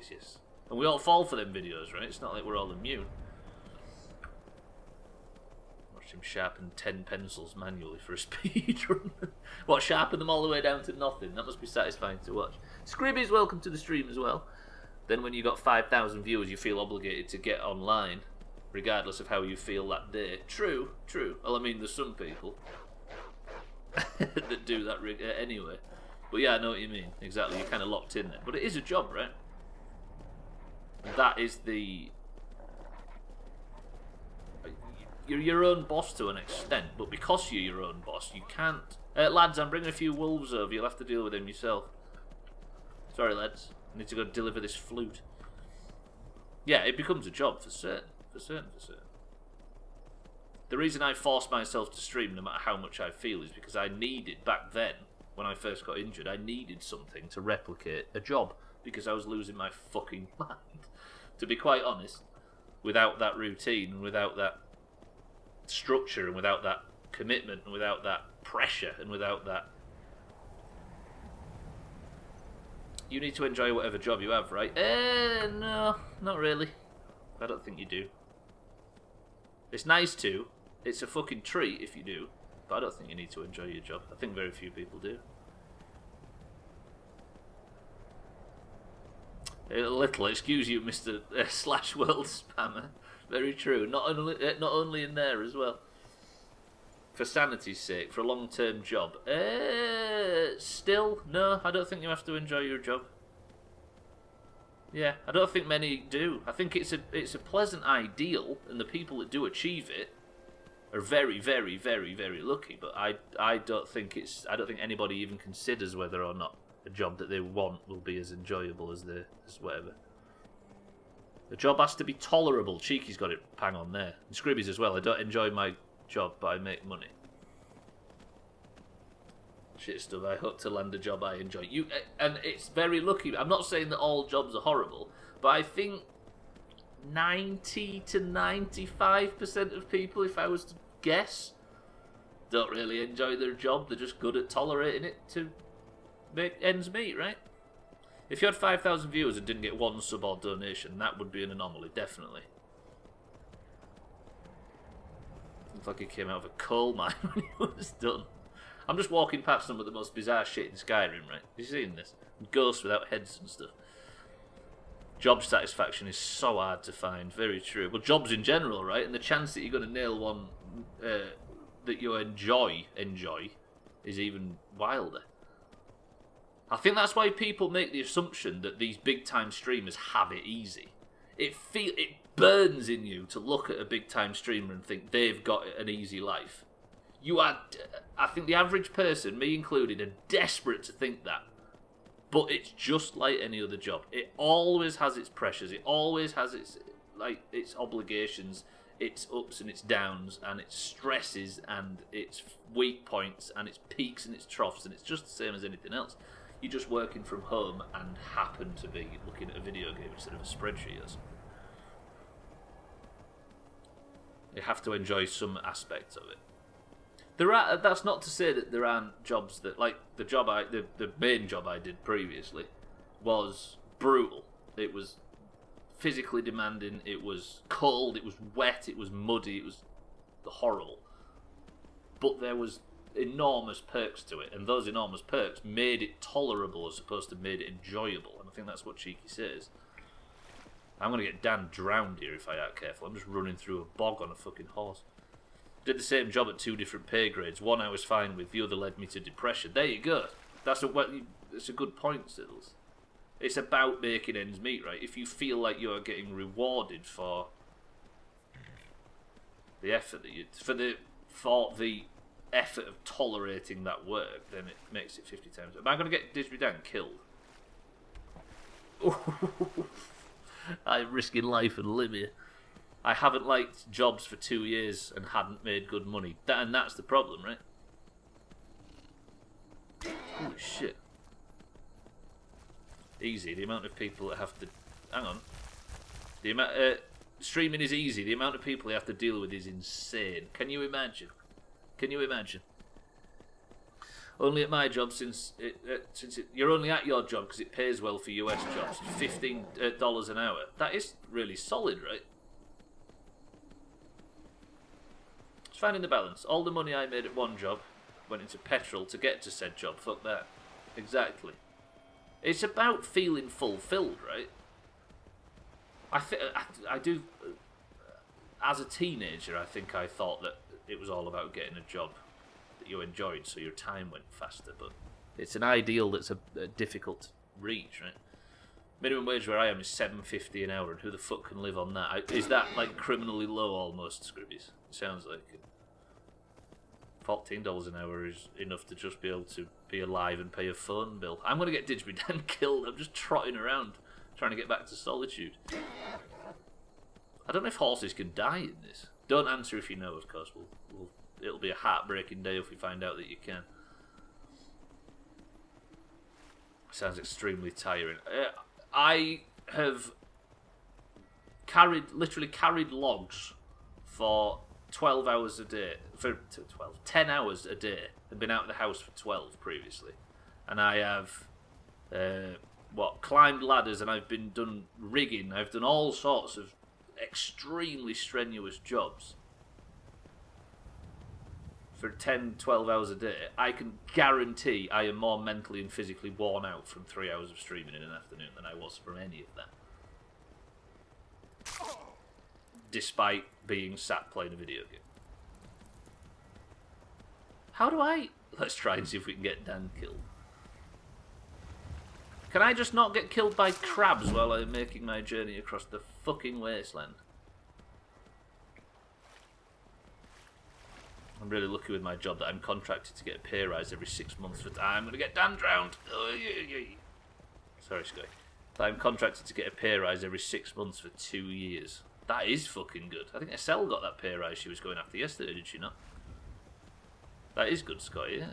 Speaker 1: And we all fall for them videos, right? It's not like we're all immune. Watched him sharpen 10 pencils manually for a speedrun. What, sharpen them all the way down to nothing? That must be satisfying to watch. Scribby's welcome to the stream as well. Then when you got 5,000 viewers, you feel obligated to get online, regardless of how you feel that day. True. Well, I mean, there's some people that do that anyway. But yeah, I know what you mean. Exactly, you're kind of locked in there. But it is a job, right? That is the... You're your own boss to an extent, but because you're your own boss, you can't... lads, I'm bringing a few wolves over. You'll have to deal with them yourself. Sorry, lads. I need to go deliver this flute. Yeah, it becomes a job, for certain. For certain. The reason I force myself to stream, no matter how much I feel, is because I needed, back then, when I first got injured, I needed something to replicate a job. because I was losing my fucking mind. To be quite honest, without that routine, and without that structure, and without that commitment, and without that pressure, and without that... You need to enjoy whatever job you have, right? No, not really. I don't think you do. It's nice to. It's a fucking treat if you do. But I don't think you need to enjoy your job. I think very few people do. A little, excuse you, Mr. Slash World Spammer. Very true. Not only in there as well. For sanity's sake, for a long-term job. Still, no, I don't think you have to enjoy your job. Yeah, I don't think many do. I think it's a pleasant ideal, and the people that do achieve it are very, very, very, very lucky. But I don't think anybody even considers whether or not a job that they want will be as enjoyable as whatever. The job has to be tolerable. Cheeky's got it bang on there. And Scribby's as well. I don't enjoy my job, but I make money. Shit stuff. I hope to land a job I enjoy. And it's very lucky. I'm not saying that all jobs are horrible, but I think 90 to 95% of people, if I was to guess, don't really enjoy their job. They're just good at tolerating it to make ends meet, right? If you had 5,000 viewers and didn't get one sub or donation, that would be an anomaly, definitely. Looks like he came out of a coal mine when he was done. I'm just walking past some of the most bizarre shit in Skyrim, right? Have you seen this? Ghosts without heads and stuff. Job satisfaction is so hard to find, very true. Well, jobs in general, right? And the chance that you're going to nail one that you enjoy is even wilder. I think that's why people make the assumption that these big-time streamers have it easy. It burns in you to look at a big-time streamer and think they've got an easy life. I think the average person, me included, are desperate to think that. But it's just like any other job. It always has its pressures. It always has its obligations, its ups and its downs, and its stresses, and its weak points, and its peaks and its troughs, and it's just the same as anything else. You're just working from home and happen to be looking at a video game instead of a spreadsheet or something. You have to enjoy some aspects of it. That's not to say that there aren't jobs that, like the main job I did previously was brutal. It was physically demanding, it was cold, it was wet, it was muddy, it was horrible. But there was enormous perks to it, and those enormous perks made it tolerable as opposed to made it enjoyable, and I think that's what Cheeky says. I'm going to get Dan drowned here if I aren't careful. I'm just running through a bog on a fucking horse. Did the same job at 2 different pay grades. One I was fine with, the other led me to depression. There you go. That's a good point, Siddles. It's about making ends meet, right? If you feel like you are getting rewarded for the effort that for the effort of tolerating that work, then it makes it 50 times. Am I going to get Disby Dan killed? I'm risking life and limb here. I haven't liked jobs for 2 years and hadn't made good money. And that's the problem, right? Holy shit. Easy. The amount of people that have to... Hang on. The amount... streaming is easy. The amount of people you have to deal with is insane. Can you imagine? Can you imagine? Only at my job, you're only at your job because it pays well for US jobs. $15 an hour. That is really solid, right? It's finding the balance. All the money I made at one job went into petrol to get to said job. Fuck that. Exactly. It's about feeling fulfilled, right? I do. As a teenager, I think I thought that it was all about getting a job that you enjoyed, so your time went faster. But it's an ideal that's a difficult reach, right? Minimum wage where I am is $7.50 an hour, and who the fuck can live on that? Is that like criminally low almost, Scribbies? It sounds like it. $14 an hour is enough to just be able to be alive and pay a phone bill. I'm going to get Digby Dan killed. I'm just trotting around trying to get back to solitude. I don't know if horses can die in this. Don't answer if you know, of course. It'll be a heartbreaking day if we find out that you can. Sounds extremely tiring. I have literally carried logs for 12 hours a day, 10 hours a day, and been out of the house for 12 previously. And I have, climbed ladders, and I've been done rigging, I've done all sorts of extremely strenuous jobs for 10, 12 hours a day. I can guarantee I am more mentally and physically worn out from 3 hours of streaming in an afternoon than I was from any of that. Despite being sat playing a video game. How do I... Let's try and see if we can get Dan killed. Can I just not get killed by crabs while I'm making my journey across the fucking wasteland? I'm really lucky with my job that I'm contracted to get a pay rise every 6 months for... I'm going to get Dan drowned! Sorry, Sky. I'm contracted to get a pay rise every 6 months for 2 years. That is fucking good. I think Estelle got that pay rise she was going after yesterday, did she not? That is good, Scott, yeah.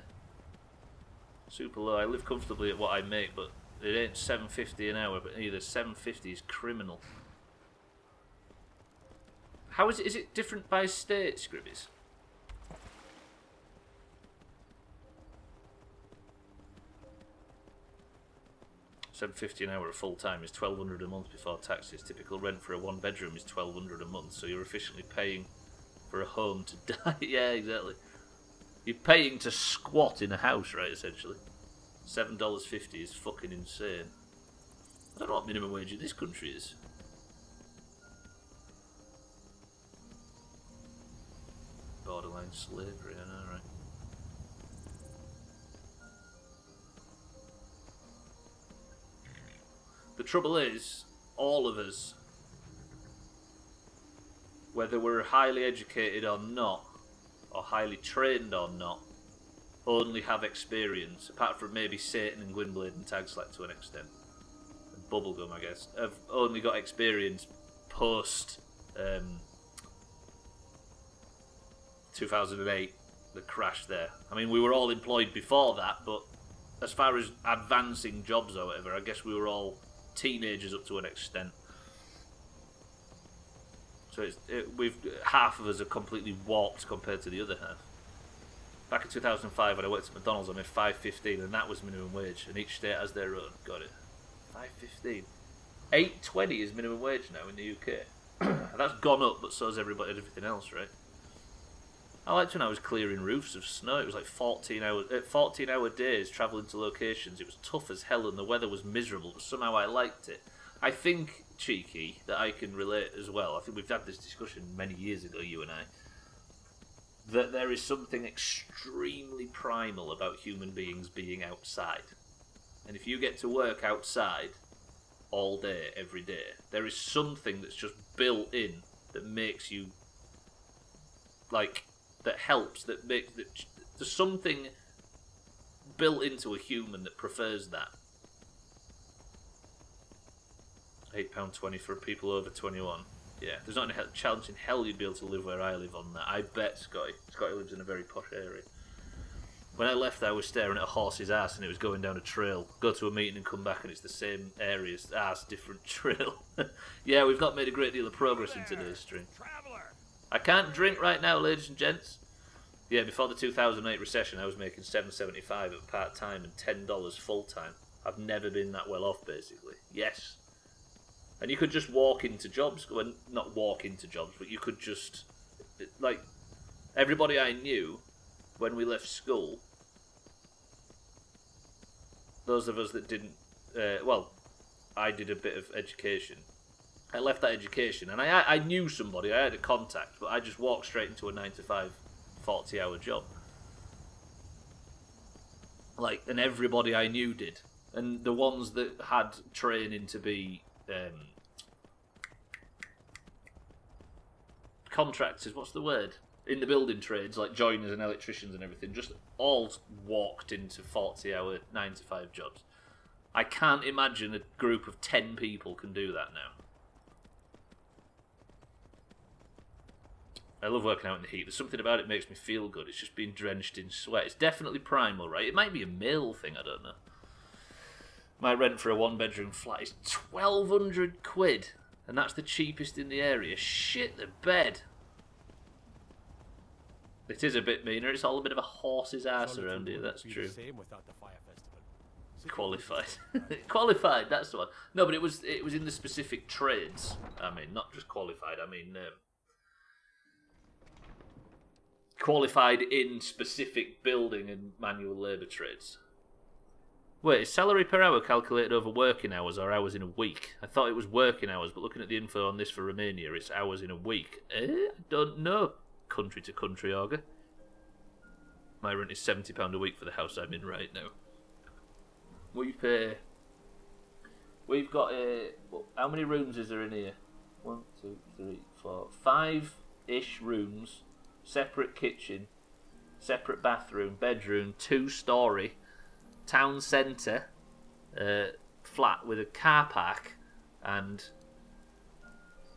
Speaker 1: Super low. I live comfortably at what I make, but it ain't $7.50 an hour, but either $7.50 is criminal. How is it? Is it different by state, Scribbies? $7.50 an hour at full time is $1,200 a month before taxes. Typical rent for a 1-bedroom is $1,200 a month, so you're efficiently paying for a home to die. Yeah, exactly. You're paying to squat in a house, right, essentially. $7.50 is fucking insane. I don't know what minimum wage in this country is. Borderline slavery, I know, right? The trouble is, all of us, whether we're highly educated or not, or highly trained or not, only have experience, apart from maybe Satan and Gwynblade and Tagslack to an extent. And Bubblegum, I guess, have only got experience post 2008, the crash there. I mean, we were all employed before that, but as far as advancing jobs or whatever, I guess we were all teenagers up to an extent. So half of us are completely warped compared to the other half. Back in 2005, when I worked at McDonald's, I made $5.15, and that was minimum wage. And each state has their own. Got it. $5.15. $8.20 is minimum wage now in the UK. And that's gone up, but so has everything else, right? I liked when I was clearing roofs of snow. It was like 14-hour days travelling to locations. It was tough as hell, and the weather was miserable, but somehow I liked it. I think, Cheeky, that I can relate as well. I think we've had this discussion many years ago, you and I, that there is something extremely primal about human beings being outside. And if you get to work outside all day, every day, there is something that's just built in that makes you, like, that helps, there's something built into a human that prefers that. £8.20 for people over 21. Yeah, there's not any challenge in hell you'd be able to live where I live on that. I bet Scotty. Scotty lives in a very posh area. When I left, I was staring at a horse's ass and it was going down a trail. Go to a meeting and come back and it's the same area, ass, different trail. Yeah, we've not made a great deal of progress in today's stream. I can't drink right now, ladies and gents. Yeah, before the 2008 recession, I was making $7.75 at part-time and $10 full-time. I've never been that well off, basically. Yes. And you could just walk into jobs. Well, not walk into jobs, but you could just... Like, everybody I knew, when we left school, those of us that didn't... I did a bit of education. I left that education, and I knew somebody, I had a contact, but I just walked straight into a 9-to-5, 40-hour job. Like, and everybody I knew did. And the ones that had training to be contractors, what's the word? In the building trades, like joiners and electricians and everything, just all walked into 40-hour, 9-to-5 jobs. I can't imagine a group of 10 people can do that now. I love working out in the heat. There's something about it that makes me feel good. It's just being drenched in sweat. It's definitely primal, right? It might be a male thing, I don't know. My rent for a one-bedroom flat is 1,200 quid, and that's the cheapest in the area. Shit the bed. It is a bit meaner. It's all a bit of a horse's ass around here. That's true. Qualified. Qualified. That's the one. No, but it was in the specific trades. I mean, not just qualified. I mean, qualified in specific building and manual labour trades. Wait, is salary per hour calculated over working hours or hours in a week? I thought it was working hours, but looking at the info on this for Romania, it's hours in a week. I don't know. Country to country, Auger. My rent is £70 a week for the house I'm in right now. We've got how many rooms is there in here? 1, 2, 3, 4, 5-ish rooms, separate kitchen, separate bathroom, bedroom, 2-story, town centre, flat with a car park and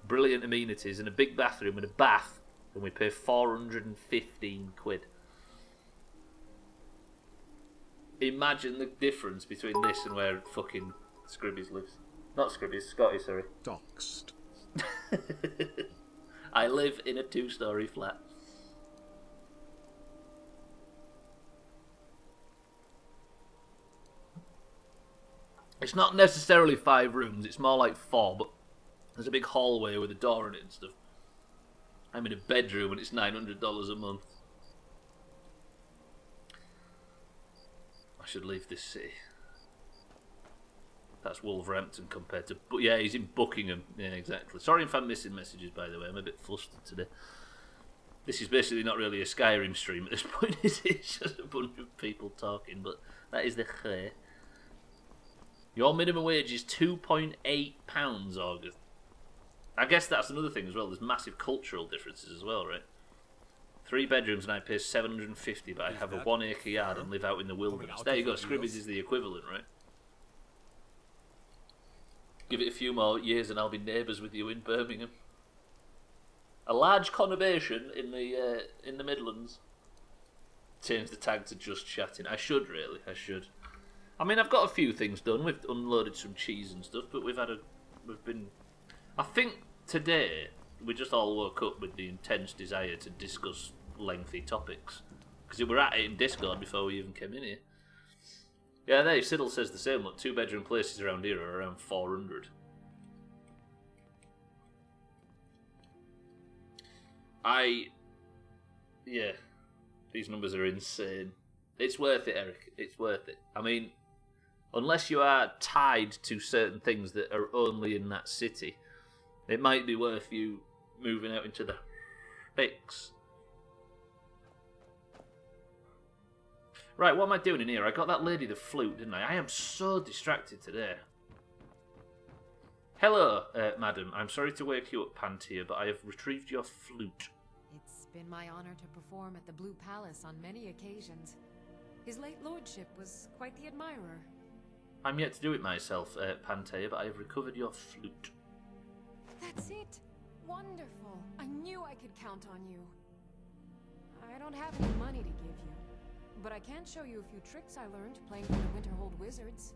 Speaker 1: brilliant amenities and a big bathroom and a bath, and we pay 415 quid. Imagine the difference between this and where fucking Scribbies lives. Not Scribbies, Scotty, sorry.
Speaker 2: Doxed.
Speaker 1: I live in a 2-story flat. It's not necessarily 5 rooms, it's more like 4, but there's a big hallway with a door in it and stuff. I'm in a bedroom and it's $900 a month. I should leave this city. That's Wolverhampton compared to... But yeah, he's in Buckingham. Yeah, exactly. Sorry if I'm missing messages, by the way. I'm a bit flustered today. This is basically not really a Skyrim stream at this point, is it? It's just a bunch of people talking, but that is the khe. Your minimum wage is £2.8, August. I guess that's another thing as well. There's massive cultural differences as well, right? 3 bedrooms and I pay $750, but I have a 1-acre yard and live out in the wilderness. There you go. Scribbies is the equivalent, right? Give it a few more years and I'll be neighbours with you in Birmingham. A large conurbation in the Midlands. Change the tag to just chatting. I should really. I should. I mean, I've got a few things done. We've unloaded some cheese and stuff, but we've been. I think today we just all woke up with the intense desire to discuss lengthy topics because we were at it in Discord before we even came in here. Yeah, there. Siddle says the same. Look, 2-bedroom places around here are around 400. Yeah, these numbers are insane. It's worth it, Eric. It's worth it. I mean, unless you are tied to certain things that are only in that city, it might be worth you moving out into the sticks. Right, what am I doing in here? I got that lady the flute, didn't I? I am so distracted today. Hello, madam. I'm sorry to wake you up, Pantia, but I have retrieved your flute.
Speaker 9: It's been my honor to perform at the Blue Palace on many occasions. His late lordship was quite the admirer.
Speaker 1: I'm yet to do it myself, Pantea, but I have recovered your flute.
Speaker 9: That's it! Wonderful! I knew I could count on you. I don't have any money to give you, but I can show you a few tricks I learned playing for the Winterhold Wizards.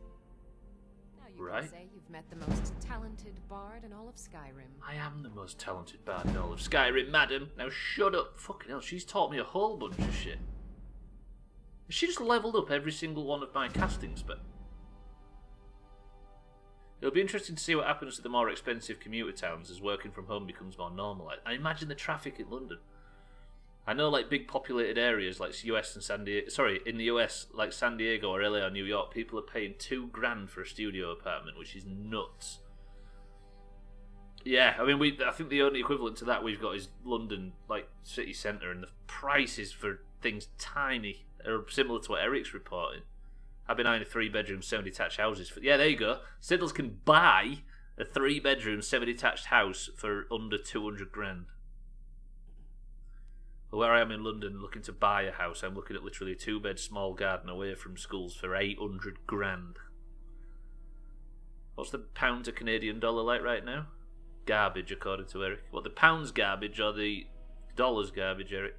Speaker 9: Now you can say you've met the most talented bard in all of Skyrim.
Speaker 1: I am the most talented bard in all of Skyrim, madam. Now shut up. Fucking hell, she's taught me a whole bunch of shit. She just leveled up every single one of my casting spells. It'll be interesting to see what happens to the more expensive commuter towns as working from home becomes more normal. I imagine the traffic in London. I know, like, big populated areas like US and San Diego. Sorry, in the US, like San Diego or LA or New York, people are paying $2,000 for a studio apartment, which is nuts. Yeah, I mean, I think the only equivalent to that we've got is London, like city centre, and the prices for things tiny are similar to what Eric's reporting. I've been eyeing a 3-bedroom, 7-detached houses for. Yeah, there you go. Siddles can buy a 3-bedroom, 7-detached house for under 200 grand. Where I am in London, looking to buy a house, I'm looking at literally a 2-bed small garden away from schools for 800 grand. What's the pound to Canadian dollar like right now? Garbage, according to Eric. What, the pound's garbage or the dollar's garbage, Eric?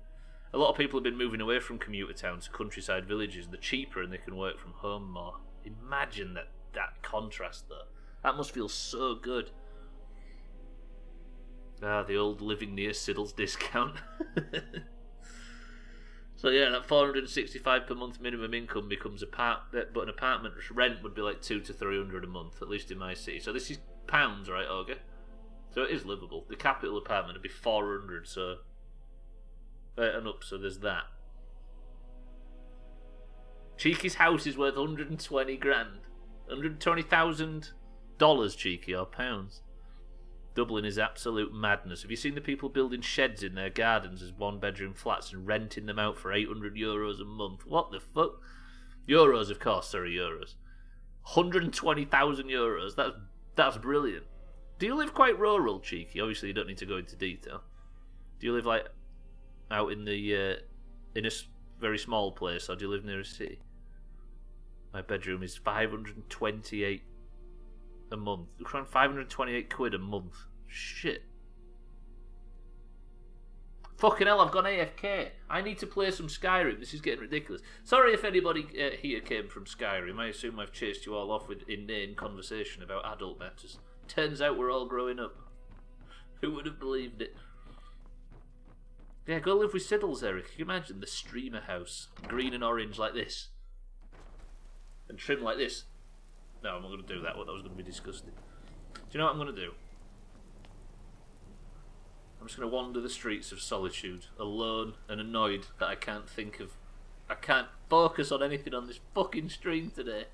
Speaker 1: A lot of people have been moving away from commuter towns to countryside villages. They're cheaper and they can work from home more. Imagine that that contrast though. That must feel so good. Ah, the old living near Siddle's discount. So yeah, that 465 per month minimum income becomes but an apartment rent would be like 200 to 300 a month, at least in my city. So this is pounds, right, Olga? So it is livable. The capital apartment would be 400, so and up. So there's that. Cheeky's house is worth 120 grand, $120,000, Cheeky, or pounds. Dublin is absolute madness. Have you seen the people building sheds in their gardens as one-bedroom flats and renting them out for €800 a month? What the fuck? Euros, of course. Sorry, euros. €120,000. That's brilliant. Do you live quite rural, Cheeky? Obviously, you don't need to go into detail. Do you live like out in the in a very small place, or do you live near a city? My bedroom is 528 a month. Look around 528 quid a month. Shit. Fucking hell, I've gone AFK. I need to play some Skyrim. This is getting ridiculous. Sorry if anybody here came from Skyrim. I assume I've chased you all off with inane conversation about adult matters. Turns out we're all growing up. Who would have believed it? Yeah, go live with Siddles, Eric. Can you imagine the streamer house? Green and orange like this. And trim like this. No, I'm not going to do that. That was going to be disgusting. Do you know what I'm going to do? I'm just going to wander the streets of solitude, alone and annoyed that I can't think of... I can't focus on anything on this fucking stream today.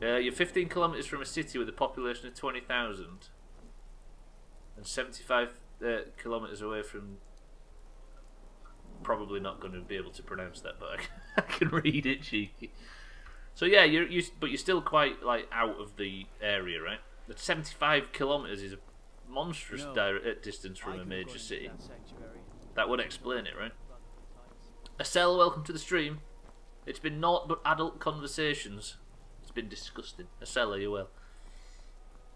Speaker 1: You're 15 kilometres from a city with a population of 20,000. And 75 kilometres away from... Probably not going to be able to pronounce that, but I can read it, cheeky. So yeah, but you're still quite like out of the area, right? But 75 kilometres is a monstrous distance from a major city. That would explain it, right? Estelle, welcome to the stream. It's been naught but adult conversations. It's been disgusting. Estelle, are you well?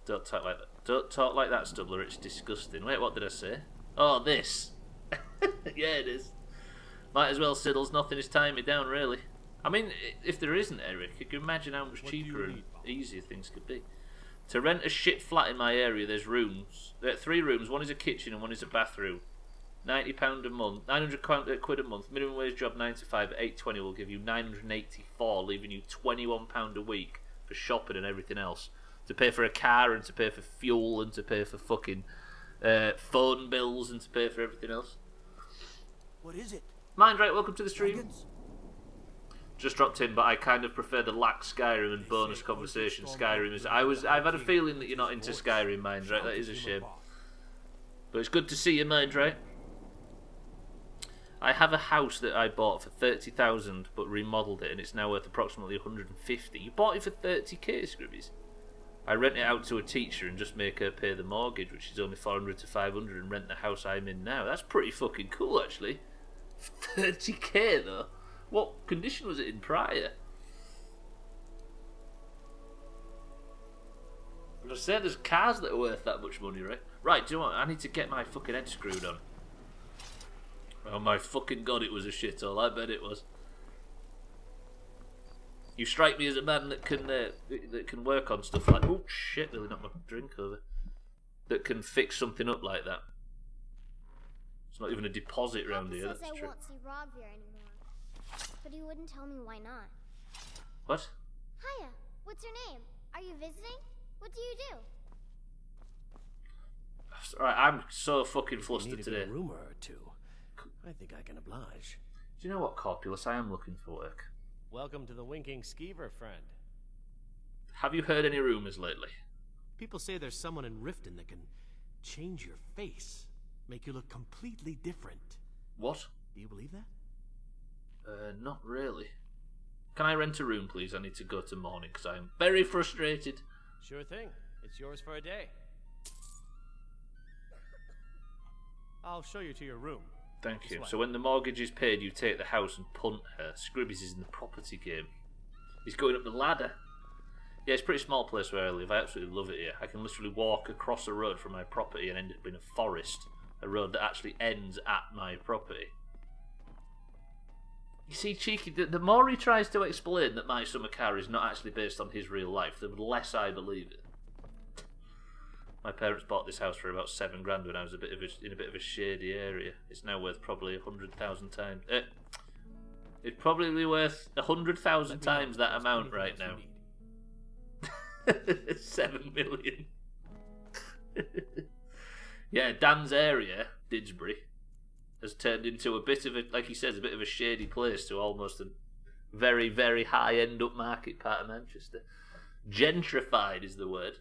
Speaker 1: Don't talk like that. Don't talk like that, Stubbler. It's disgusting. Wait, what did I say? Oh, this. Yeah, it is. Might as well, Siddles. Nothing is tying me down, really. I mean, if there isn't, Eric, you can imagine how much cheaper and easier things could be. To rent a shit flat in my area, there's rooms. There are 3 rooms. One is a kitchen and one is a bathroom. £90 a month. 900 quid a month. Minimum wage job 9 to 5 at 8.20 will give you 984, leaving you £21 a week for shopping and everything else. To pay for a car and to pay for fuel and to pay for fucking phone bills and to pay for everything else.
Speaker 5: What is it?
Speaker 1: Mind right, welcome to the stream. Dragons? Just dropped in, but I kind of prefer the lax Skyrim and bonus conversation Skyrim is. I've had a feeling that you're not into Skyrim, Mind right. That is a shame. But it's good to see you, Mind right. I have a house that I bought for 30,000, but remodelled it, and it's now worth approximately 150. You bought it for 30k, Scribbies. I rent it out to a teacher and just make her pay the mortgage, which is only 400 to 500, and rent the house I'm in now. That's pretty fucking cool, actually. 30k though. What condition was it in prior? I'm just saying, there's cars that are worth that much money, right? Right, do you know what? I need to get my fucking head screwed on. Oh my fucking god, it was a shithole. I bet it was. You strike me as a man that can work on stuff like... Oh shit, nearly knocked my drink over. That can fix something up like that. It's not even a deposit around here, that's true.
Speaker 4: I won't see Rob here anymore. But he wouldn't tell me why not.
Speaker 1: What?
Speaker 4: Hiya, what's your name? Are you visiting? What do you do?
Speaker 1: Alright, I'm so fucking flustered today.
Speaker 7: A rumor or two. I think I can oblige.
Speaker 1: Do you know what, Corpulus? I am looking for work.
Speaker 7: Welcome to the Winking Skeever, friend.
Speaker 1: Have you heard any rumours lately?
Speaker 7: People say there's someone in Riften that can change your face. Make you look completely different.
Speaker 1: What?
Speaker 7: Do you believe that?
Speaker 1: Not really. Can I rent a room, please? I need to go to morning because I'm very frustrated.
Speaker 7: Sure thing. It's yours for a day. I'll show you to your room.
Speaker 1: Thank you. So when the mortgage is paid, you take the house and punt her. Scribbies is in the property game. He's going up the ladder. Yeah, it's a pretty small place where I live. I absolutely love it here. I can literally walk across a road from my property and end up in a forest. A road that actually ends at my property. You see, Cheeky, the more he tries to explain that My Summer Car is not actually based on his real life, the less I believe it. My parents bought this house for about $7 grand when I was in a bit of a shady area. It's now worth probably 100,000 times. It's probably worth 100,000 times that amount right now. 7 million. Yeah, Dan's area, Didsbury, has turned into a bit of a, like he says, a bit of a shady place to almost a very, very high-end upmarket part of Manchester. Gentrified is the word.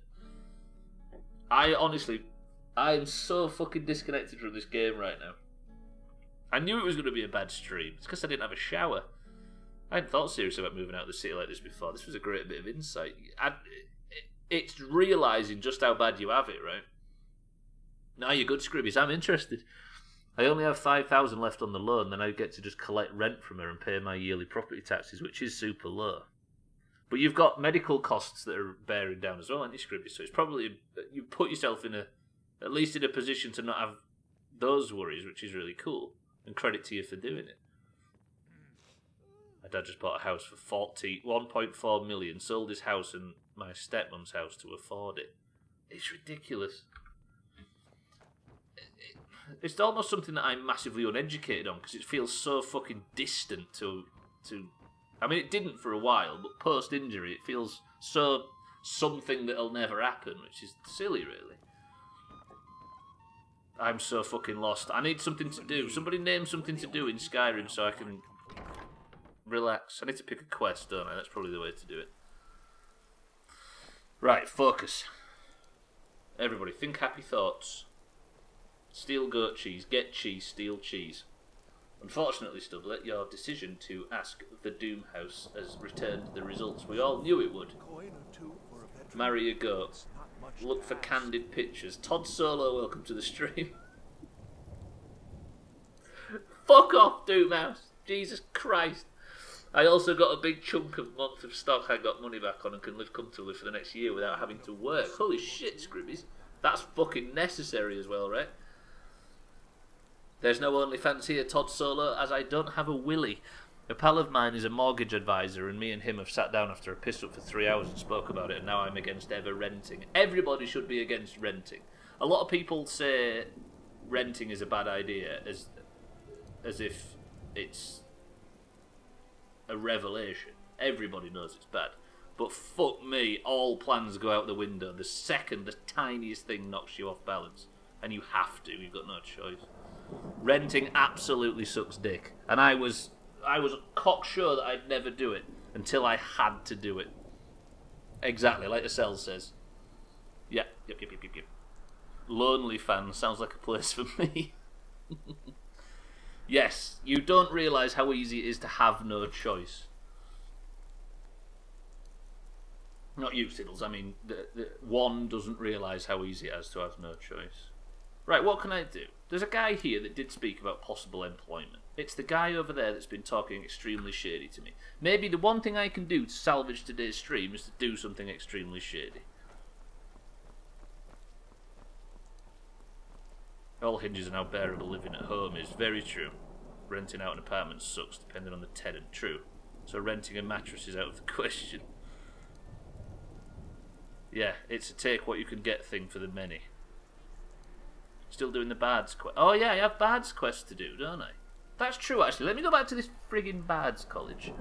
Speaker 1: I'm so fucking disconnected from this game right now. I knew it was going to be a bad stream. It's because I didn't have a shower. I hadn't thought seriously about moving out of the city like this before. This was a great bit of insight. It's realising just how bad you have it, right? Now you're good, Scribbies. I'm interested. I only have 5,000 left on the loan, then I get to just collect rent from her and pay my yearly property taxes, which is super low. But you've got medical costs that are bearing down as well, aren't you, Scribbies? So it's probably, you put yourself in at least in a position to not have those worries, which is really cool. And credit to you for doing it. My dad just bought a house for 1.4 million, sold his house and my stepmom's house to afford it. It's ridiculous. It's almost something that I'm massively uneducated on because it feels so fucking distant to. I mean, it didn't for a while, but post-injury it feels so something that'll never happen, which is silly, really. I'm so fucking lost. I need something to do. Somebody name something to do in Skyrim so I can relax. I need to pick a quest, don't I? That's probably the way to do it. Right, focus. Everybody, think happy thoughts. Steal goat cheese, get cheese, steal cheese. Unfortunately, Stubbler, your decision to ask the Doomhaus has returned the results we all knew it would. Marry a goat. Look for candid pictures. Todd Solo, welcome to the stream. Fuck off, Doomhaus. Jesus Christ. I also got a big chunk of month of stock I got money back on and can live comfortably for the next year without having to work. Holy shit, Scribbies. That's fucking necessary as well, right? There's no OnlyFans here, Todd Solo, as I don't have a willy. A pal of mine is a mortgage advisor, and me and him have sat down after a piss-up for 3 hours and spoke about it, and now I'm against ever renting. Everybody should be against renting. A lot of people say renting is a bad idea, as if it's a revelation. Everybody knows it's bad. But fuck me, all plans go out the window the second the tiniest thing knocks you off balance. And you have to, you've got no choice. Renting absolutely sucks dick. And I was cocksure that I'd never do it until I had to do it. Exactly, like the cell says. Yep. Lonely Fan sounds like a place for me. Yes, you don't realise how easy it is to have no choice. Not you, Siddles. I mean, the one doesn't realise how easy it is to have no choice. Right, what can I do? There's a guy here that did speak about possible employment. It's the guy over there that's been talking extremely shady to me. Maybe the one thing I can do to salvage today's stream is to do something extremely shady. All hinges on how bearable living at home is. Very true. Renting out an apartment sucks depending on the tenant. True. So renting a mattress is out of the question. Yeah, it's a take what you can get thing for the many. Still doing the Bards quest. Oh yeah, I have Bards quest to do, don't I? That's true, actually. Let me go back to this friggin' Bards college.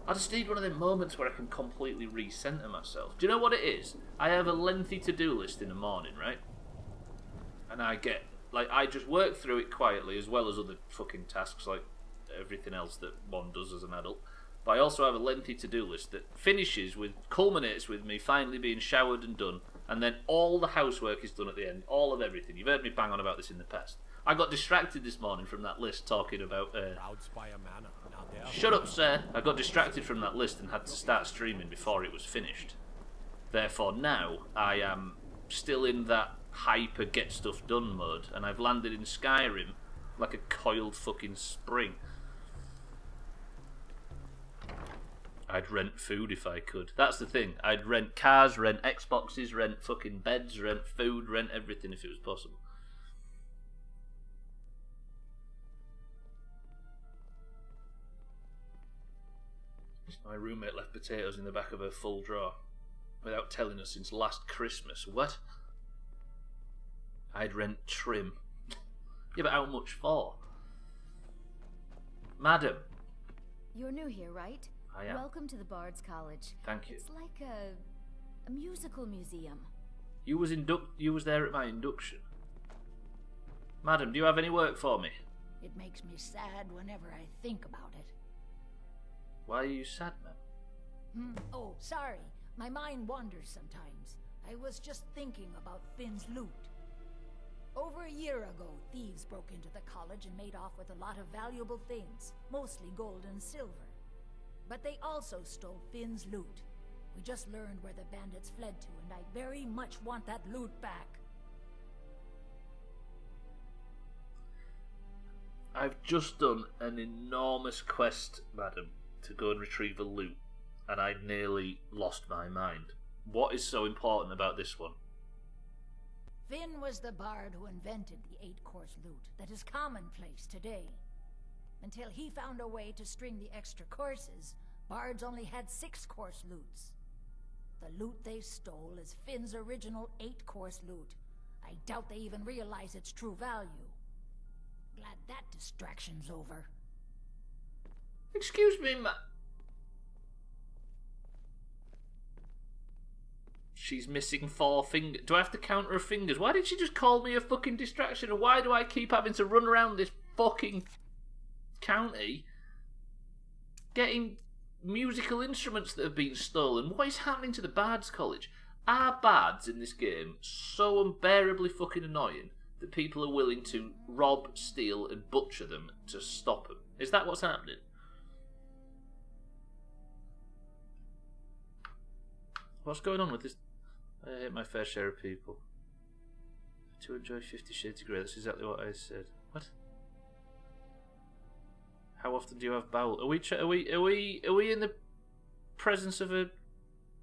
Speaker 1: I just need one of them moments where I can completely recenter myself. Do you know what it is? I have a lengthy to-do list in the morning, right? And I just work through it quietly, as well as other fucking tasks like everything else that one does as an adult. But I also have a lengthy to-do list that culminates with me finally being showered and done, and then all the housework is done at the end, all of everything. You've heard me bang on about this in the past. I got distracted this morning from that list talking about... Shut up, sir. I got distracted from that list and had to start streaming before it was finished. Therefore, now I am still in that hyper get stuff done mode, and I've landed in Skyrim like a coiled fucking spring. I'd rent food if I could. That's the thing. I'd rent cars, rent Xboxes, rent fucking beds, rent food, rent everything if it was possible. My roommate left potatoes in the back of her full drawer without telling us since last Christmas. What? I'd rent trim. Yeah, but how much for? Madam.
Speaker 11: You're new here, right?
Speaker 1: I am.
Speaker 11: Welcome to the Bard's College.
Speaker 1: Thank you.
Speaker 11: It's like a musical museum.
Speaker 1: You was there at my induction. Madam, do you have any work for me?
Speaker 12: It makes me sad whenever I think about it.
Speaker 1: Why are you sad, ma'am?
Speaker 12: Oh, sorry. My mind wanders sometimes. I was just thinking about Finn's loot. Over a year ago, thieves broke into the college and made off with a lot of valuable things, mostly gold and silver. But they also stole Finn's loot. We just learned where the bandits fled to, and I very much want that loot back.
Speaker 1: I've just done an enormous quest, madam, to go and retrieve a loot, and I nearly lost my mind. What is so important about this one?
Speaker 12: Finn was the bard who invented the 8-course loot that is commonplace today. Until he found a way to string the extra courses, bards only had 6-course loots. The loot they stole is Finn's original 8-course loot. I doubt they even realize its true value. Glad that distraction's over.
Speaker 1: Excuse me, She's missing 4 fingers. Do I have to count her fingers? Why did she just call me a fucking distraction? And why do I keep having to run around this fucking county getting musical instruments that have been stolen? What is happening to the Bards College? Are bards in this game so unbearably fucking annoying that people are willing to rob, steal, and butcher them to stop them? Is that what's happening? What's going on with this? I hate my fair share of people. To enjoy 50 Shades of Grey. That's exactly what I said. What? How often do you have bowel? Are we in the presence of a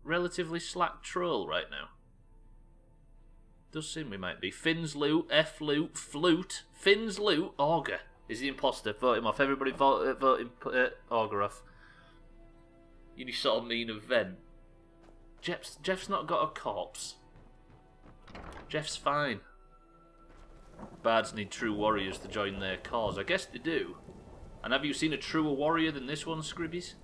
Speaker 1: relatively slack troll right now? Does seem we might be. Finn's loot, F loot, flute, Finn's loot, Augur is the imposter. Vote him off. Everybody vote Augur off. You sort of mean event. Jeff's not got a corpse. Jeff's fine. Bards need true warriors to join their cause. I guess they do. And have you seen a truer warrior than this one, Scribbies?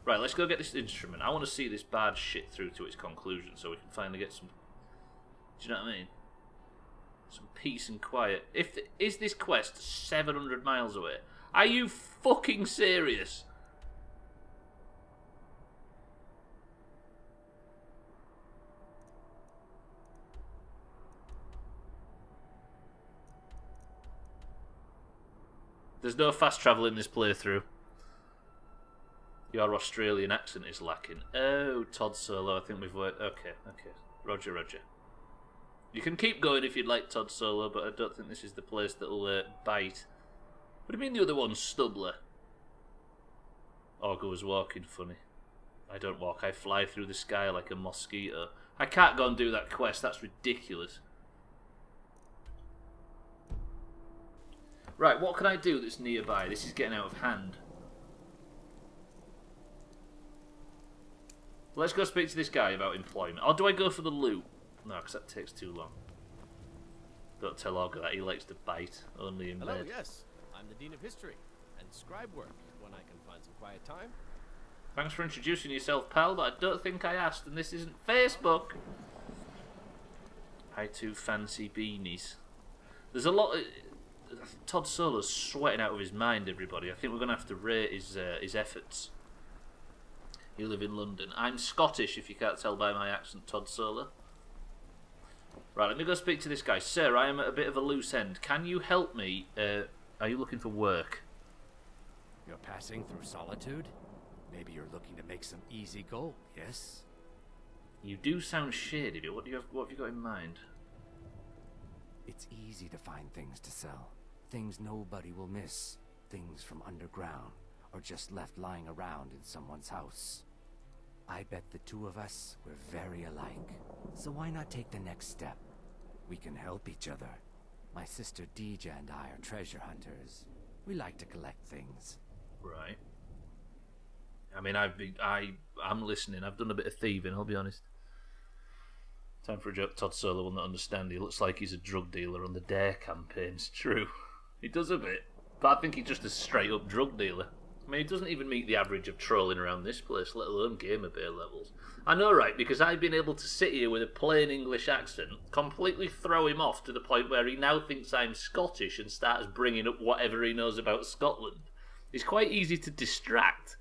Speaker 1: Right, let's go get this instrument. I want to see this bard shit through to its conclusion so we can finally get some... Do you know what I mean? Some peace and quiet. Is this quest 700 miles away? Are you fucking serious? There's no fast travel in this playthrough. Your Australian accent is lacking. Oh, Todd Solo, I think we've worked... Okay. Roger. You can keep going if you'd like, Todd Solo, but I don't think this is the place that'll bite. What do you mean the other one's Stubbler? Augur was walking funny. I don't walk, I fly through the sky like a mosquito. I can't go and do that quest, that's ridiculous. Right, what can I do that's nearby? This is getting out of hand. Let's go speak to this guy about employment. Or do I go for the loot? No, because that takes too long. Don't tell Augur that he likes to bite, only in bed.
Speaker 7: Hello, yes. I'm the Dean of History and scribe work when I can find some quiet time.
Speaker 1: Thanks for introducing yourself, pal, but I don't think I asked, and this isn't Facebook. I too fancy beanies. There's a lot of... Todd Solo's sweating out of his mind, everybody. I think we're going to have to rate his efforts. You live in London. I'm Scottish, if you can't tell by my accent, Todd Solo. Right, let me go speak to this guy. Sir, I am at a bit of a loose end. Can you help me? Are you looking for work?
Speaker 13: You're passing through Solitude? Maybe you're looking to make some easy gold, yes?
Speaker 1: You do sound shady. What have you got in mind?
Speaker 13: It's easy to find things to sell. Things nobody will miss. Things from underground, or just left lying around in someone's house. I bet the two of us were very alike. So why not take the next step? We can help each other. My sister Deja and I are treasure hunters. We like to collect things.
Speaker 1: Right. I mean, I'm listening. I've done a bit of thieving, I'll be honest. Time for a joke. Todd Solo will not understand. He looks like he's a drug dealer on the Dare campaign. It's true. He does a bit. But I think he's just a straight-up drug dealer. I mean, he doesn't even meet the average of trolling around this place, let alone Gamer Bear levels. I know, right, because I've been able to sit here with a plain English accent, completely throw him off to the point where he now thinks I'm Scottish and starts bringing up whatever he knows about Scotland. It's quite easy to distract.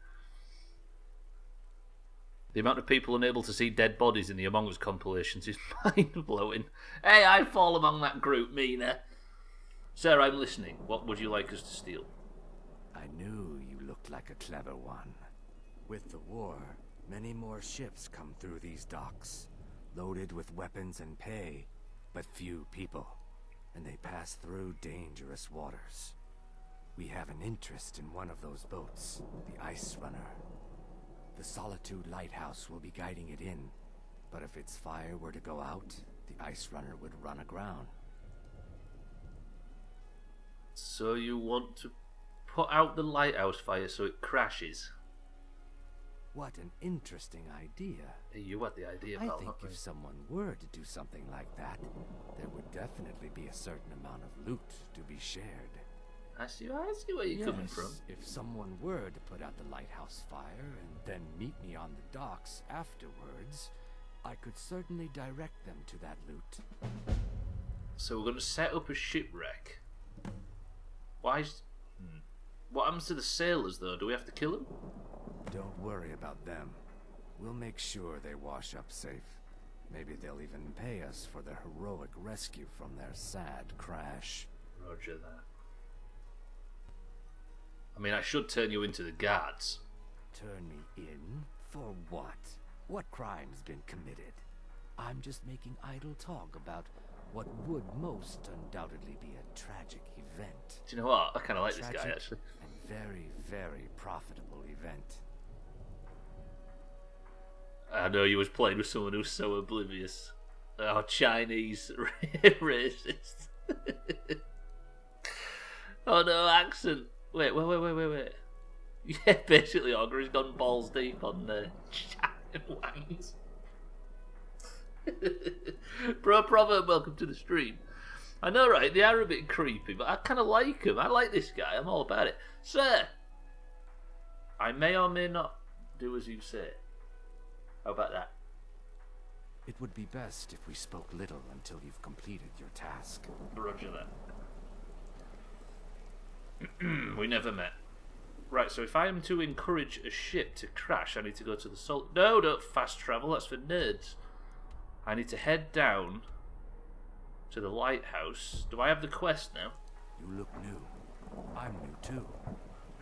Speaker 1: The amount of people unable to see dead bodies in the Among Us compilations is mind-blowing. Hey, I fall among that group, Mina. Sir, I'm listening. What would you like us to steal?
Speaker 13: I knew you looked like a clever one. With the war, many more ships come through these docks, loaded with weapons and pay, but few people, and they pass through dangerous waters. We have an interest in one of those boats, the Ice Runner. The Solitude Lighthouse will be guiding it in, but if its fire were to go out, the Ice Runner would run aground.
Speaker 1: So you want to put out the lighthouse fire so it crashes?
Speaker 13: What an interesting idea.
Speaker 1: Hey, you had the idea,
Speaker 13: I
Speaker 1: pal.
Speaker 13: think if someone were to do something like that, there would definitely be a certain amount of loot to be shared.
Speaker 1: I see where you're coming from.
Speaker 13: If someone were to put out the lighthouse fire and then meet me on the docks afterwards, I could certainly direct them to that loot.
Speaker 1: So we're going to set up a shipwreck. Why? What happens to the sailors, though? Do we have to kill them?
Speaker 13: Don't worry about them. We'll make sure they wash up safe. Maybe they'll even pay us for their heroic rescue from their sad crash.
Speaker 1: Roger that. I mean, I should turn you into the guards.
Speaker 13: Turn me in? For what? What crime's been committed? I'm just making idle talk about what would most undoubtedly be a tragic event.
Speaker 1: Do you know what? I kind of like this guy, actually.
Speaker 13: And very, very profitable event.
Speaker 1: I know you was playing with someone who's so oblivious. Oh, Chinese racist. Oh no, accent. Wait. Yeah, basically, Ogre has gone balls deep on the wangs. Bro Proverb, welcome to the stream. I know, right? They are a bit creepy, but I kind of like them. I like this guy. I'm all about it. Sir, I may or may not do as you say. How about that?
Speaker 13: It would be best if we spoke little until you've completed your task.
Speaker 1: Roger that. We never met. Right, so if I am to encourage a ship to crash, I need to go to the salt. No, don't fast travel. That's for nerds. I need to head down to the lighthouse. Do I have the quest now?
Speaker 13: You look new. I'm new too.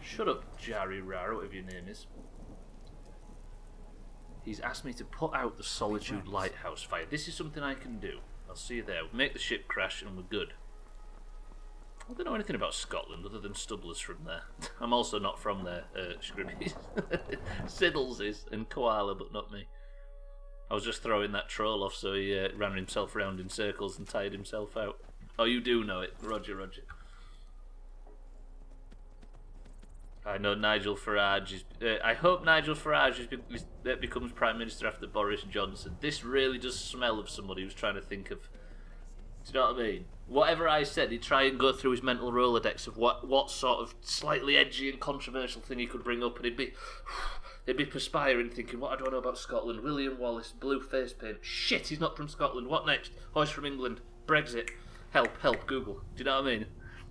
Speaker 1: Shut up, Jari Rara, whatever your name is. He's asked me to put out the Solitude Lighthouse fire. This is something I can do. I'll see you there. Make the ship crash and we're good. I don't know anything about Scotland other than Stubblers from there. I'm also not from there, Scribbies. Siddles is, and Koala, but not me. I was just throwing that troll off so he ran himself around in circles and tired himself out. Oh, you do know it. Roger. I know Nigel Farage is... I hope Nigel Farage becomes Prime Minister after Boris Johnson. This really does smell of somebody who's trying to think of... Do you know what I mean? Whatever I said, he'd try and go through his mental Rolodex of what sort of slightly edgy and controversial thing he could bring up, and he'd be perspiring, thinking, what do I know about Scotland? William Wallace, blue face paint. Shit, he's not from Scotland. What next? Hoist from England. Brexit. Help, Google. Do you know what I mean?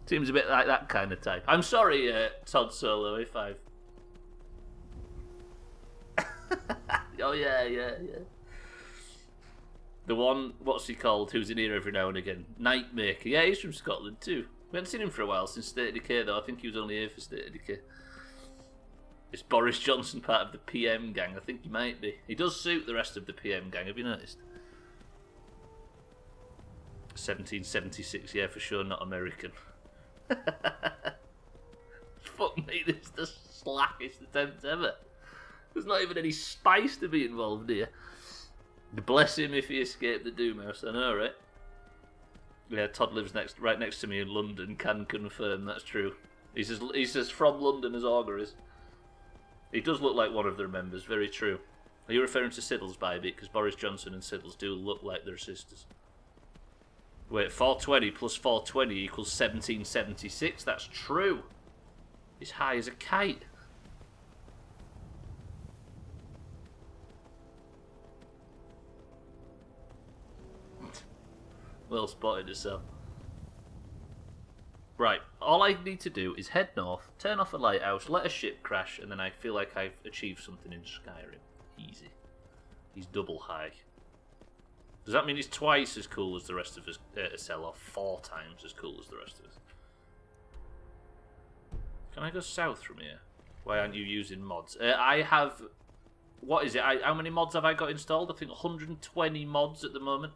Speaker 1: Seems a bit like that kind of type. I'm sorry, Todd Solo, if I've... Oh, yeah. The one, what's he called, who's in here every now and again? Nightmaker. Yeah, he's from Scotland too. We haven't seen him for a while since State of Decay, though. I think he was only here for State of Decay. Is Boris Johnson part of the PM gang? I think he might be. He does suit the rest of the PM gang, have you noticed? 1776, yeah, for sure, not American. Fuck me, this is the slackest attempt ever. There's not even any spice to be involved here. Bless him if he escaped the Doomhaus, I know, right? Yeah, Todd lives right next to me in London, can confirm, that's true. He's as from London as Augur is. He does look like one of their members, very true. Are you referring to Siddles, by it? Because Boris Johnson and Siddles do look like they're sisters. Wait, 420 plus 420 equals 1776? That's true. He's high as a kite. Well spotted yourself. Right, all I need to do is head north, turn off a lighthouse, let a ship crash, and then I feel like I've achieved something in Skyrim. Easy. He's double high. Does that mean he's twice as cool as the rest of us, or 4 times as cool as the rest of us? Can I go south from here? Why aren't you using mods? I have... What is it? How many mods have I got installed? I think 120 mods at the moment.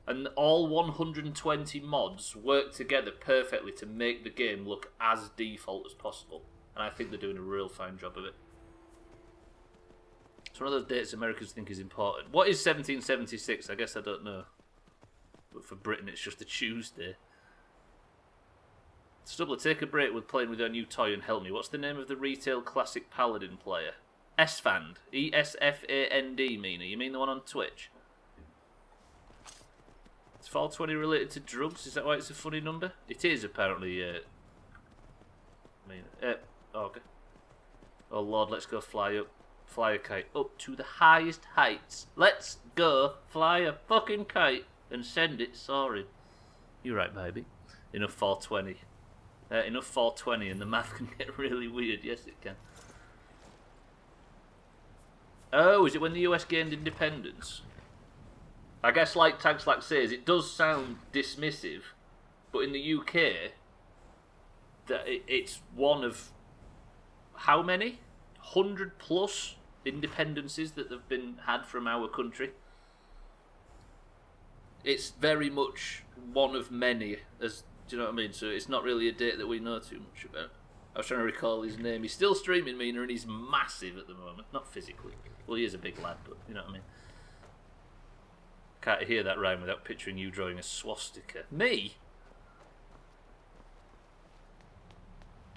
Speaker 1: And all 120 mods work together perfectly to make the game look as default as possible. And I think they're doing a real fine job of it. It's one of those dates Americans think is important. What is 1776? I guess I don't know. But for Britain, it's just a Tuesday. Stubbler, take a break with playing with your new toy and help me. What's the name of the retail classic paladin player? Esfand. E-S-F-A-N-D, Mina. You mean the one on Twitch? Is 420 related to drugs? Is that why it's a funny number? It is, apparently. Okay. Oh, Lord, let's go fly up. Fly a kite up to the highest heights. Let's go fly a fucking kite and send it soaring. You're right, baby. Enough 420. Enough 420 and the math can get really weird. Yes, it can. Oh, is it when the US gained independence? I guess like Tagslack says, it does sound dismissive, but in the UK, it's one of how many? 100 plus independences that have been had from our country. It's very much one of many, as do you know what I mean? So it's not really a date that we know too much about. I was trying to recall his name. He's still streaming, Mina, and he's massive at the moment. Not physically. Well, he is a big lad, but you know what I mean. Can't hear that rhyme without picturing you drawing a swastika. Me?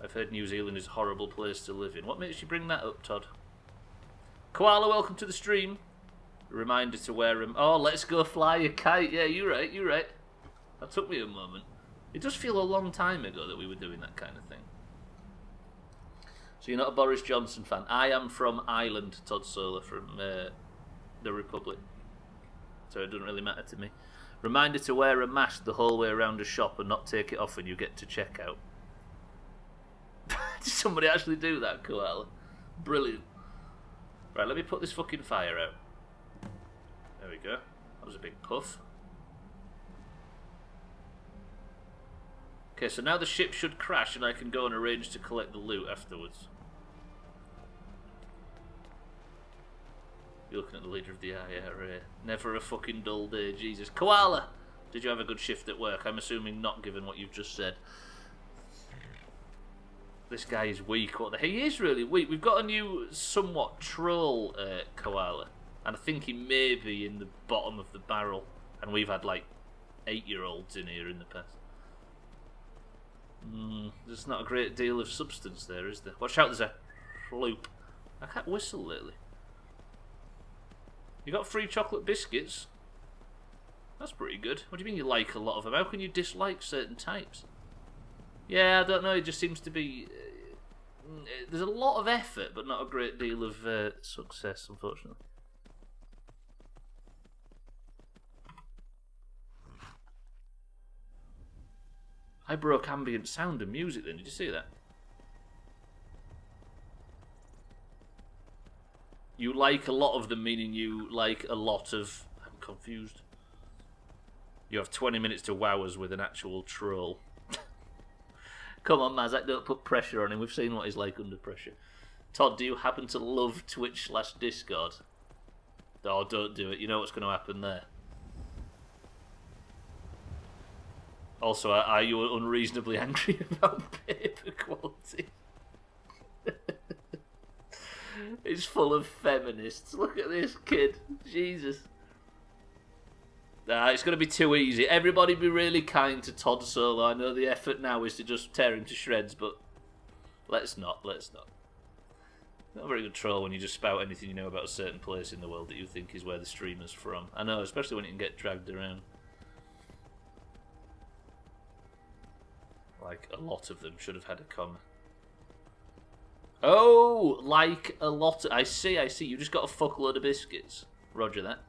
Speaker 1: I've heard New Zealand is a horrible place to live in. What makes you bring that up, Todd? Koala, welcome to the stream. A reminder to wear him. Oh, let's go fly a kite. Yeah, you're right, you're right. That took me a moment. It does feel a long time ago that we were doing that kind of thing. So you're not a Boris Johnson fan. I am from Ireland, Todd Solar, from the Republic. So it doesn't really matter to me. Reminder to wear a mask the whole way around a shop and not take it off when you get to checkout. Did somebody actually do that, Koala? Brilliant. Right, let me put this fucking fire out. There we go. That was a big puff. Okay, so now the ship should crash and I can go and arrange to collect the loot afterwards. You're looking at the leader of the IRA. Never a fucking dull day, Jesus. Koala! Did you have a good shift at work? I'm assuming not, given what you've just said. This guy is weak. What the hell? He is really weak. We've got a new, somewhat troll Koala. And I think he may be in the bottom of the barrel. And we've had, like, 8-year-olds in here in the past. There's not a great deal of substance there, is there? Watch out, there's a floop. I can't whistle lately. You got free chocolate biscuits? That's pretty good. What do you mean you like a lot of them? How can you dislike certain types? Yeah, I don't know, it just seems to be... there's a lot of effort, but not a great deal of success, unfortunately. I broke ambient sound and music then, did you see that? You like a lot of them, meaning you like a lot of... I'm confused. You have 20 minutes to wow us with an actual troll. Come on, Mazak, don't put pressure on him. We've seen what he's like under pressure. Todd, do you happen to love Twitch/Discord? Oh, don't do it. You know what's going to happen there. Also, are you unreasonably angry about paper quality? It's full of feminists. Look at this kid. Jesus. Nah, it's going to be too easy. Everybody be really kind to Todd Solo. I know the effort now is to just tear him to shreds, but let's not, let's not. Not a very good troll when you just spout anything you know about a certain place in the world that you think is where the streamer's from. I know, especially when you can get dragged around. Like, a lot of them should have had a comma. Oh, like a lot. I see. You just got a fuckload of biscuits. Roger that.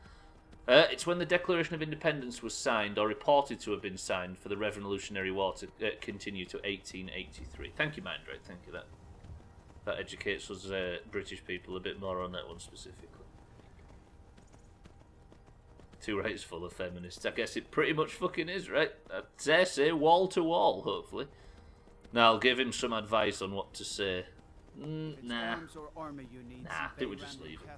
Speaker 1: It's when the Declaration of Independence was signed, or reported to have been signed, for the Revolutionary War to continue to 1883. Thank you, Mindrake. Thank you. That educates us British people a bit more on that one specifically. Too right is full of feminists. I guess it pretty much fucking is, right? I dare say wall to wall, hopefully. Now I'll give him some advice on what to say. Nah. I think we'll just leave it.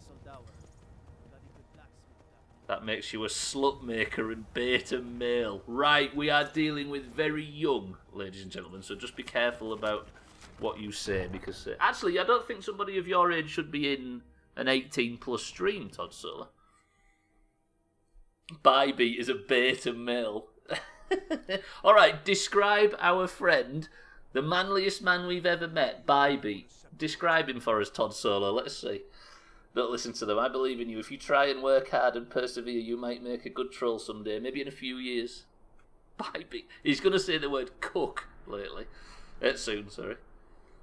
Speaker 1: That makes you a slut maker and beta male. Right, we are dealing with very young, ladies and gentlemen, so just be careful about what you say, because actually I don't think somebody of your age should be in an 18+ stream, Todd Solar. Bybee is a beta male. Alright, describe our friend, the manliest man we've ever met, Bybee. Describe him for us, Todd Solar. Let's see. Don't listen to them. I believe in you. If you try and work hard and persevere, you might make a good troll someday. Maybe in a few years. Bybee. He's going to say the word cook lately. Soon, sorry.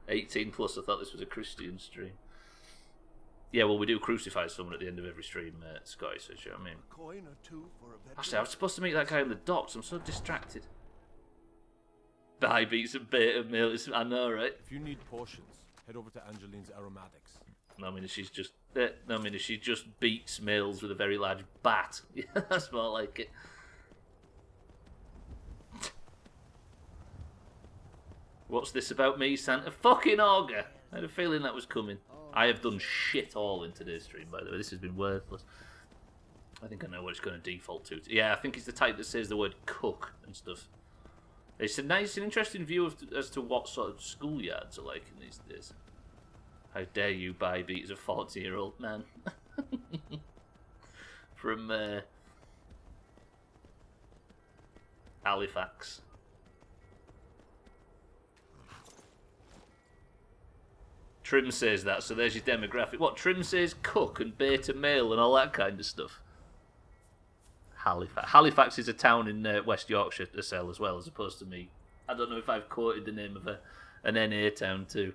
Speaker 1: 18+. I thought this was a Christian stream. Yeah, well, we do crucify someone at the end of every stream, Scotty says, you know what I mean? Actually, I was supposed to meet that guy in the docks. I'm so distracted. Bybee's a beta male. I know, right?
Speaker 14: If you need potions, head over to Angeline's Aromatics.
Speaker 1: No, I mean, she just beats males with a very large bat. Yeah, that's more like it. What's this about me, Santa? Fucking auger! I had a feeling that was coming. I have done shit all in today's stream, by the way. This has been worthless. I think I know what it's going to default to. Yeah, I think he's the type that says the word cook and stuff. It's a nice and interesting view as to what sort of schoolyards are like in these days. How dare you, Bybee, as a 40-year-old man. From Halifax. Trim says that, so there's your demographic. What, Trim says cook and beta male and all that kind of stuff? Halifax. Halifax is a town in West Yorkshire to sell as well, as opposed to me. I don't know if I've quoted the name of an NA town too.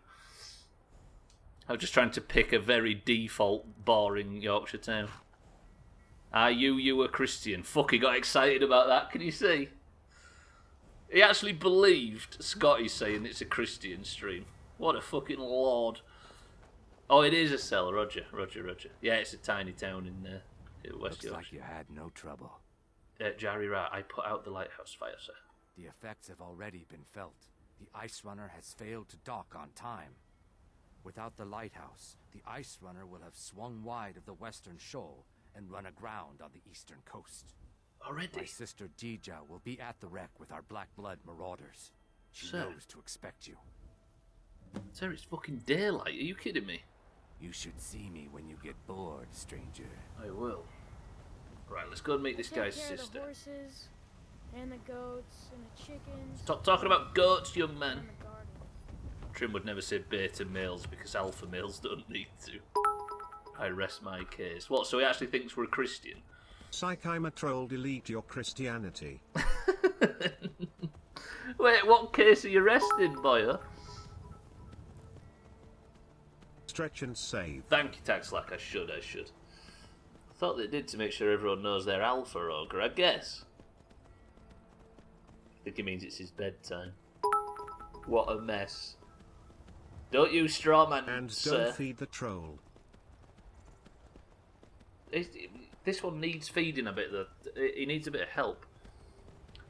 Speaker 1: I'm just trying to pick a very default, boring Yorkshire town. Are you a Christian? Fuck, he got excited about that, can you see? He actually believed Scotty's saying it's a Christian stream. What a fucking lord. Oh, it is a cell, Roger. Yeah, it's a tiny town in West Yorkshire.
Speaker 13: Looks like you had no trouble.
Speaker 1: Jarry Rat, I put out the lighthouse fire, sir.
Speaker 13: The effects have already been felt. The ice runner has failed to dock on time. Without the lighthouse, the ice runner will have swung wide of the western shoal and run aground on the eastern coast.
Speaker 1: Already?
Speaker 13: My sister Dija will be at the wreck with our Black Blood marauders. She knows to expect you.
Speaker 1: Sir, it's fucking daylight. Are you kidding me?
Speaker 13: You should see me when you get bored, stranger.
Speaker 1: I will. Right, let's go and meet this guy's
Speaker 4: Take care of
Speaker 1: sister.
Speaker 4: the horses, and the goats, and the chickens.
Speaker 1: Stop talking about goats, young man. Trim would never say beta males because alpha males don't need to. I rest my case. What, so he actually thinks we're a Christian?
Speaker 2: Psych, I'm a troll, delete your Christianity.
Speaker 1: Wait, what case are you resting, boyo?
Speaker 2: Stretch and save.
Speaker 1: Thank you, Tagslack. I should. I thought they did to make sure everyone knows they're alpha ogre, I guess. I think it means it's his bedtime. What a mess. Don't use straw man,
Speaker 2: and
Speaker 1: sir.
Speaker 2: don't feed the troll.
Speaker 1: This one needs feeding a bit, though. He needs a bit of help.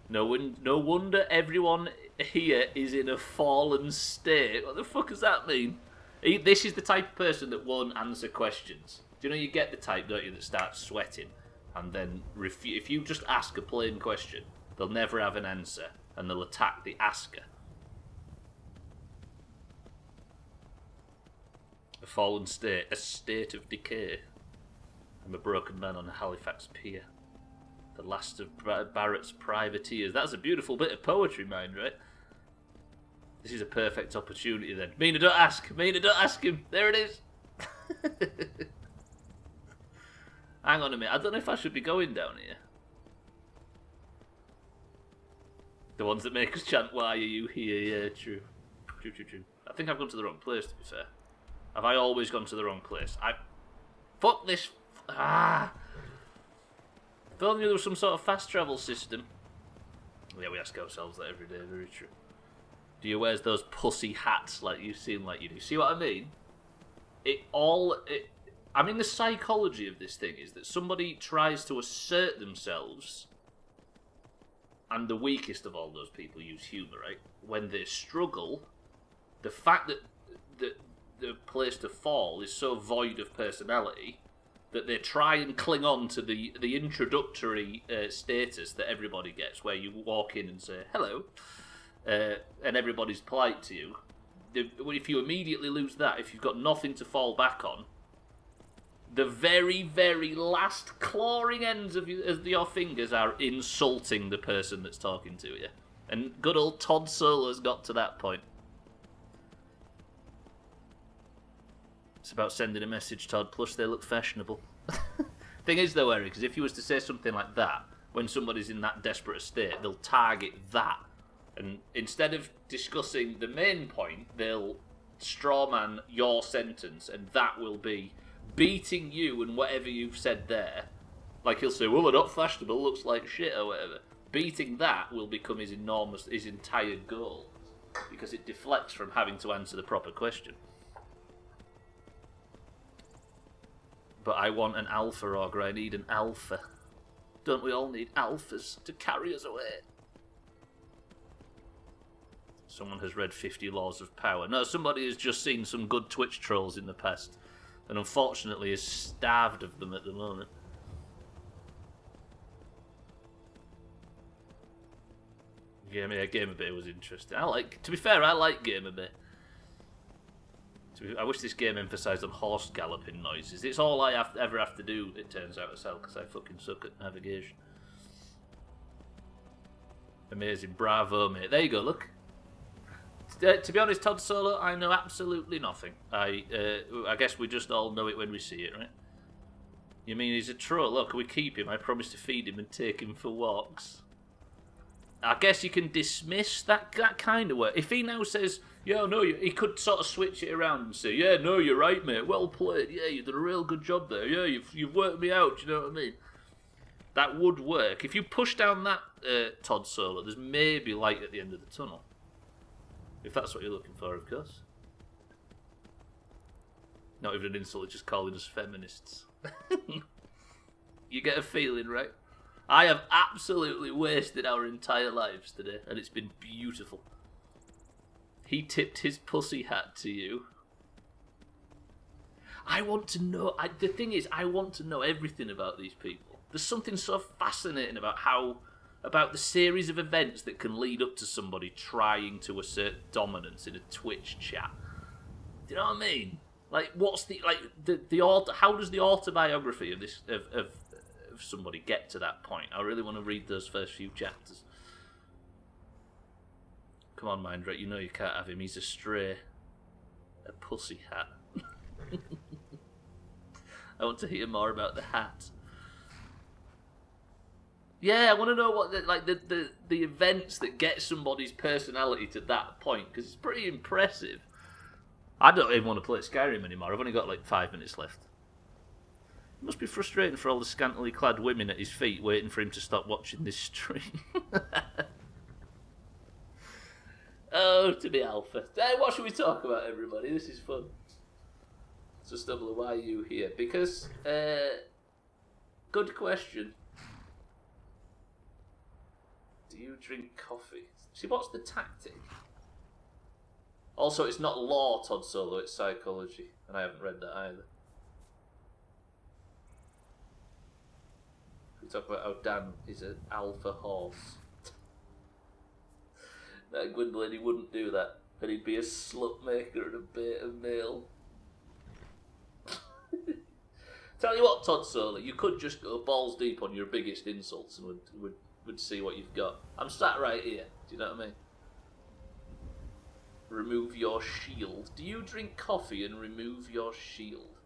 Speaker 1: No wonder everyone here is in a fallen state. What the fuck does that mean? This is the type of person that won't answer questions. Do you know, you get the type, don't you, that starts sweating and then if you just ask a plain question, they'll never have an answer and they'll attack the asker. A fallen state, a state of decay. I'm a broken man on a Halifax pier. The last of Barrett's privateers. That's a beautiful bit of poetry, mind, right? This is a perfect opportunity then. Mina, don't ask. Mina, don't ask him. There it is. Hang on a minute. I don't know if I should be going down here. The ones that make us chant, why are you here? Yeah, true. True. I think I've gone to the wrong place, to be fair. Have I always gone to the wrong place? Fuck this. If only there was some sort of fast travel system. Yeah, we ask ourselves that every day, very true. Do you wear those pussy hats like you seem like you do? See what I mean? I mean, the psychology of this thing is that somebody tries to assert themselves, and the weakest of all those people use humour, right? When they struggle, the fact that the place to fall is so void of personality that they try and cling on to the introductory status that everybody gets, where you walk in and say, hello, and everybody's polite to you. If you immediately lose that, if you've got nothing to fall back on, the very, very last clawing ends of your fingers are insulting the person that's talking to you. And good old Todd Solo's got to that point. It's about sending a message, Todd, plus they look fashionable. Thing is, though, Eric, is if you was to say something like that, when somebody's in that desperate a state, they'll target that. And instead of discussing the main point, they'll strawman your sentence, and that will be beating you and whatever you've said there. Like, he'll say, well, they're not fashionable, looks like shit, or whatever. Beating that will become his entire goal, because it deflects from having to answer the proper question. But I want an alpha ogre, I need an alpha. Don't we all need alphas to carry us away? Someone has read 50 Laws of Power. No, somebody has just seen some good Twitch trolls in the past, and unfortunately is starved of them at the moment. Game a bit was interesting. To be fair, I like Game a bit. I wish this game emphasised on horse galloping noises. It's all I ever have to do, it turns out, as hell, because I fucking suck at navigation. Amazing, bravo, mate. There you go, look. To be honest, Todd Solo, I know absolutely nothing. I guess we just all know it when we see it, right? You mean he's a troll? Look, we keep him. I promise to feed him and take him for walks. I guess you can dismiss that kind of work. If he now says, yeah, no, he could sort of switch it around and say, yeah, no, you're right, mate. Well played. Yeah, you did a real good job there. Yeah, you've worked me out. You know what I mean? That would work. If you push down that Todd Solo, there's maybe light at the end of the tunnel. If that's what you're looking for, of course. Not even an insult, it's just calling us feminists. You get a feeling, right? I have absolutely wasted our entire lives today, and it's been beautiful. He tipped his pussy hat to you. I want to know... the thing is, I want to know everything about these people. There's something so fascinating about the series of events that can lead up to somebody trying to assert dominance in a Twitch chat. Do you know what I mean? Like, what's how does the autobiography of this of somebody get to that point? I really want to read those first few chapters. Come on, Mindrat, you know you can't have him. He's a stray. A pussy hat. I want to hear more about the hat. Yeah, I want to know what the events that get somebody's personality to that point, because it's pretty impressive. I don't even want to play Skyrim anymore. I've only got like 5 minutes left. It must be frustrating for all the scantily clad women at his feet waiting for him to stop watching this stream. Oh, to the alpha. What should we talk about, everybody? This is fun. So, Stubbler, why are you here? Because, good question. Do you drink coffee? See, what's the tactic? Also, it's not law, Todd Solo, it's psychology. And I haven't read that either. We talk about how Dan is an alpha horse. That Gwendolyn, he wouldn't do that. And he'd be a slut maker and a beta male. Tell you what, Todd Solo, you could just go balls deep on your biggest insults and would see what you've got. I'm sat right here. Do you know what I mean? Remove your shield. Do you drink coffee and remove your shield?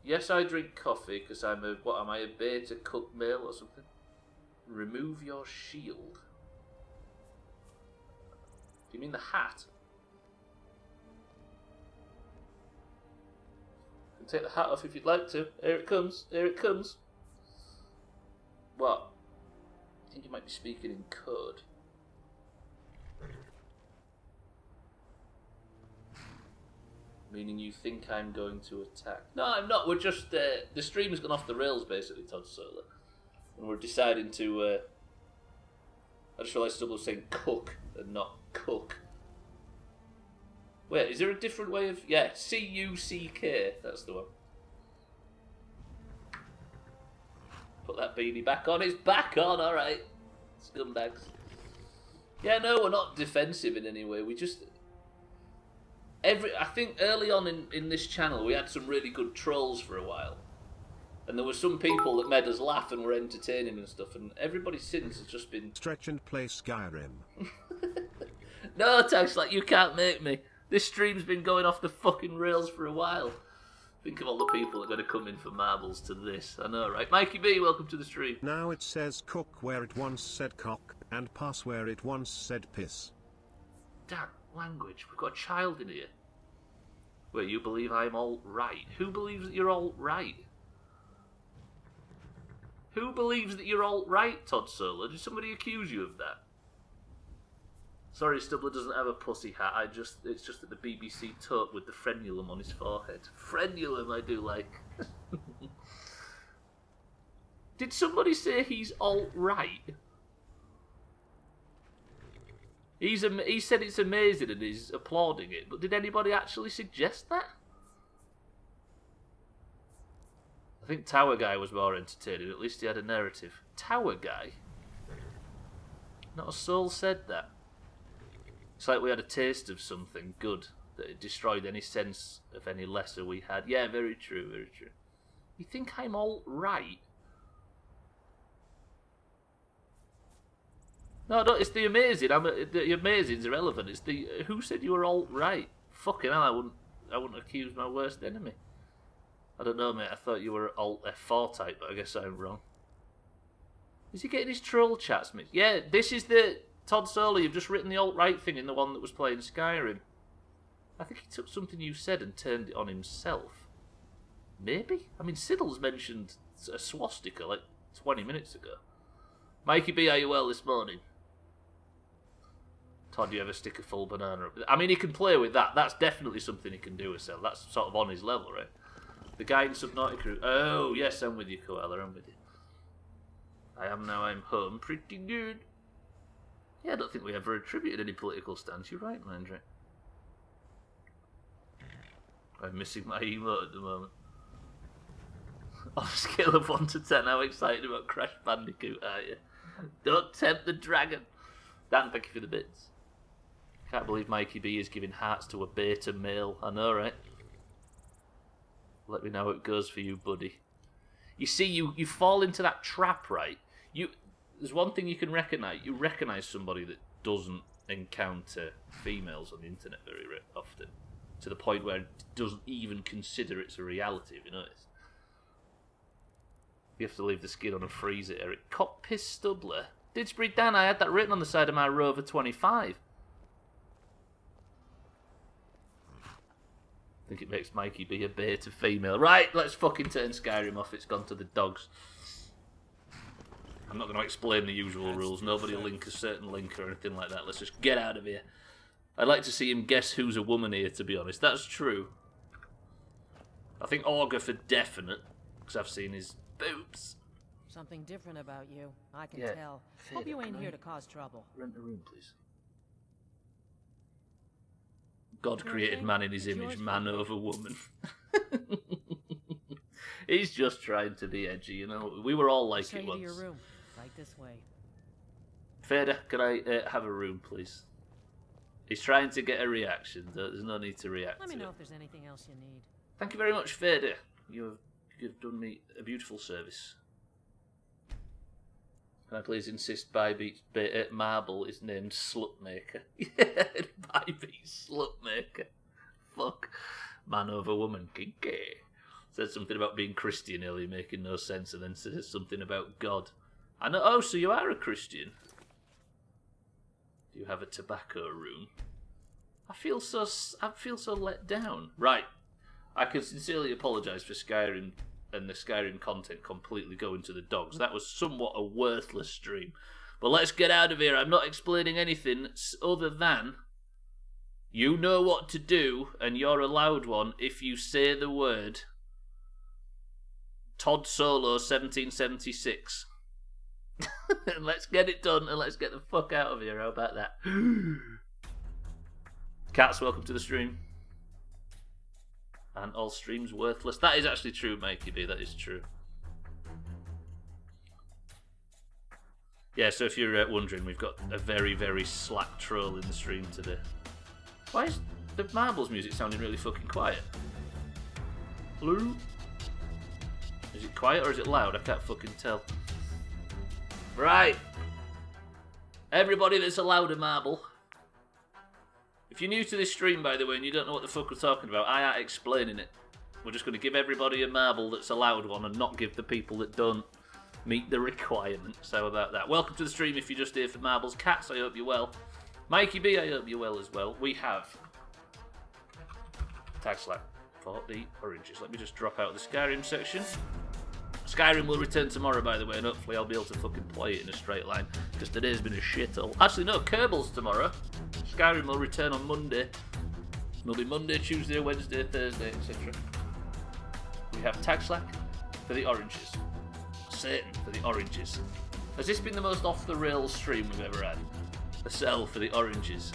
Speaker 1: Yes, I drink coffee because I'm a... What am I, a beta cook male or something? Remove your shield. Do you mean the hat? You can take the hat off if you'd like to. Here it comes. Here it comes. What? I think you might be speaking in code. Meaning you think I'm going to attack. No, I'm not. We're just... the stream has gone off the rails, basically, Todd Solar. And we're deciding to... I just realised Stubbler was saying cook and not cook. Wait, is there a different way of... Yeah, C-U-C-K. That's the one. Put that beanie back on. It's back on, alright. Scumbags. Yeah, no, we're not defensive in any way. We just... I think early on in this channel we had some really good trolls for a while. And there were some people that made us laugh and were entertaining and stuff, and everybody since has just been...
Speaker 2: Stretch and play Skyrim.
Speaker 1: No, Tax, like, you can't make me. This stream's been going off the fucking rails for a while. Think of all the people that are going to come in for marbles to this. I know, right? Mikey B, welcome to the stream.
Speaker 2: Now it says cook where it once said cock, and pass where it once said piss.
Speaker 1: Damn, language. We've got a child in here. Wait, you believe I'm all right? Who believes that you're all right? Who believes that you're all right, Todd Solar? Did somebody accuse you of that? Sorry, Stubbler doesn't have a pussy hat. It's just that the BBC took with the frenulum on his forehead. Frenulum, I do like. Did somebody say he's all right? He said it's amazing and he's applauding it, but did anybody actually suggest that? I think Tower Guy was more entertaining. At least he had a narrative. Tower Guy? Not a soul said that. It's like we had a taste of something good, that it destroyed any sense of any lesser we had. Yeah, very true, very true. You think I'm all right? No, it's the amazing. The amazing's irrelevant. It's the who said you were all right. Fucking hell, I wouldn't accuse my worst enemy. I don't know, mate. I thought you were alt F4 type, but I guess I'm wrong. Is he getting his troll chats mixed? Yeah, this is the Todd Solar. You've just written the alt right thing in the one that was playing Skyrim. I think he took something you said and turned it on himself. Maybe. I mean, Siddle's mentioned a swastika like 20 minutes ago. Mikey B, are you well this morning? Todd, do you ever stick a full banana up? I mean, he can play with that. That's definitely something he can do with Cell. That's sort of on his level, right? The guy in Subnautica. Oh, yes, I'm with you, Koala. I'm with you. I am now. I'm home. Pretty good. Yeah, I don't think we ever attributed any political stance. You're right, Mandre. I'm missing my emote at the moment. On a scale of 1 to 10, how excited about Crash Bandicoot are you? Don't tempt the dragon. Dan, thank you for the bits. Can't believe Mikey B is giving hearts to a beta male. I know, right? Let me know how it goes for you, buddy. You see, you fall into that trap, right? There's one thing you can recognise. You recognise somebody that doesn't encounter females on the internet very often. To the point where it doesn't even consider it's a reality, have you noticed? You have to leave the skin on and freeze it, Eric. Cop piss Stubbler. Didsbury Dan, I had that written on the side of my Rover 25. I think it makes Mikey be a beta female. Right, let's fucking turn Skyrim off. It's gone to the dogs. I'm not going to explain the usual rules. Nobody will link a certain link or anything like that. Let's just get out of here. I'd like to see him guess who's a woman here, to be honest. That's true. I think Augur for definite, because I've seen his boobs.
Speaker 3: Something different about you. I can
Speaker 1: Yeah.
Speaker 3: tell.
Speaker 1: Fair,
Speaker 3: Hope you ain't
Speaker 1: can
Speaker 3: here
Speaker 1: I
Speaker 3: to cause trouble.
Speaker 1: Rent a room, please. God created man in his image, man over woman. He's just trying to be edgy, you know. We were all like
Speaker 3: Straight
Speaker 1: it
Speaker 3: to
Speaker 1: once.
Speaker 3: your room. Right this way.
Speaker 1: Fader, can I have a room, please? He's trying to get a reaction. There's no need to react
Speaker 3: Let
Speaker 1: to
Speaker 3: me know
Speaker 1: it.
Speaker 3: if there's anything else you need.
Speaker 1: Thank you very much, Fader. You've done me a beautiful service. Can I please insist Bybeat's marble is named Slutmaker? Yeah, Bybeat's Slutmaker. Fuck. Man over woman, kinky. Said something about being Christian earlier, making no sense, and then says something about God. I know. Oh, so you are a Christian? Do you have a tobacco room? I feel so let down. Right. I can sincerely apologise for Skyrim and the Skyrim content completely going to the dogs. That was somewhat a worthless stream. But let's get out of here. I'm not explaining anything other than you know what to do, and you're allowed one if you say the word Todd Solo 1776. And let's get it done, and let's get the fuck out of here. How about that? Cats, welcome to the stream. And all streams worthless. That is actually true, Mikey B. That is true. Yeah, so if you're wondering, we've got a very, very slack troll in the stream today. Why is the Marbles music sounding really fucking quiet? Hello? Is it quiet or is it loud? I can't fucking tell. Right. Everybody that's allowed a marble. If you're new to this stream, by the way, and you don't know what the fuck we're talking about, I ain't explaining it. We're just going to give everybody a marble that's allowed one and not give the people that don't meet the requirements. How about that? Welcome to the stream if you're just here for marbles. Cats, I hope you're well. Mikey B, I hope you're well as well. We have tag slack for the oranges. Let me just drop out of the Skyrim section. Skyrim will return tomorrow, by the way, and hopefully I'll be able to fucking play it in a straight line, because today's been a shithole. Actually, no, Kerbal's tomorrow. Skyrim will return on Monday. It'll be Monday, Tuesday, Wednesday, Thursday, etc. We have tag slack for the oranges. Satan for the oranges. Has this been the most off-the-rails stream we've ever had? A cell for the oranges.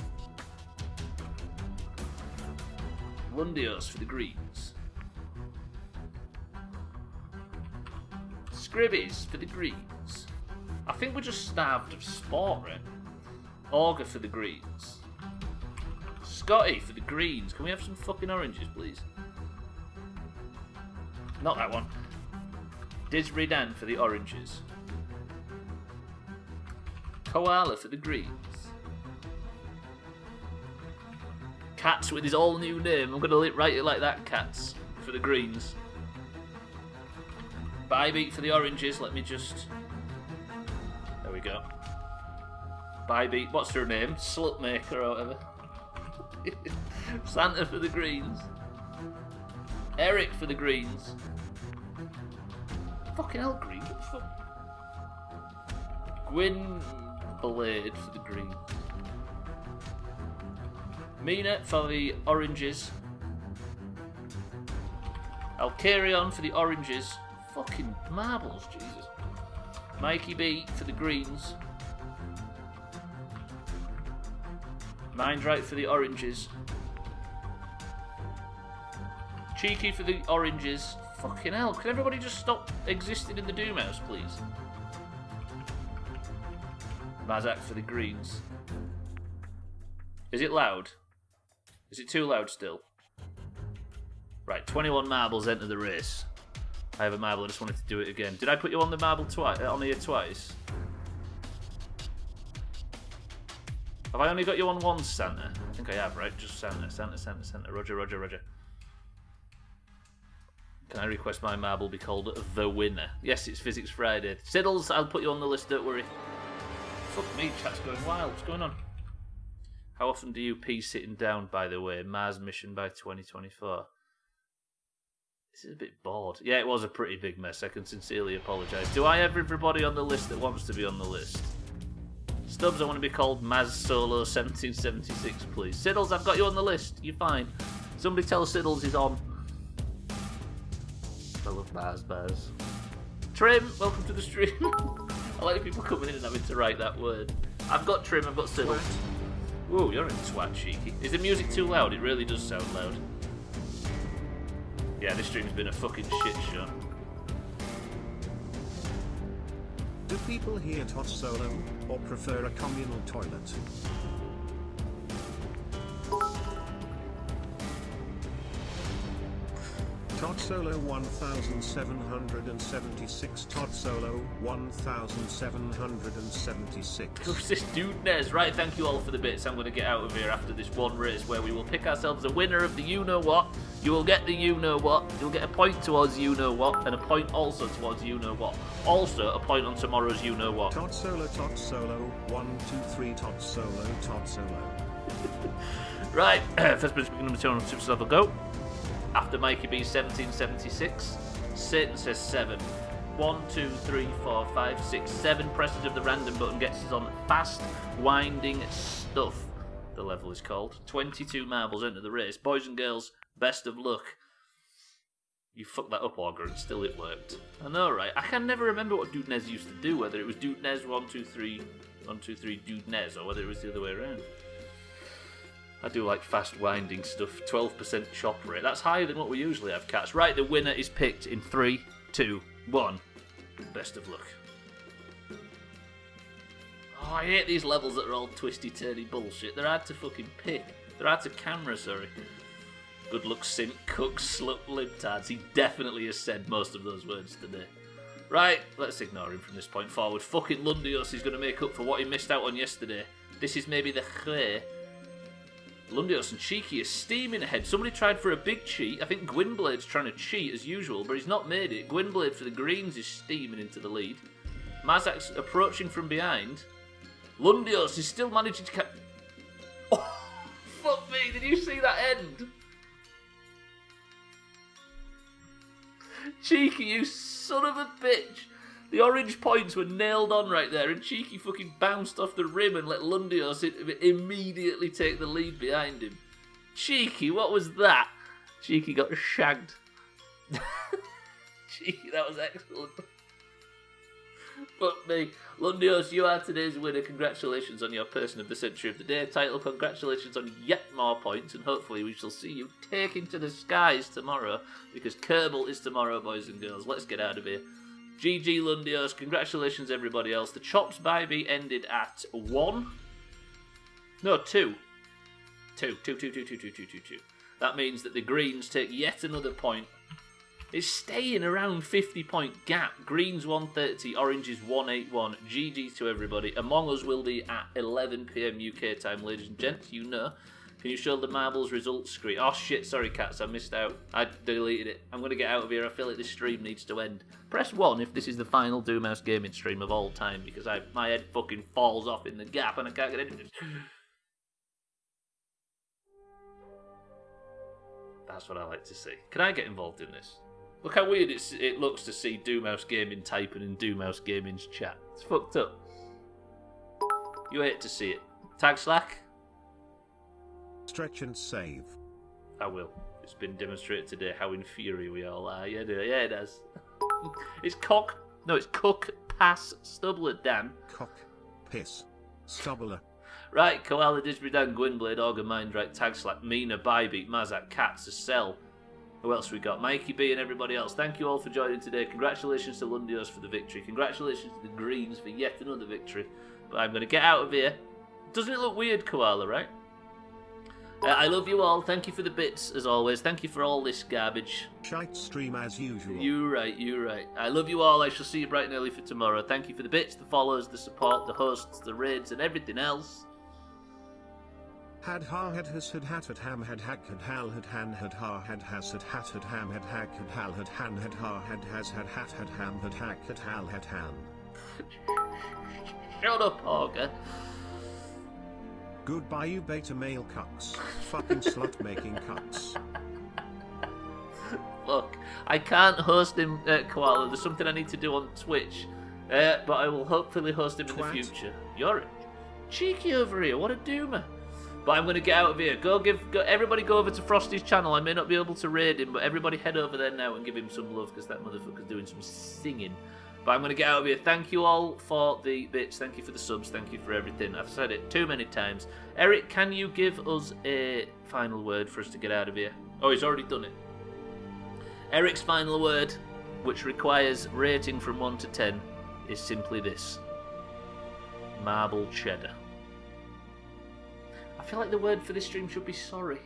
Speaker 1: Lundios for the greens. Scribbies for the greens. I think we're just starved of sport, right? Auger for the greens. Scotty for the greens. Can we have some fucking oranges, please? Not that one. Disridan for the oranges. Koala for the greens. Cats with his all new name. I'm going to write it like that, Cats, for the greens. Bybeat for the oranges. Let me just... There we go. Bybeat, what's her name? Slutmaker or whatever. Santa for the greens. Eric for the greens. Fucking hell, green. What the fuck? Gwyn Blade for the greens. Mina for the oranges. Alcarion for the oranges. Fucking marbles, Jesus. Mikey B for the greens. Mindright for the oranges. Cheeky for the oranges. Fucking hell, can everybody just stop existing in the Doomhaus, please? Mazak for the greens. Is it loud? Is it too loud still? Right, 21 marbles enter the race. I have a marble, I just wanted to do it again. Did I put you on the marble twice? On here twice? Have I only got you on one, Santa? I think I have, right? Just Santa, Santa, Santa, Santa. Roger, Roger, Roger. Can I request my marble be called the winner? Yes, it's Physics Friday. Siddles, I'll put you on the list, don't worry. Fuck me, chat's going wild. What's going on? How often do you pee sitting down, by the way? Mars mission by 2024. This is a bit bored. Yeah, it was a pretty big mess. I can sincerely apologise. Do I have everybody on the list that wants to be on the list? Stubbs, I want to be called Maz Solo 1776, please. Siddles, I've got you on the list. You're fine. Somebody tell Siddles he's on. I love bars. Trim, welcome to the stream. I like people coming in and having to write that word. I've got Trim, I've got Siddles. Whoa, you're in twat, cheeky. Is the music too loud? It really does sound loud. Yeah, this stream's been a fucking shit show.
Speaker 2: Do people here Todd Solo, or prefer a communal toilet? Todd Solo 1776. Todd Solo 1776.
Speaker 1: Who's this dude Nez? Right, thank you all for the bits. I'm going to get out of here after this one race where we will pick ourselves a winner of the you-know-what. You will get the you-know-what. You'll get a point towards you-know-what, and a point also towards you-know-what. Also, a point on tomorrow's you-know-what.
Speaker 2: Todd Solo 1, 2, 3. Todd Solo.
Speaker 1: Right, first place number 2 on Super Level go. After Mikey B 1776, Satan says 7. 1, 2, 3, 4, 5, 6, 7 presses of the random button gets us on fast winding stuff. The level is called. 22 marbles enter the race. Boys and girls, best of luck. You fucked that up, Augur, and still it worked. I know, right? I can never remember what Dude Nez used to do, whether it was Dude Nez 1, 2, 3, 1, 2, 3, Dude Nez, or whether it was the other way around. I do like fast winding stuff. 12% chop rate. That's higher than what we usually have, cats. Right, the winner is picked in 3, 2, 1. Best of luck. Oh, I hate these levels that are all twisty-turny bullshit. They're hard to fucking pick. They're hard to camera, sorry. Good luck, simp, cook, slut, libtards. He definitely has said most of those words today. Right, let's ignore him from this point forward. Fucking Lundios is going to make up for what he missed out on yesterday. This is maybe the Chré. Lundios and Cheeky are steaming ahead. Somebody tried for a big cheat. I think Gwynblade's trying to cheat as usual, but he's not made it. Gwynblade for the greens is steaming into the lead. Mazak's approaching from behind. Lundios is still managing to catch... Oh, fuck me, did you see that end? Cheeky, you son of a bitch. The orange points were nailed on right there, and Cheeky fucking bounced off the rim and let Lundios immediately take the lead behind him. Cheeky, what was that? Cheeky got shagged. Cheeky, that was excellent. Fuck me. Lundios, you are today's winner. Congratulations on your Person of the Century of the Day title. Congratulations on yet more points, and hopefully we shall see you taking to the skies tomorrow, because Kerbal is tomorrow, boys and girls. Let's get out of here. GG Lundios, congratulations everybody else. The Chops by me ended at 1. No, 2. 2. That means that the Greens take yet another point. It's staying around 50 point gap. Greens 130, Oranges 181. GG's to everybody. Among Us will be at 11 PM UK time, ladies and gents, you know. Can you show the marbles results screen? Oh shit, sorry cats, I missed out. I deleted it. I'm going to get out of here. I feel like this stream needs to end. Press 1 if this is the final Doomhausgaming stream of all time, because my head fucking falls off in the gap and I can't get anything. That's what I like to see. Can I get involved in this? Look how weird it looks to see Doomhausgaming typing in Doomhausgaming's chat. It's fucked up. You hate to see it. Tag Slack?
Speaker 2: Stretch and save.
Speaker 1: I will. It's been demonstrated today how inferior we all are. Yeah, it has. It's Cook, Pass, Stubbler, Dan.
Speaker 2: Cock, Piss, Stubbler.
Speaker 1: Right, Koala, Disbury, Dan, Gwynblade, Augur, Mindright, Tag Slack, Mina, Bybeat, Mazak, Cats, Cell. Who else we got? Mikey B and everybody else. Thank you all for joining today. Congratulations to Lundios for the victory. Congratulations to the Greens for yet another victory. But I'm going to get out of here. Doesn't it look weird, Koala, right? I love you all. Thank you for the bits, as always. Thank you for all this garbage.
Speaker 2: Shite stream as usual.
Speaker 1: You're right. I love you all. I shall see you bright and early for tomorrow. Thank you for the bits, the follows, the support, the hosts, the raids, and everything else.
Speaker 2: Had ha had has had hat had ham had hack had hal had han had ha had has had hat had ham had hack had hal had han had ha had has had hat had ham had hack had hal had han.
Speaker 1: Shut up, Augur.
Speaker 2: Goodbye, you beta male cucks. Fucking slut making cucks.
Speaker 1: Look, I can't host him, Koala. There's something I need to do on Twitch. But I will hopefully host him in the future. You're cheeky over here. What a doomer. But I'm going to get out of here. Everybody go over to Frosty's channel. I may not be able to raid him, but everybody head over there now and give him some love, because that motherfucker's doing some singing. But I'm going to get out of here. Thank you all for the bits. Thank you for the subs. Thank you for everything. I've said it too many times. Eric, can you give us a final word for us to get out of here? Oh, he's already done it. Eric's final word, which requires rating from 1 to 10, is simply this. Marble cheddar. I feel like the word for this stream should be sorry.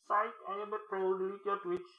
Speaker 1: Psych, I am a pro, delete your Twitch.